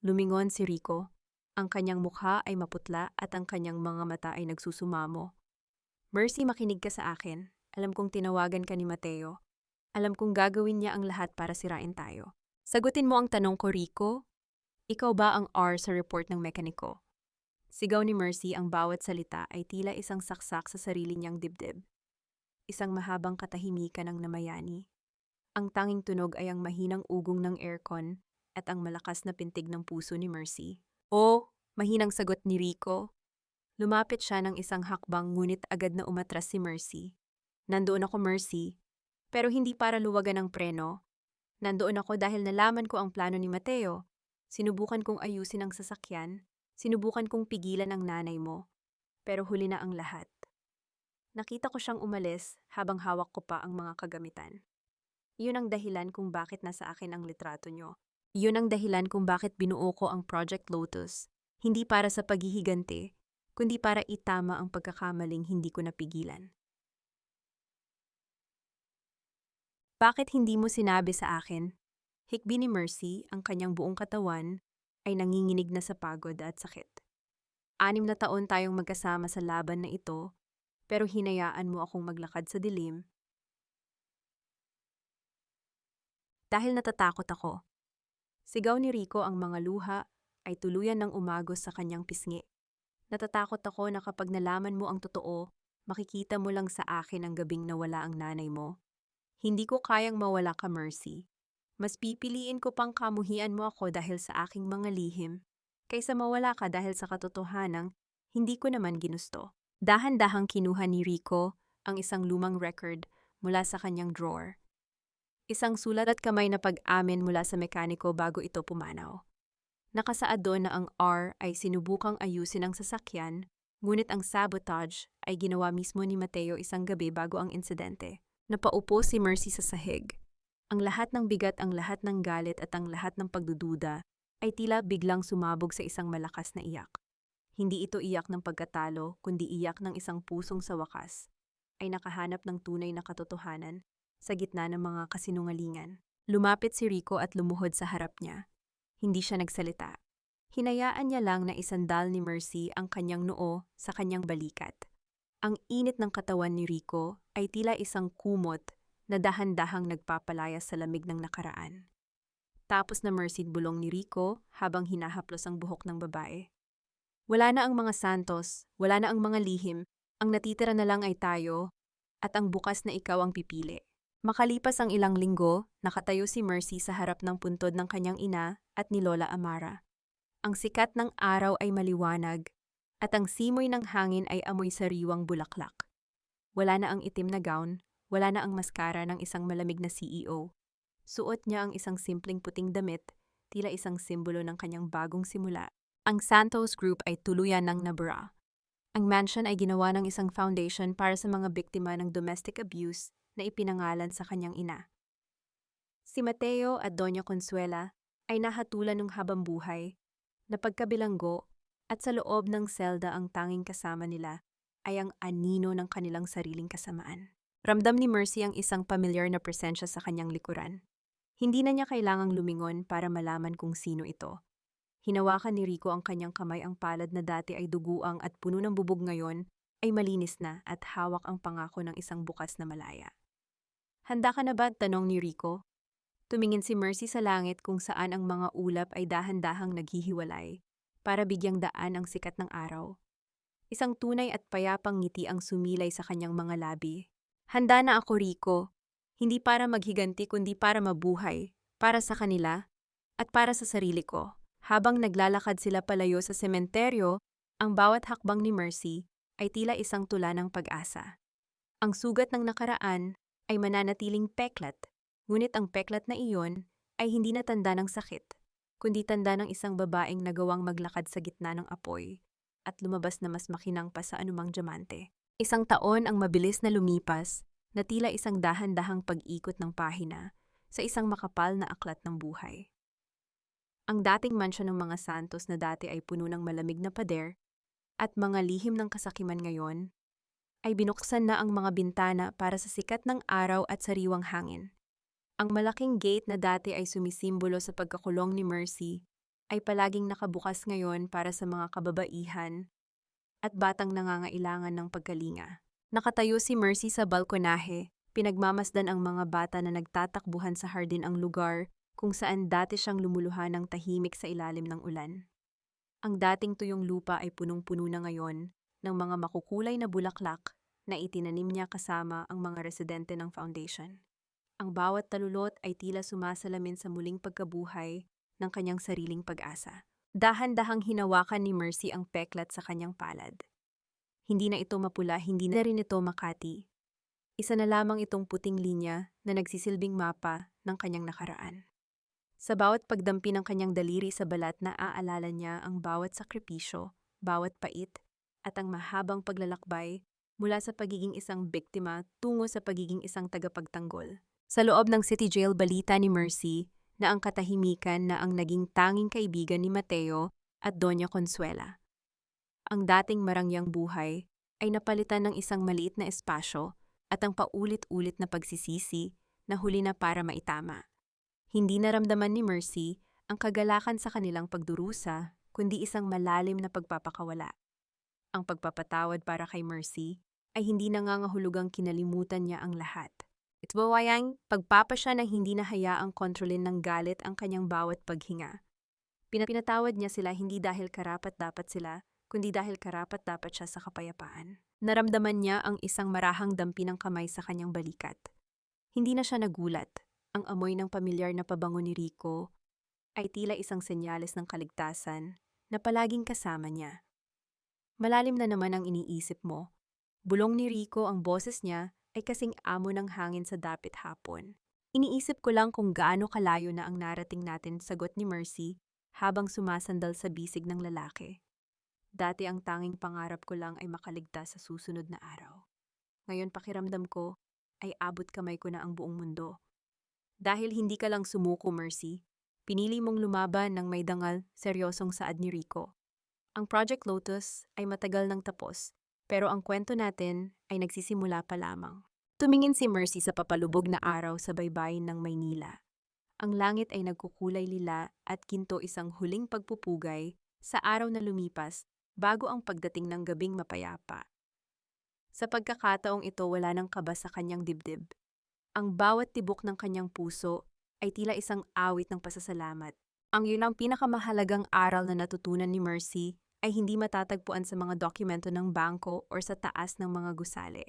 Lumingon si Rico. Ang kanyang mukha ay maputla at ang kanyang mga mata ay nagsusumamo. Mercy, makinig ka sa akin. Alam kong tinawagan ka ni Mateo. Alam kong gagawin niya ang lahat para sirain tayo. Sagutin mo ang tanong ko, Rico. Ikaw ba ang R sa report ng mekaniko? Sigaw ni Mercy, ang bawat salita ay tila isang saksak sa sarili niyang dibdib. Isang mahabang katahimikan ang namayani. Ang tanging tunog ay ang mahinang ugong ng aircon at ang malakas na pintig ng puso ni Mercy. "Oh," mahinang sagot ni Rico. Lumapit siya ng isang hakbang ngunit agad na umatras si Mercy. "Nandoon ako, Mercy. Pero hindi para luwagan ang preno. Nandoon ako dahil nalaman ko ang plano ni Mateo. Sinubukan kong ayusin ang sasakyan. Sinubukan kong pigilan ang nanay mo. Pero huli na ang lahat. Nakita ko siyang umalis habang hawak ko pa ang mga kagamitan. Iyon ang dahilan kung bakit nasa akin ang litrato nyo. Iyon ang dahilan kung bakit binuo ko ang Project Lotus. Hindi para sa paghihiganti, kundi para itama ang pagkakamaling hindi ko napigilan." "Bakit hindi mo sinabi sa akin?" Hikbi ni Mercy, ang kanyang buong katawan ay nanginginig na sa pagod at sakit. 6 na taon tayong magkasama sa laban na ito, pero hinayaan mo akong maglakad sa dilim dahil natatakot ako. Sigaw ni Rico, ang mga luha ay tuluyan ng umagos sa kanyang pisngi. "Natatakot ako na kapag nalaman mo ang totoo, makikita mo lang sa akin ang gabing nawala ang nanay mo. Hindi ko kayang mawala ka, Mercy. Mas pipiliin ko pang kamuhian mo ako dahil sa aking mga lihim, kaysa mawala ka dahil sa katotohanang hindi ko naman ginusto." Dahan-dahang kinuha ni Rico ang isang lumang record mula sa kanyang drawer. Isang sulat at kamay na pag-amin mula sa mekaniko bago ito pumanaw. Nakasaad doon na ang R ay sinubukang ayusin ang sasakyan, ngunit ang sabotage ay ginawa mismo ni Mateo isang gabi bago ang insidente. Napaupo si Mercy sa sahig. Ang lahat ng bigat, ang lahat ng galit at ang lahat ng pagdududa ay tila biglang sumabog sa isang malakas na iyak. Hindi ito iyak ng pagkatalo, kundi iyak ng isang pusong sa wakas ay nakahanap ng tunay na katotohanan sa gitna ng mga kasinungalingan. Lumapit si Rico at lumuhod sa harap niya. Hindi siya nagsalita. Hinayaan niya lang na isandal ni Mercy ang kanyang noo sa kanyang balikat. Ang init ng katawan ni Rico ay tila isang kumot na dahan-dahang nagpapalayas sa lamig ng nakaraan. Tapos na Mercy bulong ni Rico habang hinahaplos ang buhok ng babae. "Wala na ang mga santos, wala na ang mga lihim, ang natitira na lang ay tayo, at ang bukas na ikaw ang pipili." Makalipas ang ilang linggo, nakatayo si Mercy sa harap ng puntod ng kanyang ina at ni Lola Amara. Ang sikat ng araw ay maliwanag, at ang simoy ng hangin ay amoy sariwang bulaklak. Wala na ang itim na gown, wala na ang maskara ng isang malamig na CEO. Suot niya ang isang simpleng puting damit, tila isang simbolo ng kanyang bagong simula. Ang Santos Group ay tuluyan ng nabura. Ang mansion ay ginawa ng isang foundation para sa mga biktima ng domestic abuse na ipinangalan sa kanyang ina. Si Mateo at Doña Consuela ay nahatulan ng habambuhay, na pagkabilanggo, at sa loob ng selda ang tanging kasama nila ay ang anino ng kanilang sariling kasamaan. Ramdam ni Mercy ang isang pamilyar na presensya sa kanyang likuran. Hindi na niya kailangang lumingon para malaman kung sino ito. Hinawakan ni Rico ang kanyang kamay, ang palad na dati ay duguang at puno ng bubog ngayon ay malinis na at hawak ang pangako ng isang bukas na malaya. "Handa ka na ba?" tanong ni Rico. Tumingin si Mercy sa langit kung saan ang mga ulap ay dahan-dahang naghihiwalay para bigyang daan ang sikat ng araw. Isang tunay at payapang ngiti ang sumilay sa kanyang mga labi. "Handa na ako, Rico. Hindi para maghiganti kundi para mabuhay, para sa kanila, at para sa sarili ko." Habang naglalakad sila palayo sa sementeryo, ang bawat hakbang ni Mercy ay tila isang tula ng pag-asa. Ang sugat ng nakaraan ay mananatiling peklat, ngunit ang peklat na iyon ay hindi na tanda ng sakit, kundi tanda ng isang babaeng nagawang maglakad sa gitna ng apoy at lumabas na mas makinang pa sa anumang diamante. 1 taon ang mabilis na lumipas, na tila isang dahan-dahang pag-ikot ng pahina sa isang makapal na aklat ng buhay. Ang dating mansyon ng mga Santos na dati ay puno ng malamig na pader at mga lihim ng kasakiman ngayon, ay binuksan na ang mga bintana para sa sikat ng araw at sariwang hangin. Ang malaking gate na dati ay sumisimbolo sa pagkakulong ni Mercy ay palaging nakabukas ngayon para sa mga kababaihan at batang nangangailangan ng pagkalinga. Nakatayo si Mercy sa balkonahe, pinagmamasdan ang mga bata na nagtatakbuhan sa hardin ang lugar kung saan dati siyang lumuluhan ng tahimik sa ilalim ng ulan. Ang dating tuyong lupa ay punong-puno na ngayon ng mga makukulay na bulaklak na itinanim niya kasama ang mga residente ng foundation. Ang bawat talulot ay tila sumasalamin sa muling pagkabuhay ng kanyang sariling pag-asa. Dahan-dahang hinawakan ni Mercy ang peklat sa kanyang palad. Hindi na ito mapula, hindi na rin ito makati. Isa na lamang itong puting linya na nagsisilbing mapa ng kanyang nakaraan. Sa bawat pagdampi ng kanyang daliri sa balat na aalala niya ang bawat sakripisyo, bawat pait, at ang mahabang paglalakbay mula sa pagiging isang biktima tungo sa pagiging isang tagapagtanggol. Sa loob ng city jail, balita ni Mercy na ang katahimikan na ang naging tanging kaibigan ni Mateo at Doña Consuela. Ang dating marangyang buhay ay napalitan ng isang maliit na espasyo at ang paulit-ulit na pagsisisi na huli na para maitama. Hindi naramdaman ni Mercy ang kagalakan sa kanilang pagdurusa, kundi isang malalim na pagpapakawala. Ang pagpapatawad para kay Mercy ay hindi nangangahulugang kinalimutan niya ang lahat. Ito ay pagpapasya na hindi nahayaang kontrolin ng galit ang kanyang bawat paghinga. Pinatawad niya sila hindi dahil karapat-dapat sila, kundi dahil karapat-dapat siya sa kapayapaan. Naramdaman niya ang isang marahang dampi ng kamay sa kanyang balikat. Hindi na siya nagulat. Ang amoy ng pamilyar na pabango ni Rico ay tila isang senyales ng kaligtasan na palaging kasama niya. Malalim na naman ang iniisip mo. Bulong ni Rico, ang boses niya ay kasing amo ng hangin sa dapit hapon. Iniisip ko lang kung gaano kalayo na ang narating natin, sagot ni Mercy habang sumasandal sa bisig ng lalaki. Dati ang tanging pangarap ko lang ay makaligtas sa susunod na araw. Ngayon pakiramdam ko ay abot kamay ko na ang buong mundo. Dahil hindi ka lang sumuko, Mercy, pinili mong lumaban ng may dangal, seryosong saad ni Rico. Ang Project Lotus ay matagal nang tapos, pero ang kwento natin ay nagsisimula pa lamang. Tumingin si Mercy sa papalubog na araw sa baybayin ng Maynila. Ang langit ay nagkukulay lila at ginto, isang huling pagpupugay sa araw na lumipas bago ang pagdating ng gabing mapayapa. Sa pagkakataong ito, wala nang kaba sa kanyang dibdib. Ang bawat tibok ng kanyang puso ay tila isang awit ng pasasalamat. Ang yun ang pinakamahalagang aral na natutunan ni Mercy ay hindi matatagpuan sa mga dokumento ng bangko o sa taas ng mga gusali.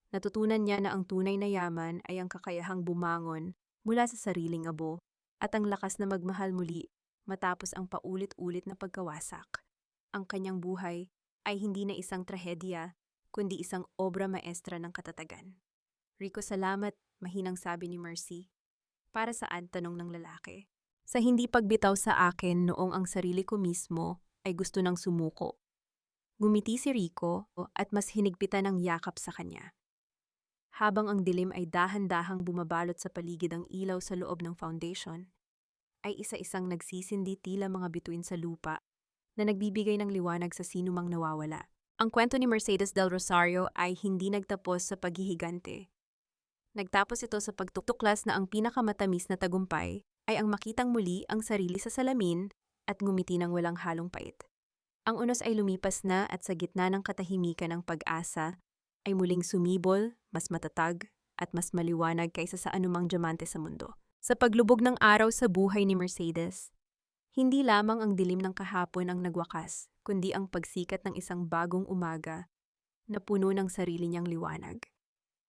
Natutunan niya na ang tunay na yaman ay ang kakayahang bumangon mula sa sariling abo at ang lakas na magmahal muli matapos ang paulit-ulit na pagkawasak. Ang kanyang buhay ay hindi na isang trahedya, kundi isang obra maestra ng katatagan. Rico, salamat, mahinang sabi ni Mercy. Para saan, tanong ng lalaki. Sa hindi pagbitaw sa akin noong ang sarili ko mismo ay gusto ng sumuko. Ngumiti si Rico at mas hinigpitan ang yakap sa kanya. Habang ang dilim ay dahan-dahang bumabalot sa paligid, ang ilaw sa loob ng foundation ay isa-isang nagsisindi, tila mga bituin sa lupa na nagbibigay ng liwanag sa sinumang nawawala. Ang kwento ni Mercedes del Rosario ay hindi nagtapos sa paghihigante. Nagtapos ito sa pagtuklas na ang pinakamatamis na tagumpay ay ang makitang muli ang sarili sa salamin at ngumiti ng walang halong pait. Ang unos ay lumipas na at sa gitna ng katahimikan ng pag-asa ay muling sumibol, mas matatag at mas maliwanag kaysa sa anumang diamante sa mundo. Sa paglubog ng araw sa buhay ni Mercedes, hindi lamang ang dilim ng kahapon ang nagwakas, kundi ang pagsikat ng isang bagong umaga na puno ng sarili niyang liwanag.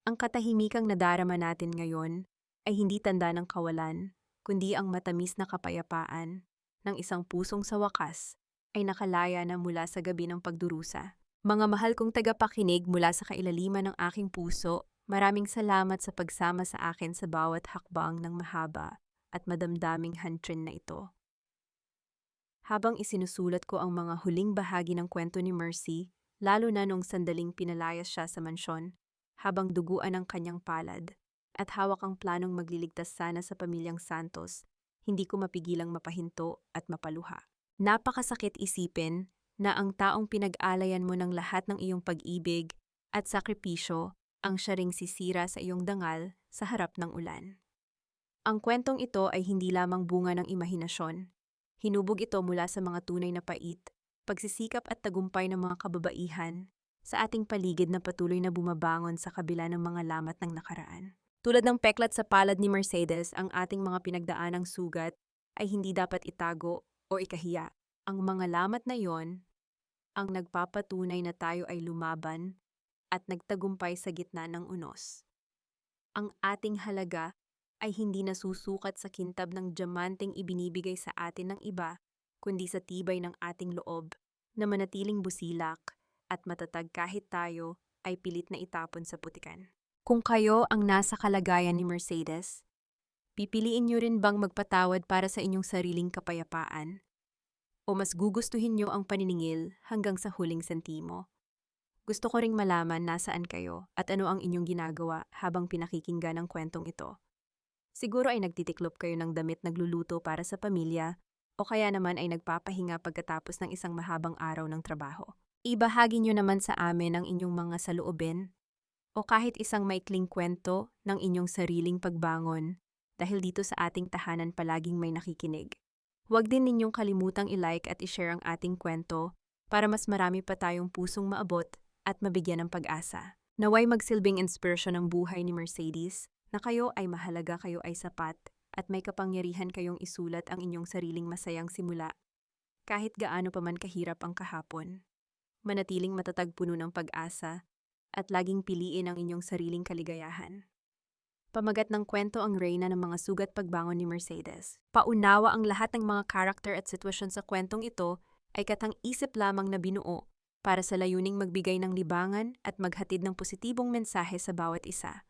Ang katahimikang nadarama natin ngayon ay hindi tanda ng kawalan, kundi ang matamis na kapayapaan ng isang pusong sa wakas ay nakalaya na mula sa gabi ng pagdurusa. Mga mahal kong tagapakinig mula sa kailaliman ng aking puso, maraming salamat sa pagsama sa akin sa bawat hakbang ng mahaba at madamdaming hantrin na ito. Habang isinusulat ko ang mga huling bahagi ng kwento ni Mercy, lalo na nung sandaling pinalayas siya sa mansyon, habang duguan ang kanyang palad, at hawak ang planong magliligtas sana sa pamilyang Santos, hindi ko mapigilang mapahinto at mapaluha. Napakasakit isipin na ang taong pinag-alayan mo ng lahat ng iyong pag-ibig at sakripisyo ang siya ring sisira sa iyong dangal sa harap ng ulan. Ang kwentong ito ay hindi lamang bunga ng imahinasyon. Hinubog ito mula sa mga tunay na pait, pagsisikap at tagumpay ng mga kababaihan sa ating paligid na patuloy na bumabangon sa kabila ng mga lamat ng nakaraan. Tulad ng peklat sa palad ni Mercedes, ang ating mga pinagdaanang sugat ay hindi dapat itago o ikahiya. Ang mga lamat na yon ang nagpapatunay na tayo ay lumaban at nagtagumpay sa gitna ng unos. Ang ating halaga ay hindi nasusukat sa kintab ng diamanteng ibinibigay sa atin ng iba, kundi sa tibay ng ating loob na manatiling busilak at matatag kahit tayo ay pilit na itapon sa putikan. Kung kayo ang nasa kalagayan ni Mercedes, pipiliin niyo rin bang magpatawad para sa inyong sariling kapayapaan? O mas gugustuhin niyo ang paniningil hanggang sa huling sentimo? Gusto ko ring malaman nasaan kayo at ano ang inyong ginagawa habang pinakikinggan ang kwentong ito. Siguro ay nagtitiklop kayo ng damit nagluluto para sa pamilya o kaya naman ay nagpapahinga pagkatapos ng isang mahabang araw ng trabaho. Ibahagi niyo naman sa amin ang inyong mga saloobin o kahit isang maikling kwento ng inyong sariling pagbangon dahil dito sa ating tahanan palaging may nakikinig. Huwag din ninyong kalimutang i-like at i-share ang ating kwento para mas marami pa tayong pusong maabot at mabigyan ng pag-asa. Naway magsilbing inspirasyon ng buhay ni Mercedes na kayo ay mahalaga, kayo ay sapat, at may kapangyarihan kayong isulat ang inyong sariling masayang simula. Kahit gaano pa man kahirap ang kahapon, manatiling matatag puno ng pag-asa at laging piliin ang inyong sariling kaligayahan. Pamagat ng kwento ang reyna ng mga sugat pagbangon ni Mercedes. Paunawa ang lahat ng mga karakter at sitwasyon sa kwentong ito ay katang-isip lamang na binuo para sa layuning magbigay ng libangan at maghatid ng positibong mensahe sa bawat isa.